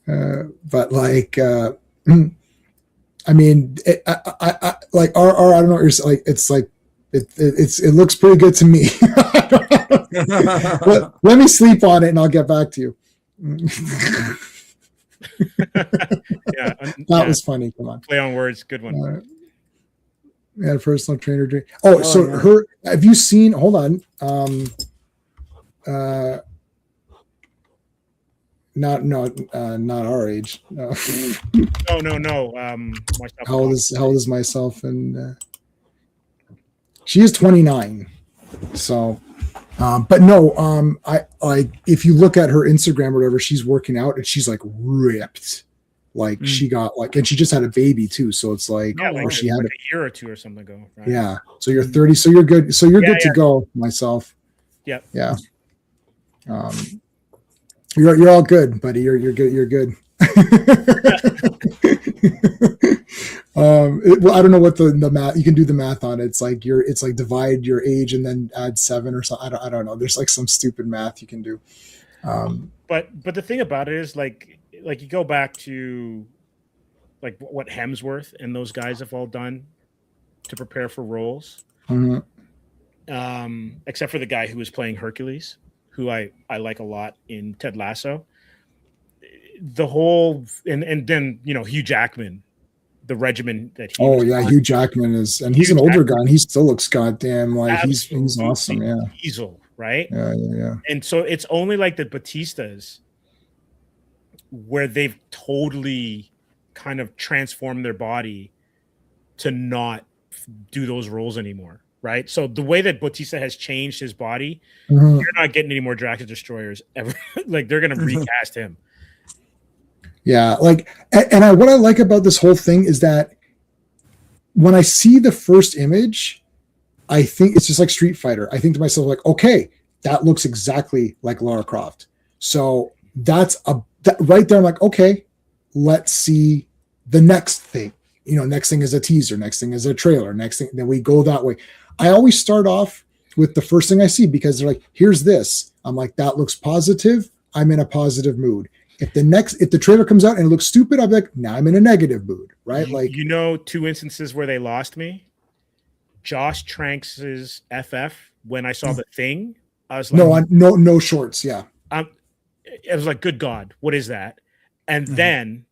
But like, I mean, I like I don't know what you're saying. Like it's like it looks pretty good to me. Let me sleep on it and I'll get back to you. Yeah, That was funny. Come on. play on words. Good one. Yeah, personal trainer dream. Oh, so yeah. her. Have you seen? Hold on. Not our age. No. No. Myself How old is myself? And she is 29. So, but no. I like if you look at her Instagram or whatever, she's working out and she's like ripped. Like she got like, and she just had a baby too. So it's like, yeah, or like, she had like a year or two or something ago. Right? Yeah. So you're 30. So you're good. So you're Yeah, good to go, myself. Yep. Yeah. You're all good, buddy. You're good. You're good. Well, I don't know what the math. You can do the math on it. It's like divide your age and then add 7 or something. I don't know. There's like some stupid math you can do. But the thing about it is like you go back to like what Hemsworth and those guys have all done to prepare for roles. Mhm. Except for the guy who was playing Hercules, who I like a lot in Ted Lasso. The whole and then Hugh Jackman, the regimen that he Oh was yeah, on, Hugh Jackman is, and he's Hugh an older Jackman. guy, and he still looks goddamn like he's absolutely awesome. Yeah, Diesel, right? yeah. And so it's only like the Batistas where they've totally kind of transformed their body to not do those roles anymore, right? So the way that Batista has changed his body, Mhm. you're not getting any more Drax Destroyers ever. Like they're gonna recast him. Yeah, like, and what I like about this whole thing is that when I see the first image, I think it's just like Street Fighter. I think to myself, like, okay, that looks exactly like Lara Croft. So that's right there. I'm like, okay, let's see the next thing. Next thing is a teaser. Next thing is a trailer. Next thing, then we go that way. I always start off with the first thing I see because they're like, here's this. I'm like, that looks positive. I'm in a positive mood. If the trailer comes out and it looks stupid, I'll be like, now I'm in a negative mood, right? Like, 2 instances where they lost me. Josh Tranks's FF when I saw the thing, I was like, no shorts. Yeah. It was like, good God, what is that? And then,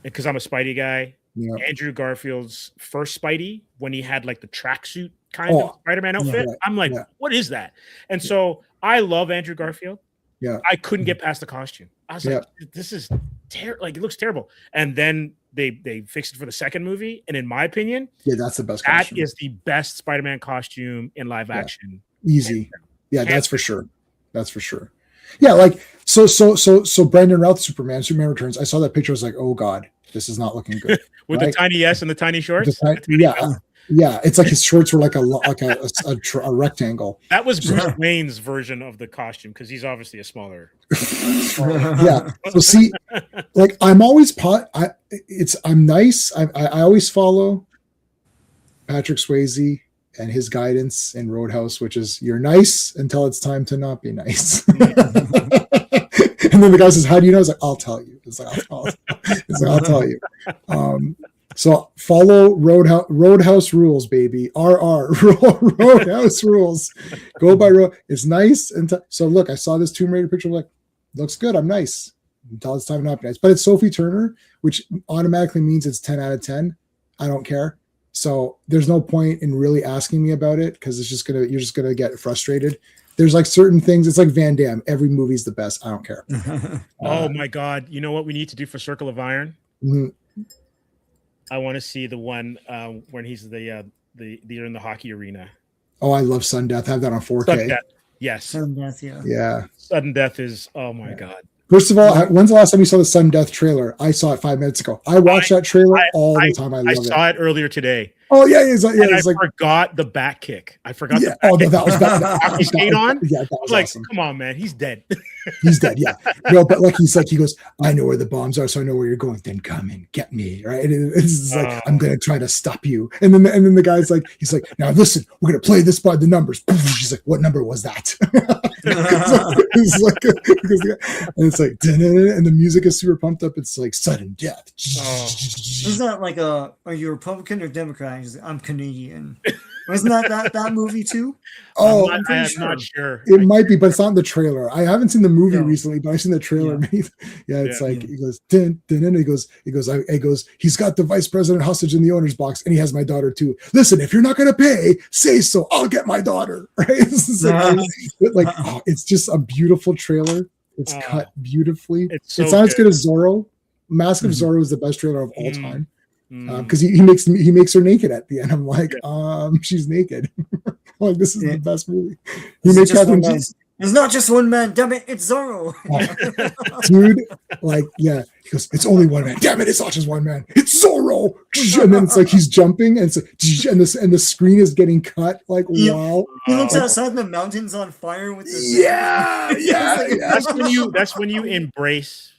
because I'm a Spidey guy, Yeah. Andrew Garfield's first Spidey, when he had like the tracksuit kind of Spider-Man outfit, yeah, I'm like, yeah. what is that? And so I love Andrew Garfield. Yeah. I couldn't get past the costume. I was like, this is terrible. Like, it looks terrible. And then they fixed it for the second movie. And in my opinion, Yeah, that's the best that costume. is the best Spider-Man costume in live action. Easy. Yeah, Hands that's for sure. That's for sure. Yeah, like so Brandon Routh Superman Returns. I saw that picture. I was like, oh God, this is not looking good. With Right. the tiny S and the tiny shorts. The the ti- tiny yeah, belt. Yeah, it's like his shorts were like a rectangle. That was Bruce Wayne's version of the costume because he's obviously a smaller. Yeah. So see, like I'm always I'm nice. I always follow Patrick Swayze and his guidance in Roadhouse, which is you're nice until it's time to not be nice. And then the guy says, "How do you know?" I was like, "I'll tell you." It's like, I'll tell you. So follow Roadhouse rules, baby. Roadhouse rules. Go by road. It's nice. So look, I saw this Tomb Raider picture. I'm like, looks good. I'm nice until it's time to not be nice. But it's Sophie Turner, which automatically means it's 10 out of 10. I don't care. So there's no point in really asking me about it because you're just gonna get frustrated. There's like certain things. It's like Van Damme. Every movie's the best. I don't care. Oh my God! You know what we need to do for Circle of Iron? Mhm. I want to see the one when he's they're in the hockey arena. Oh, I love Sun Death. I have that on 4K. Sudden death. Yes, Sudden death, yeah. Yeah. sudden death is. Oh my God! First of all, when's the last time you saw the Sudden Death trailer? I saw it 5 minutes ago. I watch that trailer all the time. I I love it. saw it earlier today. Oh yeah, it's like, And I forgot the back kick. I forgot yeah. the back Oh, kick. that was bad. Hockey skate on? Yeah, that I was was like, awesome. come on, man, he's dead. He's dead. Yeah, no, but like he goes, I know where the bombs are, so I know where you're going. Then come and get me, right? And it's like I'm gonna try to stop you. And then the guy's like, he's like, now listen, we're gonna play this by the numbers. She's like, what number was that? It's like, and it's like, and the music is super pumped up. It's like sudden death. Is that like are you Republican or Democrat? He's like, I'm Canadian. Wasn't that movie too? Oh, I'm pretty not sure. it might be, but it's not in the trailer. I haven't seen the movie No. recently, but I've seen the trailer. Yeah. Yeah, it's Yeah. like he goes, dun, dun, dun, he goes, he's got the vice president hostage in the owner's box, and he has my daughter too. Listen, if you're not gonna pay, say so. I'll get my daughter. Right? It's just a beautiful trailer. It's cut beautifully. It's It's so not as good. good as Zorro. Mask of Mhm. Zorro is the best trailer of all Mm. time Mm. because he makes her naked at the end. I'm like, she's naked. Like this is Yeah. the best movie. He It's makes just Catherine one man. It's not just one man. Damn it, it's Zorro. dude, like, yeah, he goes, it's only one man. Damn it, it's not just one man. It's Zorro. And then it's like he's jumping, and it's like, and the screen is getting cut. Like, Yeah. wow. He looks Oh. outside the mountains on fire with the Yeah. That's when you embrace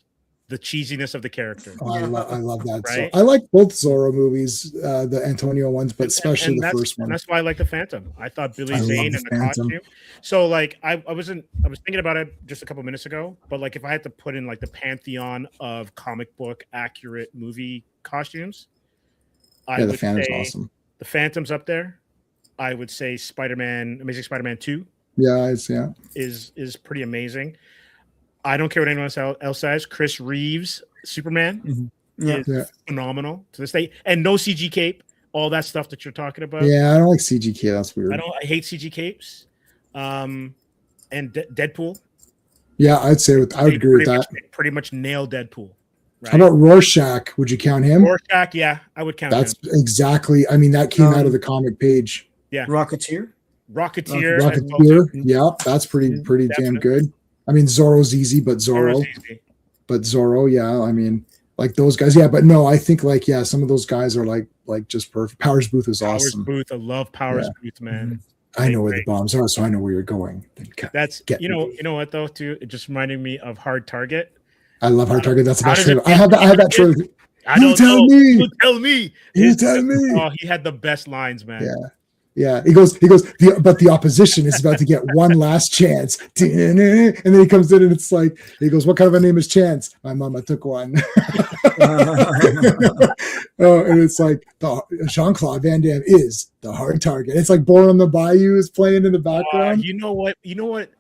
the cheesiness of the character. Oh, I love that. Right? So I like both Zorro movies, the Antonio ones, but especially And the first one. that's why I like the Phantom. I thought Billy I love Zane the and the Phantom. costume. So like I was thinking about it just a couple minutes ago, but like if I had to put in like the pantheon of comic book accurate movie costumes, I Yeah, the would Phantom's say awesome. the Phantom's up there. I would say Amazing Spider-Man 2 Yeah, is pretty amazing. I don't care what anyone else says. Chris Reeves Superman Yeah. is Yeah. phenomenal to this day, and no CG cape. All that stuff that you're talking about. yeah. I don't like CGK. That's weird. I hate CG capes. And Deadpool. Yeah, I would agree with that. Pretty much nailed Deadpool. Right? How about Rorschach? Would you count him? Rorschach? Yeah, I would count That's him. exactly. I mean, that came out of the comic page. Rocketeer. Rocketeer. Rocketeer. Yeah, that's pretty damn Definitely. good. I mean, Zorro's easy, but Zorro's easy. Zorro, yeah. I mean, like those guys, yeah. But no, I think like some of those guys are like just perfect. Powers Booth is Powers awesome. Booth. I love Powers Booth, man. I know where the Great. bombs are, so I know where you're going. That's Get you know me. what though too. It just reminded me of Hard Target. I love Hard Target. That's the How best does it trailer. I have that trailer. I You don't tell know. me. You tell me. You tell me. Oh, he had the best lines, man. Yeah. Yeah, he goes, but the opposition is about to get one last chance. And then he comes in and it's like, he goes, what kind of a name is Chance? My mama took one. Oh, and it's like Jean-Claude Van Damme is the hard target. It's like Born on the Bayou is playing in the background. You know what?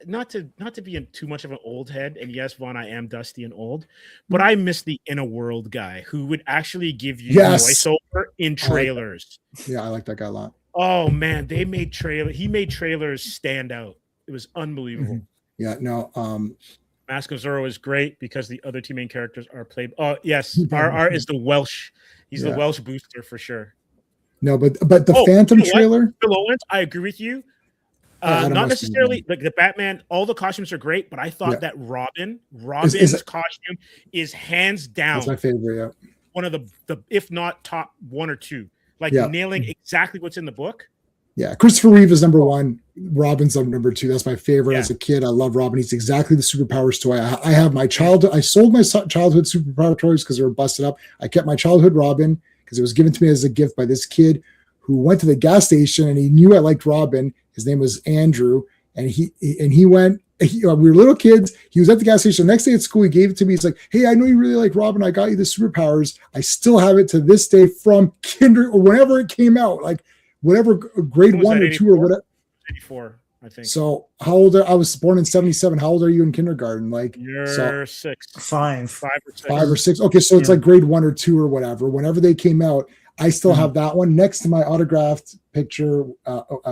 Not to be too much of an old head, and yes, Vaughn, I am dusty and old, but I miss the In a World guy who would actually give you Yes. voiceover in trailers. Yeah, I like that guy a lot. Oh man, he made trailers stand out. It was unbelievable. Yeah, no, Mask of Zorro is great because the other two main characters are played. Oh yes, RR is the Welsh. He's the Yeah. Welsh booster for sure. no, but the Oh, Phantom you know what? trailer. Phil Owens, I agree with you. Adam Not West is necessarily like the Batman. All the costumes are great, but I thought Yeah. that Robin's costume is hands down That's my favorite. Yeah, one of the if not top one or two. like Yeah. nailing exactly what's in the book. Yeah, Christopher Reeve is number one. Robin's number two. That's my favorite. Yeah. As a kid, I love Robin. He's exactly the superpowers toy. I have my childhood. I sold my childhood superpower toys because they were busted up. I kept my childhood Robin because it was given to me as a gift by this kid who went to the gas station and he knew I liked Robin. His name was Andrew, and he went. We were little kids. He was at the gas station. The next day at school, he gave it to me. He's like, "Hey, I know you really like Robin. I got you the superpowers. I still have it to this day from kinder or whenever it came out. Like." Whatever grade What was 1 that, or 2 or 84? whatever. 84, I think. So how old I was born in 77. How old are you in kindergarten? Like You're so 6, 5. 5 or 6. 5 or 6. Okay, so it's Yeah. like grade 1 or 2 or whatever. Whenever they came out, I still Mm-hmm. have that one next to my autographed picture,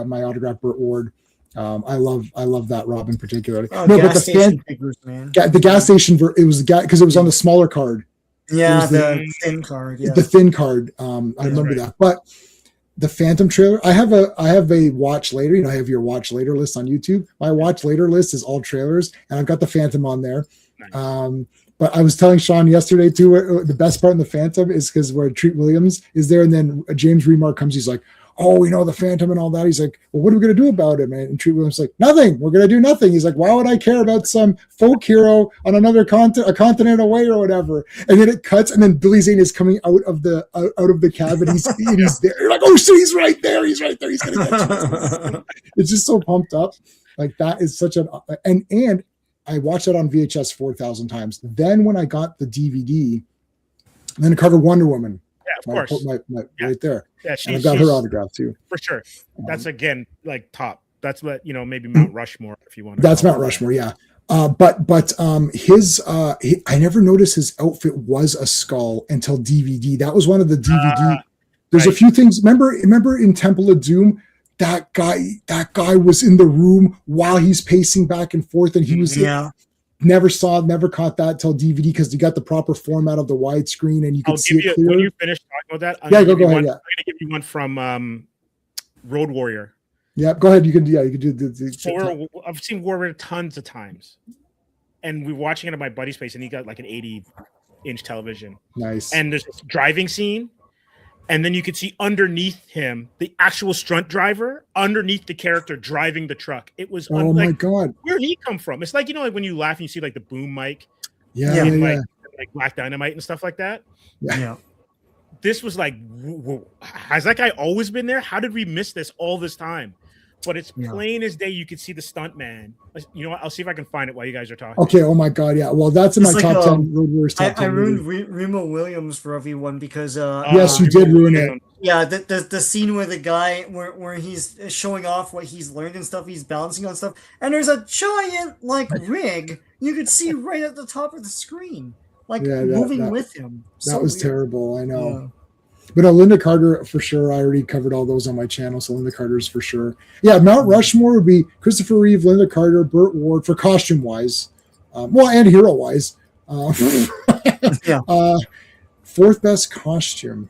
my autographed Burt Ward. I love that Robin particularly. Oh, No, but gas the station figures, man. the gas station it was because it was on the smaller card, Yeah, was the thin card. Yeah. the thin card. I remember right. that, but. The Phantom trailer. I have a watch later. I have your watch later list on YouTube. My watch later list is all trailers, and I've got the Phantom on there. Nice. But I was telling Sean yesterday too. The best part in the Phantom is because where Treat Williams is there, and then James Remar comes. He's like, "Oh, we know the Phantom and all that." He's like, "Well, what are we going to do about him?" And Treat Williams is like, "Nothing. We're going to do nothing." He's like, "Why would I care about some folk hero on another continent away or whatever?" And then it cuts, and then Billy Zane is coming out of the cabin. He's there. You're like, "Oh shit, he's right there. He's right there. He's going to get you." It's just so pumped up. Like that is such an and I watched it on VHS 4,000 times. Then when I got the DVD, then I covered Wonder Woman. Yeah, of course. My Yeah. right there. Yeah, And I've got her she's- autograph too. for sure. That's again like top. That's what maybe Mm-hmm. Mount Rushmore if you want. That's Mount Rushmore, yeah. But his I never noticed his outfit was a skull until DVD. That was one of the DVD. There's a right. few things. Remember in Temple of Doom, that guy was in the room while he's pacing back and forth, and he was Yeah. never caught that till DVD because you got the proper format of the widescreen and you could I'll see give it you clear. when you finish talking about that. I'm Yeah, gonna give go you ahead, one- yeah. I'm going to give you one from Road Warrior. Yeah, go ahead. You can do the I've seen Warrior tons of times, and we're watching it at my buddy's place, and he got like an 80-inch television, nice. and there's this driving scene, and then you could see underneath him the actual stunt driver underneath the character driving the truck. It was oh my like, god. where did he come from? It's like like when you laugh and you see like the boom mic, Yeah, Yeah. yeah, in, yeah. like Black Dynamite and stuff like that. Yeah. This was like, has that guy always been there? How did we miss this all this time? But it's Yeah. plain as day. You could see the stunt man. You know what? I'll see if I can find it while you guys are talking. Okay, oh my god, yeah. Well, that's in It's my like, top 10 Road Warriors I top 10. ruined movie. Remo Williams for everyone because Yes, you did ruin it. yeah, the scene where the guy where he's showing off what he's learned and stuff, he's balancing on stuff, and there's a giant like rig you could see right at the top of the screen, like Yeah, moving that- with him. That was weird. terrible, I know. Yeah. But no, Linda Carter for sure. I already covered all those on my channel, so Linda Carter's for sure. Yeah, Mount Rushmore would be Christopher Reeve, Linda Carter, Burt Ward for costume wise, and hero wise. Yeah. Fourth best costume.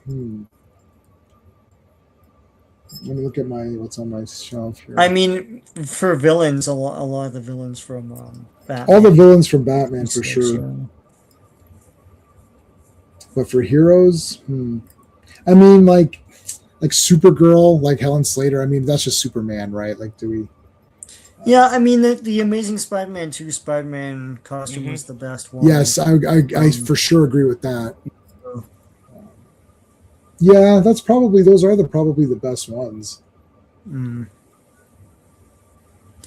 Let me look at what's on my shelf here. I mean, for villains, a lot of the villains from Batman. All the villains from Batman for sure. But for heroes, I mean, like Supergirl, like Helen Slater. I mean, that's just Superman, right? Like, do we? Yeah, I mean the Amazing Spider-Man 2 Spider-Man costume Mhm. was the best one. Yes, I for sure agree with that. Yeah, those are probably the best ones. Mm.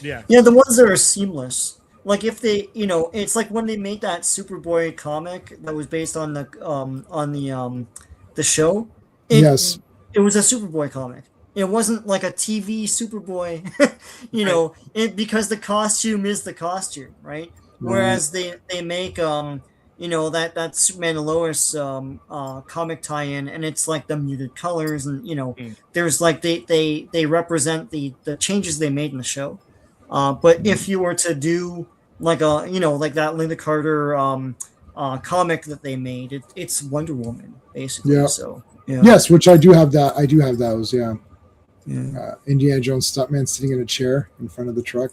Yeah. Yeah, the ones that are seamless. Like if they, it's like when they made that Superboy comic that was based on the show. Yes. It was a Superboy comic. It wasn't like a TV Superboy, because the costume is the costume, right? Whereas they make that Superman and Lois comic tie-in, and it's like the muted colors, and there's like they represent the changes they made in the show. But if you were to do like like that Linda Carter comic that they made, it's Wonder Woman basically. Yeah. So yeah. Yes, which I do have that. I do have those. Yeah. Yeah. Indiana Jones stuntman sitting in a chair in front of the truck.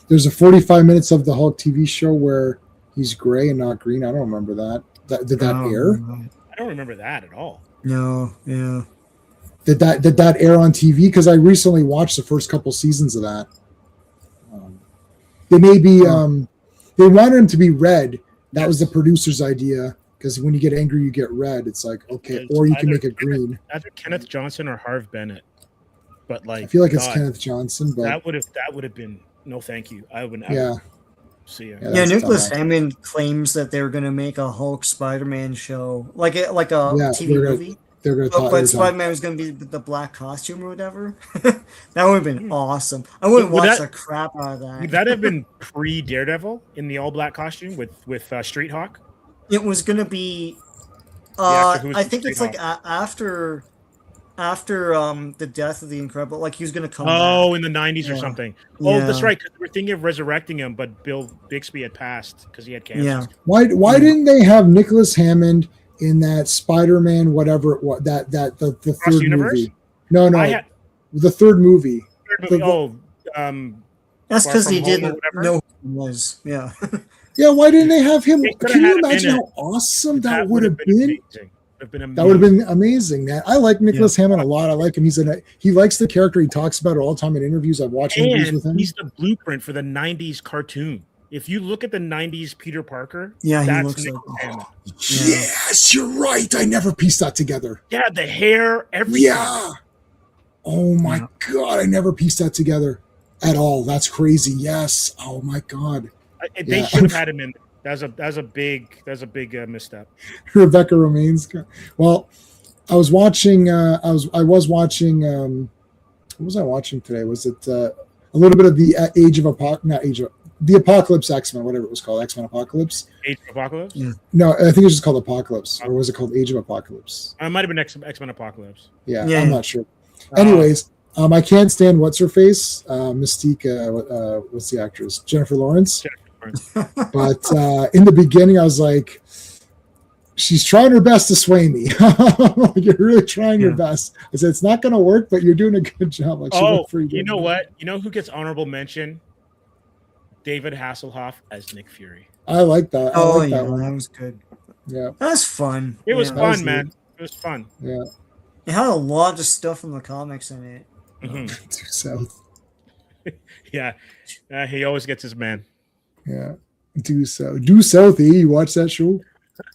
There's a 45 minutes of the Hulk TV show where he's gray and not green. I don't remember that. Did that air? I don't remember that at all. No, yeah. Did that air on TV? Because I recently watched the first couple seasons of that. They may be they wanted him to be red. That was the producer's idea. Because when you get angry, you get red. It's like, okay, It's or you can either make it green. Either Kenneth Johnson or Harv Bennett. But like, I feel like it's God, Kenneth Johnson, but that would have been no, thank you. I wouldn't. yeah. See ya. Yeah, Yeah, that's Nicholas dumb. Hammond claims that they're going to make a Hulk Spider-Man show, like a TV they're gonna- movie. They're going to But, talk. but Spider-Man was going to be the black costume or whatever. That would have been awesome. I wouldn't Would watch that- the crap out of that. Would that have been pre Daredevil in the all black costume with Street Hawk? It was going to be. actor who was I in think it's Street like after the death of the Incredible. Like he was going to come. Oh, back. in the 90s or Yeah. something. Oh, that's Yeah. right. Because we're thinking of resurrecting him, but Bill Bixby had passed because he had cancer. Yeah. Why didn't they have Nicholas Hammond in that Spider-Man whatever the Cross third universe? movie? No, I had the third movie. third movie. The- Oh, That's Far because From he Home or didn't whatever? know who he was. Yeah. Yeah, why didn't they have him? They could've Can you had him in imagine it. how awesome that would would have been? amazing. Would have been amazing. That would have been amazing, man. I like Nicholas Hammond a lot. I like him. He likes the character. He talks about it all the time in interviews. I've watched interviews with And him. he's the blueprint for the 90s cartoon. If you look at the 90s Peter Parker, Yeah, he that's looks like Nicholas Hammond. Yes, you're right. I never pieced that together. Yeah, the hair, everything. Yeah. Oh my God, I never pieced that together at all. That's crazy. Yes. Oh my God. They Yeah. should have had him in. That's a big misstep. Rebecca Romaines. Well, I was watching. I was watching. What was I watching today? Was it a little bit of the the Apocalypse X-Men, whatever it was called, X-Men Apocalypse? Age of Apocalypse. Yeah. No, I think it was just called Apocalypse, or was it called Age of Apocalypse? It might have been X-Men Apocalypse. Yeah, Yeah. I'm not sure. Anyways, I can't stand what's her face, Mystique. What's the actress? Jennifer Lawrence. But in the beginning, I was like, she's trying her best to sway me. You're really trying your best. I said, it's not going to work, but you're doing a good job. Like, she Oh, looked pretty good. you know what? You know who gets honorable mention? David Hasselhoff as Nick Fury. I like that. I Oh like yeah, that one. that was good. Yeah, That was fun. It was Yeah. That was fun, man. It was fun. yeah. It had a lot of stuff from the comics in it. Mhm. Due south. Yeah, he always gets his man. Yeah. Due south. Eh? You watch that show?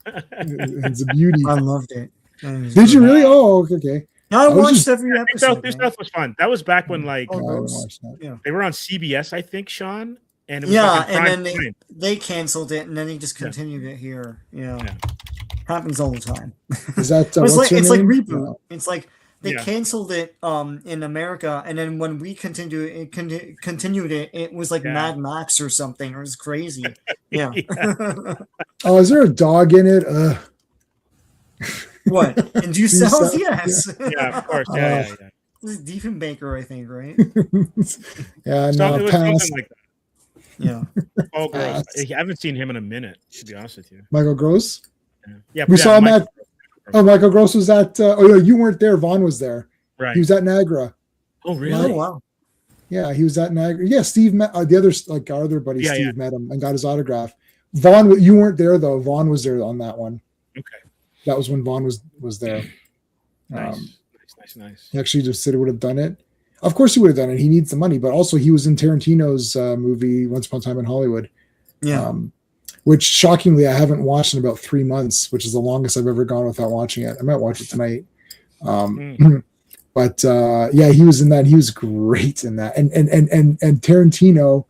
It's a beauty. I loved it. It was Did you good. really? Oh, okay. Yeah, I I was watched just- every Due episode. South, Due man. South was fun. That was back when like Oh, No, I didn't gross. watch that. they were on CBS, I think, Sean. And it was Yeah, like in and prime then time. they canceled it, and then they just continued it here. Yeah. Yeah. Happens all the time. Is that It was what's like her it's like name? reboot. No. It's like they Yeah. canceled it in America, and then when we continued it, it was like Yeah. Mad Max or something. It was crazy. Yeah. Oh, is there a dog in it? What? And Due Due South? South, Yes. Yeah, of course. Yeah. This is Diefenbaker, I think, right? Yeah, So no, it was pass. something like that. Yeah. Oh, gross. Pass. I haven't seen him in a minute, to be honest with you. Michael Gross. Yeah, We saw him Michael- at. Oh, Michael Gross was at. Oh, yeah, you weren't there. Vaughn was there. right. He was at Niagara. Oh, Oh really? wow. Yeah, he was at Niagara. Yeah, Steve met the other like our other buddy. Yeah, Steve yeah. met him and got his autograph. Vaughn, you weren't there though. Vaughn was there on that one. Okay. That was when Vaughn was there. Nice. Nice. He actually just said he would have done it. Of course, he would have done it. He needs the money, but also he was in Tarantino's movie Once Upon a Time in Hollywood. Yeah. Which shockingly I haven't watched in about 3 months, which is the longest I've ever gone without watching it. I might watch it tonight. But yeah, he was in that. He was great in that. And Tarantino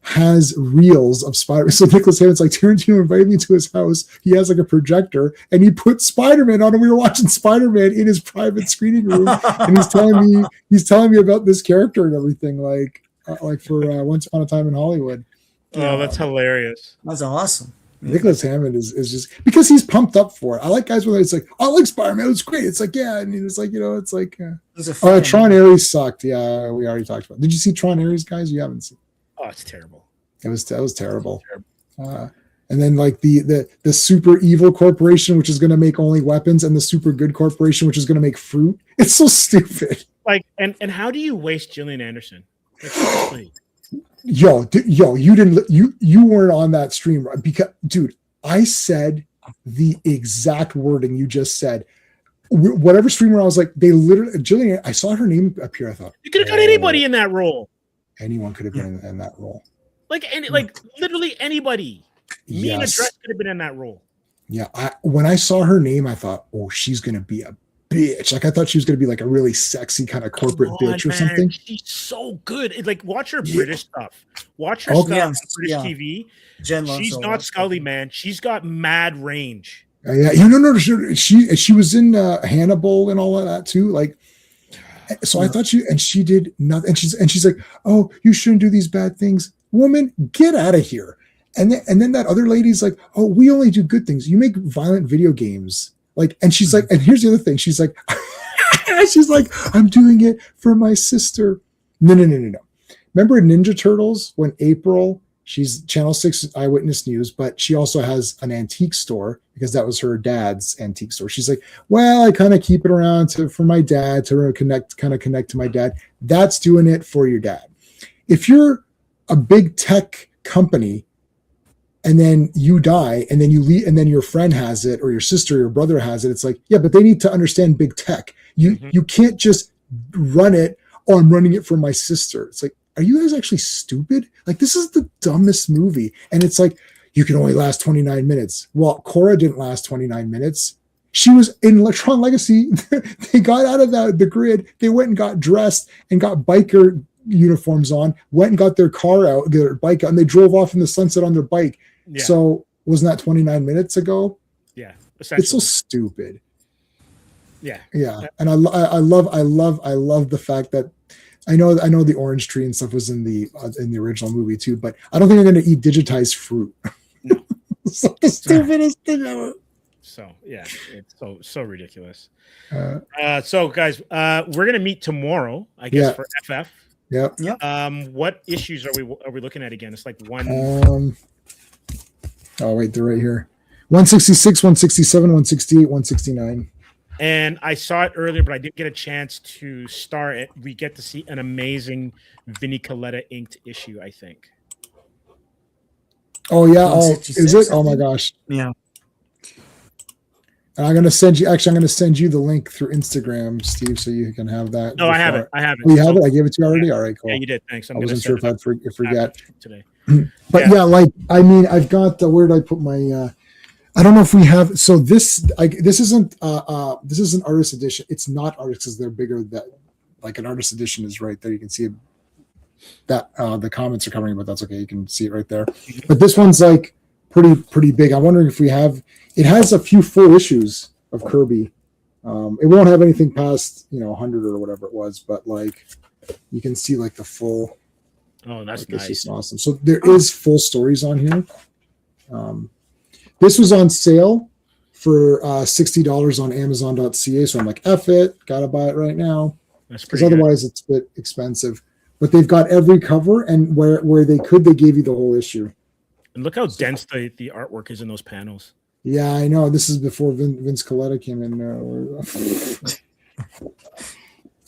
has reels of Spider. So Nicholas Hammond's like, Tarantino invited me to his house. He has like a projector and he put Spider-Man on, and we were watching Spider-Man in his private screening room. And he's telling me about this character and everything, like for Once Upon a Time in Hollywood. Oh, that's hilarious. That's awesome. Nicholas Hammond is just because he's pumped up for it. I like guys where it's like, I like Spider-Man. It's great. It's like, yeah. And it's like, it's like, He's a fan. Tron Ares sucked. Yeah, we already talked about it. Did you see Tron Ares, guys? You haven't seen Oh, it's terrible. it. That was terrible. And then like the super evil corporation, which is going to make only weapons, and the super good corporation, which is going to make fruit. It's so stupid. Like, and how do you waste Gillian Anderson? Like, seriously. Yo, you weren't on that stream, right? Because dude, I said the exact wording you just said. whatever streamer I was like, they literally Jillian. I saw her name appear. I thought You could have got anybody in that role. anyone could have been in that role. Like literally anybody. Me in a dress could have been in that role. Yeah. When I saw her name, I thought, oh, she's gonna be a bitch. Like I thought she was gonna be like a really sexy kind of corporate bitch or something. She's so good. Watch her British stuff. Watch her Okay. stuff on Yes, British yeah. TV. Jen loves She's all not that Scully, stuff. man. She's got mad range. Yeah, no, she was in Hannibal and all of that too. Like, so I thought she did nothing. And she's like, oh, you shouldn't do these bad things, woman. Get out of here. And then that other lady's like, oh, we only do good things. You make violent video games. Like, and she's like, and here's the other thing. She's like, I'm doing it for my sister. No. Remember Ninja Turtles when April? She's Channel 6 Eyewitness News, but she also has an antique store because that was her dad's antique store. She's like, well, I kind of keep it around for my dad to connect to my dad. That's doing it for your dad. If you're a big tech company and then you die and then you leave and then your friend has it or your sister or your brother has it, it's like, yeah, but they need to understand big tech. You can't just run it, oh, I'm running it for my sister. It's like, are you guys actually stupid? Like, this is the dumbest movie. And it's like, you can only last 29 minutes. Well, Cora didn't last 29 minutes. She was in Tron Legacy. They got out of the grid. They went and got dressed and got biker uniforms on, went and got their car out, their bike out, and they drove off in the sunset on their bike. Yeah. So wasn't that 29 minutes ago? Yeah. It's so stupid. Yeah. Yeah. And I love the fact that I know the orange tree and stuff was in the original movie too, but I don't think they're going to eat digitized fruit. No. It's like the stupidest thing ever. So yeah, it's so ridiculous. Uh, So guys, we're gonna meet tomorrow, I guess, Yeah. for FF. Yep. What issues are we looking at again? It's like one. Oh wait, they're right here. 166, 167, 168, 169. And I saw it earlier, but I didn't get a chance to start it. We get to see an amazing Vinnie Coletta inked issue, I think. Oh yeah. Oh, 166, is it? I Oh my think. gosh. Yeah. And I'm gonna send you. Actually, I'm gonna send you the link through Instagram, Steve, so you can have that. No, I have it. I have it. Oh, you have it. I gave it to you already. All right, cool. Yeah, you did. Thanks. I'm I gonna wasn't sure if I'd forget. today. But yeah, like I mean, I've got where did I put my? I don't know if we have. So this isn't artist edition. It's not artist because they're bigger. That like an artist edition is right there. You can see it, that the comments are covering, but that's okay. You can see it right there. But this one's like pretty big. I'm wondering if we have. It has a few full issues of Kirby. It won't have anything past 100 or whatever it was, but like you can see like the full. Oh, that's Like, it's nice. just awesome. So there is full stories on here. This was on sale for $60 on Amazon.ca. So I'm like, F it, gotta buy it right now That's because pretty good. otherwise it's a bit expensive. But they've got every cover, and where they could, they gave you the whole issue. And look how dense the artwork is in those panels. Yeah, I know. This is before Vince Coletta came in.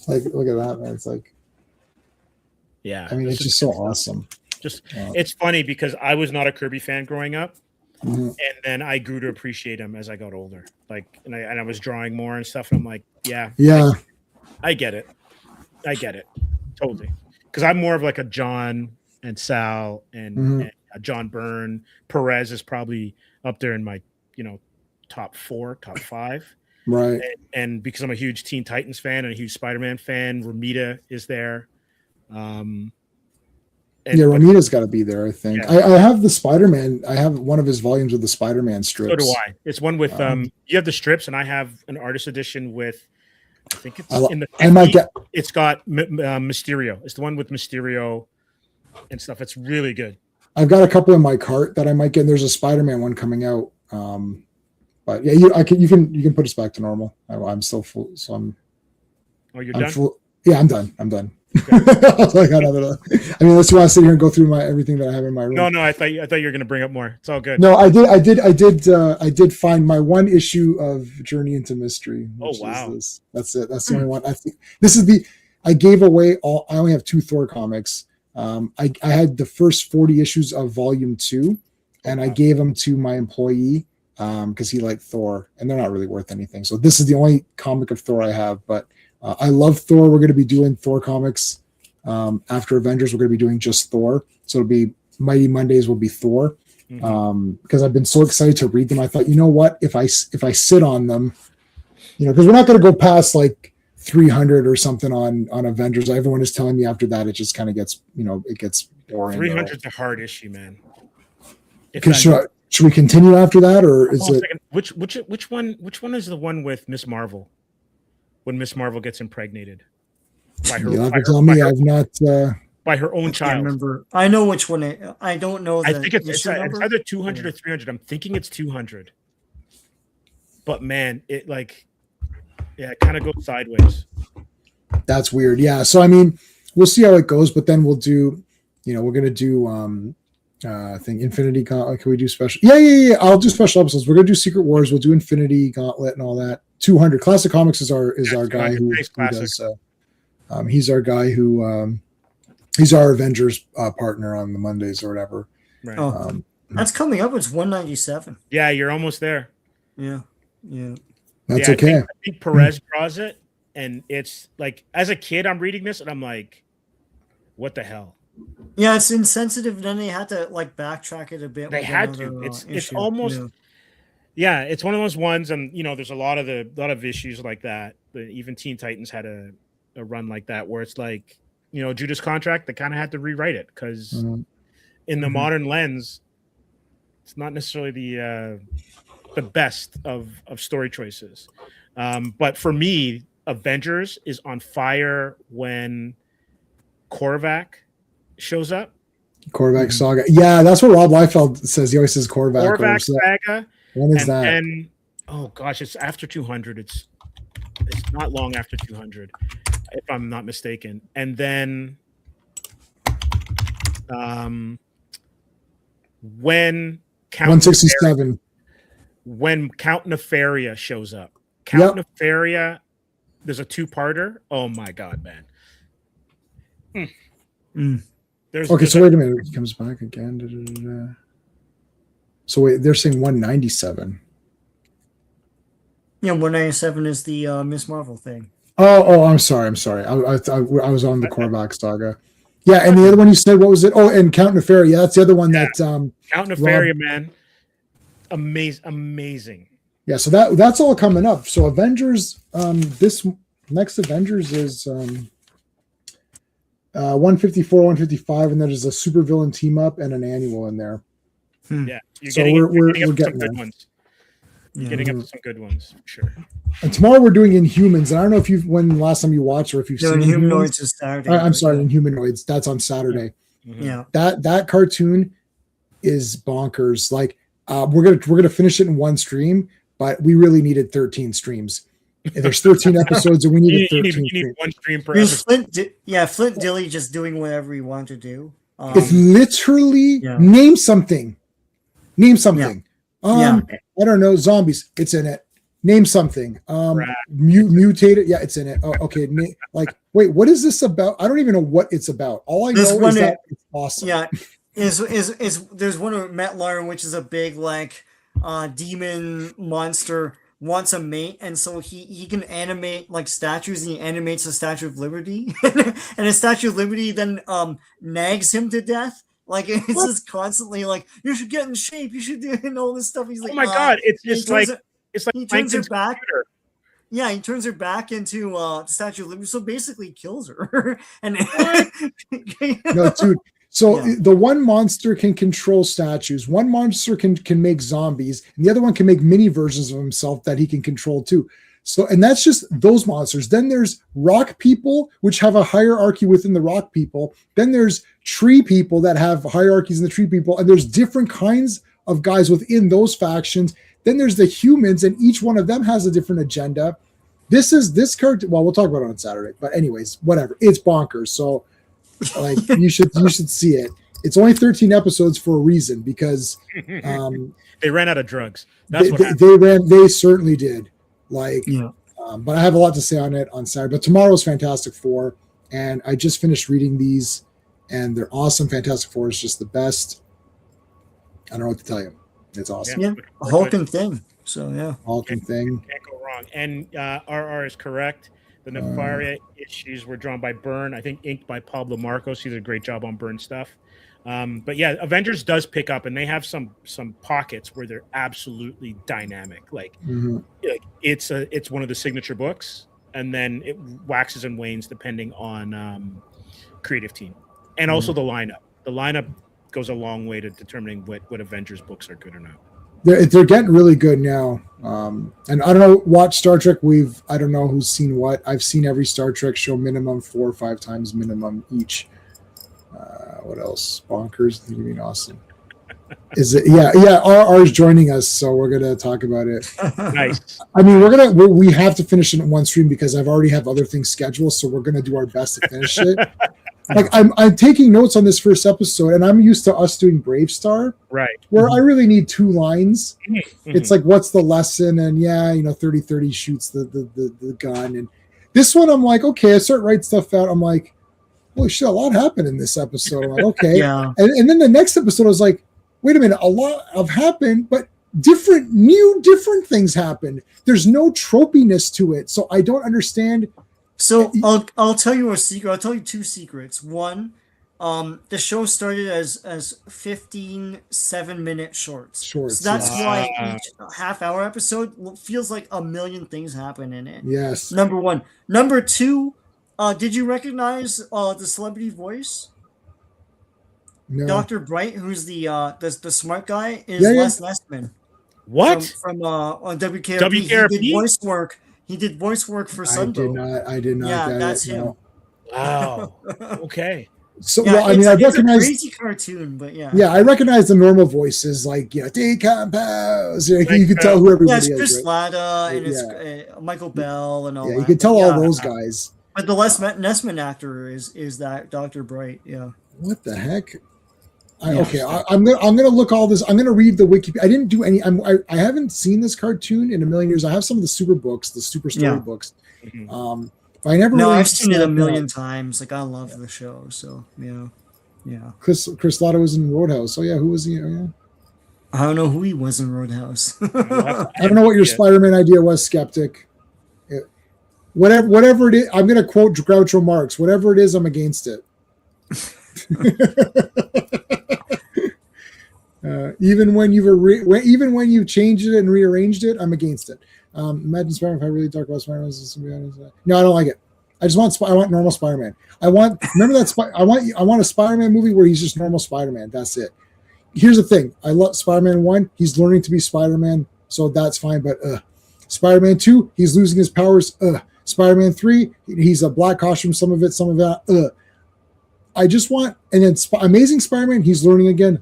Like, look at that, man. It's like, Yeah. I mean, this it's is just so good stuff. awesome. It's funny because I was not a Kirby fan growing up, Mhm. and then I grew to appreciate him as I got older. Like, and I was drawing more and stuff, and I'm like, yeah, Yeah, I get it, totally. Because I'm more of like a John and Sal and, Mhm. and John Byrne. Perez is probably up there in my top 4, top 5. right. And because I'm a huge Teen Titans fan and a huge Spider-Man fan, Ramita is there. Yeah, Romita's got to be there, I think. Yeah. I have the Spider-Man. I have one of his volumes of the Spider-Man strips. So do I. It's one with you have the strips, and I have an artist edition with. I think it's in the. I might 50s. get. It's got Mysterio. It's the one with Mysterio and stuff. It's really good. I've got a couple in my cart that I might get. And there's a Spider-Man one coming out. But yeah, you can put us back to normal. I'm still full, so Oh, you're I'm done. full. Yeah, I'm done. I was like, I mean, unless you want to sit here and go through everything that I have in my room. No, I thought you were going to bring up more. It's all good. No, I did find my one issue of Journey into Mystery. Oh, which is wow. this. That's it. That's the only one. I think this is I gave away all. I only have 2 Thor comics. I had the first 40 issues of Volume 2, and I gave them to my employee because he liked Thor, and they're not really worth anything. So this is the only comic of Thor I have. But I love Thor. We're going to be doing Thor comics after Avengers. We're going to be doing just Thor. So it'll be Mighty Mondays will be Thor. Because I've been so excited to read them. I thought, you know what, if I sit on them, because we're not going to go past like 300 or something on Avengers. Everyone is telling me after that it just kind of gets it gets boring. 300's a hard issue, man. Should we continue after that, or is it which one is the one with Miss Marvel, when Miss Marvel gets impregnated by her? You'll have to tell me. I've not. By her own I child. remember. I know which one. I don't know. I think it's either 200 or 300. I'm thinking it's 200. But man, it kind of goes sideways. That's weird. Yeah. So I mean, we'll see how it goes. But then we'll do. We're gonna do. I think Infinity Gauntlet. Can we do special? Yeah. I'll do special episodes. We're gonna do Secret Wars. We'll do Infinity Gauntlet and all that. 200. Classic Comics is our guy who does. He's our guy who. He's our Avengers partner on the Mondays or whatever. Right. Oh, that's coming up. It's 197. Yeah, you're almost there. Yeah. That's okay. I think Perez draws it, and it's like, as a kid, I'm reading this, and I'm like, what the hell? Yeah, it's insensitive. Then they had to backtrack it a bit. They had to. It's almost. Yeah, it's one of those ones, and there's a lot of issues like that. Even Teen Titans had a run like that, where it's like, Judas Contract, they kind of had to rewrite it because in the modern lens, it's not necessarily the best of story choices. But for me, Avengers is on fire when Korvac shows up. Korvac Saga. Yeah, that's what Rob Liefeld says. He always says Korvac. Korvac Saga. When is that? And oh gosh, it's after 200. It's not long after 200. If I'm not mistaken. And then when Count 167. When Count Nefaria shows up. Count Nefaria, there's a two-parter. Oh my god, man. So wait a minute. He comes back again. So wait, they're saying 197. Yeah, 197 is the Miss Marvel thing. Oh, I'm sorry. I was on the Korvac Saga. Yeah, and the other one you said, what was it? Oh, and Count Nefaria. Yeah, that's the other one that Count Nefaria, man. Amazing. Yeah, so that's all coming up. So Avengers, this next Avengers is 154, 155, and then there's a supervillain team up and an annual in there. Yeah, we're getting some good ones. Getting up to some good ones, for sure. And tomorrow we're doing Inhumans. And I don't know if when last time you watched or if you've seen Inhumanoids is Saturday. I'm sorry, Inhumanoids. That's on Saturday. Yeah. That cartoon is bonkers. Like we're gonna finish it in one stream, but we really needed 13 streams. If there's 13 episodes, and we needed 13. You need one stream per episode. Flint Dilly just doing whatever he wanted to do. It's literally name something. I don't know. Zombies. It's in it. Name something. Mutated. Yeah, it's in it. Oh, okay. Wait, what is this about? I don't even know what it's about. All I know is that it's awesome. Yeah, is there's one of Matt Lauren, which is a big demon monster, wants a mate, and so he can animate statues, and he animates the Statue of Liberty, and the Statue of Liberty then nags him to death. It's just constantly you should get in shape, you should do all this stuff. He's like, oh my god, it's just he turns her back. Yeah, he turns her back into Statue of Liberty, so basically kills her. And no, dude. So the one monster can control statues. One monster can make zombies, and the other one can make mini versions of himself that he can control too. So, and that's just those monsters. Then there's rock people, which have a hierarchy within the rock people. Then there's tree people that have hierarchies in the tree people, and there's different kinds of guys within those factions. Then there's the humans, and each one of them has a different agenda. This character. Well, we'll talk about it on Saturday. But anyways, whatever. It's bonkers. So, you should see it. It's only 13 episodes for a reason because they ran out of drugs. That's what happened. They certainly did. But I have a lot to say on it on Saturday. But tomorrow's Fantastic Four, and I just finished reading these, and they're awesome. Fantastic Four is just the best. I don't know what to tell you. It's awesome. Yeah, We're a good. hulking thing. So yeah. Hulking thing. Can't go wrong. And RR is correct. The Nefaria issues were drawn by Byrne. I think inked by Pablo Marcos. He did a great job on Byrne stuff. But yeah, Avengers does pick up, and they have some pockets where they're absolutely dynamic. Like it's one of the signature books, and then it waxes and wanes depending on creative team, and also the lineup. The lineup goes a long way to determining what Avengers books are good or not. They're getting really good now. And I don't know, watch Star Trek. I don't know who's seen what. I've seen every Star Trek show minimum 4 or 5 times minimum each. What else? Bonkers. You mean Austin? Is it? Yeah. RR's joining us, so we're gonna talk about it. Nice. I mean, we have to finish it in one stream because I've already have other things scheduled, so we're gonna do our best to finish it. Like I'm taking notes on this first episode, and I'm used to us doing Brave Star, Right. where I really need 2 lines. Mm-hmm. It's like, what's the lesson? And 30-30 shoots the gun. And this one, I'm like, okay, I start writing stuff out. I'm like, holy shit, a lot happened in this episode. I'm like, okay. Yeah. And then the next episode, I was like, wait a minute, a lot have happened, but different things happened. There's no tropiness to it. So I don't understand. So I'll tell you a secret. I'll tell you 2 secrets. One, the show started as 15 7-minute shorts. So that's why each half-hour episode feels like a million things happen in it. Yes. Number 1. Number 2, did you recognize the celebrity voice? No. Dr. Bright, who's the smart guy, is Yeah, yeah. Les Nessman. What? From on WKRP. WKRP? He did voice work. He did voice work for Sunbow. I did not. Yeah, get that's it, him. no. Wow. Okay. So, Yeah, well, I mean, I it's recognize. a crazy cartoon, but yeah. Yeah, I recognize the normal voices, like decompose. You can tell who Yeah, everybody it's is. Chris Right? Latta and it's Michael Bell and all Yeah, that. you can tell But all yeah. those guys. But the Les Nessman actor is that Dr. Bright. Yeah. What the heck? Yeah. Okay, I'm gonna look all this. I'm gonna read the wiki. I didn't do any. I haven't seen this cartoon in a million years. I have some of the super books, the super story books. Mhm. But I never. No, really I've seen it a snapped million up. times. Like I love the show. So yeah. Chris Latta was in Roadhouse. Oh yeah, who was he? Oh, yeah. I don't know who he was in Roadhouse. I don't know what your Spider-Man idea was, Skeptic. Whatever it is, I'm gonna quote Groucho Marx. Whatever it is, I'm against it. Even when you've changed it and rearranged it, I'm against it. Imagine Spider-Man. If I really talk about Spider-Man, no, I don't like it. I want normal Spider-Man. I want a Spider-Man movie where he's just normal Spider-Man. That's it. Here's the thing. I love Spider-Man 1. He's learning to be Spider-Man, so that's fine. But Spider-Man 2, he's losing his powers. Spider-Man 3, he's a black costume. Some of that. I just want, and then Amazing Spider-Man, he's learning again.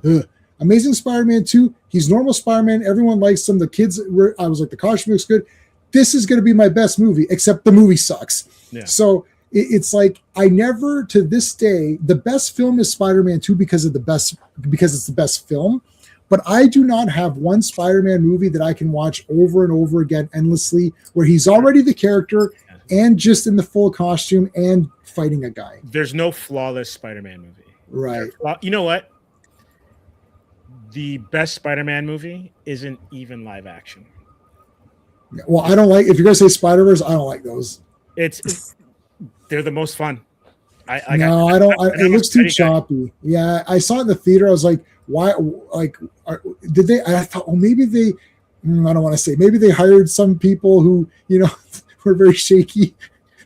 Amazing Spider-Man 2, he's normal Spider-Man. Everyone likes him. The kids I was like, the costume looks good. This is going to be my best movie, except the movie sucks. Yeah. So it's like I never, to this day, the best film is Spider-Man 2 because it's the best film. But I do not have one Spider-Man movie that I can watch over and over again endlessly, where he's already the character and just in the full costume and fighting a guy. There's no flawless Spider-Man movie. Right. You know what? The best Spider-Man movie isn't even live action. Well, I don't like, if you're going to say Spider-Verse, I don't like those. They're the most fun. I don't. It looks too choppy. Yeah, I saw it in the theater. I was like, why? Like, did they? I thought, maybe they. I don't want to say. Maybe they hired some people who, were very shaky.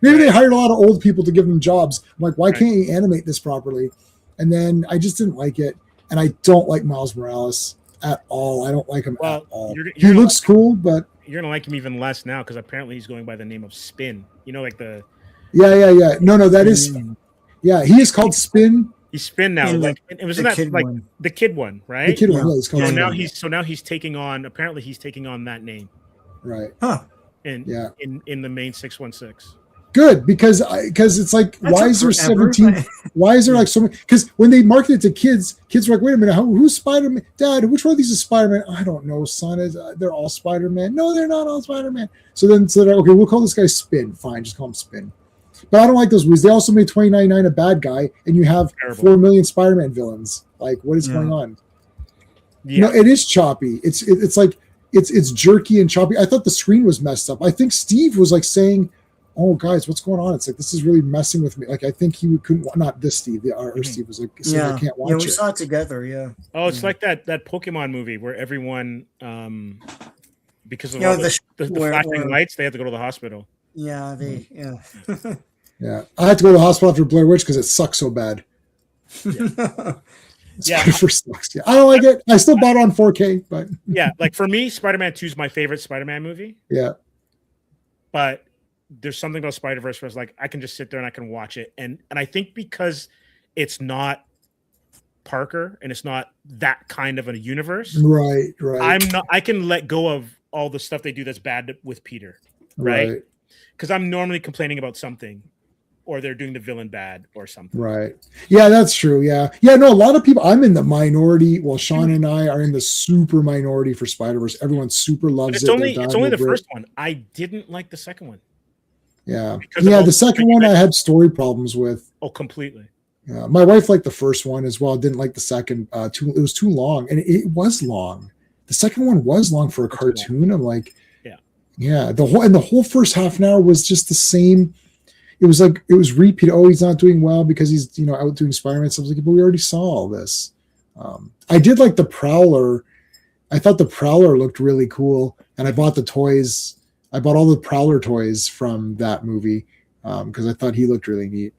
Maybe they hired a lot of old people to give them jobs. I'm like, why can't you animate this properly? And then I just didn't like it, and I don't like Miles Morales at all. I don't like him at all. He looks cool, but you're gonna like him even less now because apparently he's going by the name of Spin. Like the. Yeah. No, that is. Yeah, he is called Spin. He's Spin now. It was that like one. The kid one, right? The kid one. Yeah, he's called now he's taking on. Apparently, he's taking on that name. Right. Huh. In the main 616. Good, because it's like, That's why is there 17? Why is there like so many? Because when they market it to kids are like, wait a minute, who's Spider-Man? Dad, which one of these is Spider-Man? I don't know, son. They're all Spider-Man. No, they're not all Spider-Man. So they're like, okay, we'll call this guy Spin. Fine, just call him Spin. But I don't like those movies. They also made 2099 a bad guy, and you have 4 million Spider-Man villains. Like, what is going on? Yeah. No, it is choppy. It's like it's jerky and choppy. I thought the screen was messed up. I think Steve was like saying, "Oh, guys, what's going on?" It's like this is really messing with me. Like I think he couldn't. Not this Steve. The our Steve was like, saying, "I can't watch yeah, we it." saw it together. Yeah. Oh, it's like that Pokemon movie where everyone, because of You know, all the where- flashing lights, they had to go to the hospital. Yeah, they yeah. Yeah, I had to go to the hospital after Blair Witch because it sucks so bad. Yeah. Spider-Verse sucks. Yeah, I don't like it. I still bought it on 4K, but Yeah, like for me, Spider-Man 2 is my favorite Spider-Man movie. yeah, But there's something about Spider-Verse where it's like I can just sit there and I can watch it. And I think because it's not Parker and it's not that kind of a universe, right. I can let go of all the stuff they do that's bad with Peter. Right. Because I'm normally complaining about something, or they're doing the villain bad or something. Right. Yeah, that's true. Yeah. No, a lot of people, I'm in the minority. Well, Sean and I are in the super minority for Spider-Verse. Everyone super But loves it's it. only They're it's dying only the over it. first one. I didn't like the second one. Yeah. because of Yeah, all the the second one I had story problems with. Oh, completely. My wife liked the first one as well. Didn't like the second. It was too long, and it was long. The second one was long for a That's too long. cartoon. I'm like, Yeah. yeah. The whole first half an hour was just the same. It was like it was repeat. Oh, he's not doing well because he's out doing Spider-Man. So I was like, but we already saw all this. I did like the Prowler. I thought the Prowler looked really cool, and I bought the toys. I bought all the Prowler toys from that movie because I thought he looked really neat.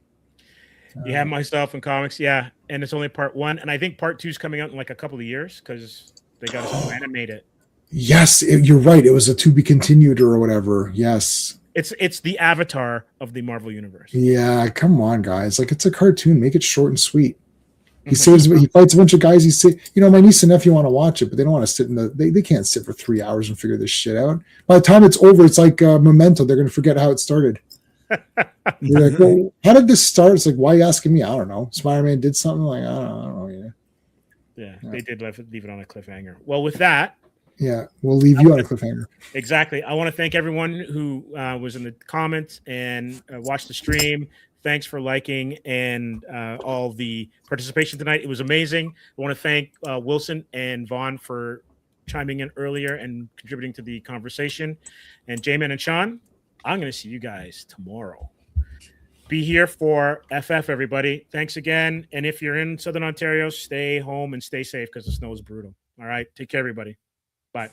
You have myself in comics, yeah, and it's only part 1, and I think part 2 is coming out in like a couple of years because they got to animate it. Yes, you're right. It was a to be continued or whatever. Yes. It's the Avatar of the Marvel universe. Yeah, come on, guys. Like it's a cartoon. Make it short and sweet. He Mm-hmm. saves. He fights a bunch of guys. My niece and nephew want to watch it, but they don't want to sit in the. They can't sit for 3 hours and figure this shit out. By the time it's over, it's like Memento. They're going to forget how it started. You're like, well, how did this start? It's like, why are you asking me? I don't know. Spider-Man did something. Like, I don't know. Yeah, they did leave it on a cliffhanger. Well, with that, Yeah, we'll leave you on a cliffhanger. exactly. I want to thank everyone who was in the comments and watched the stream. Thanks for liking and all the participation tonight. It was amazing. I want to thank Wilson and Vaughn for chiming in earlier and contributing to the conversation. And J-Man and Sean, I'm going to see you guys tomorrow. Be here for FF, everybody. Thanks again. And if you're in Southern Ontario, stay home and stay safe because the snow is brutal. All right. Take care, everybody. Bye.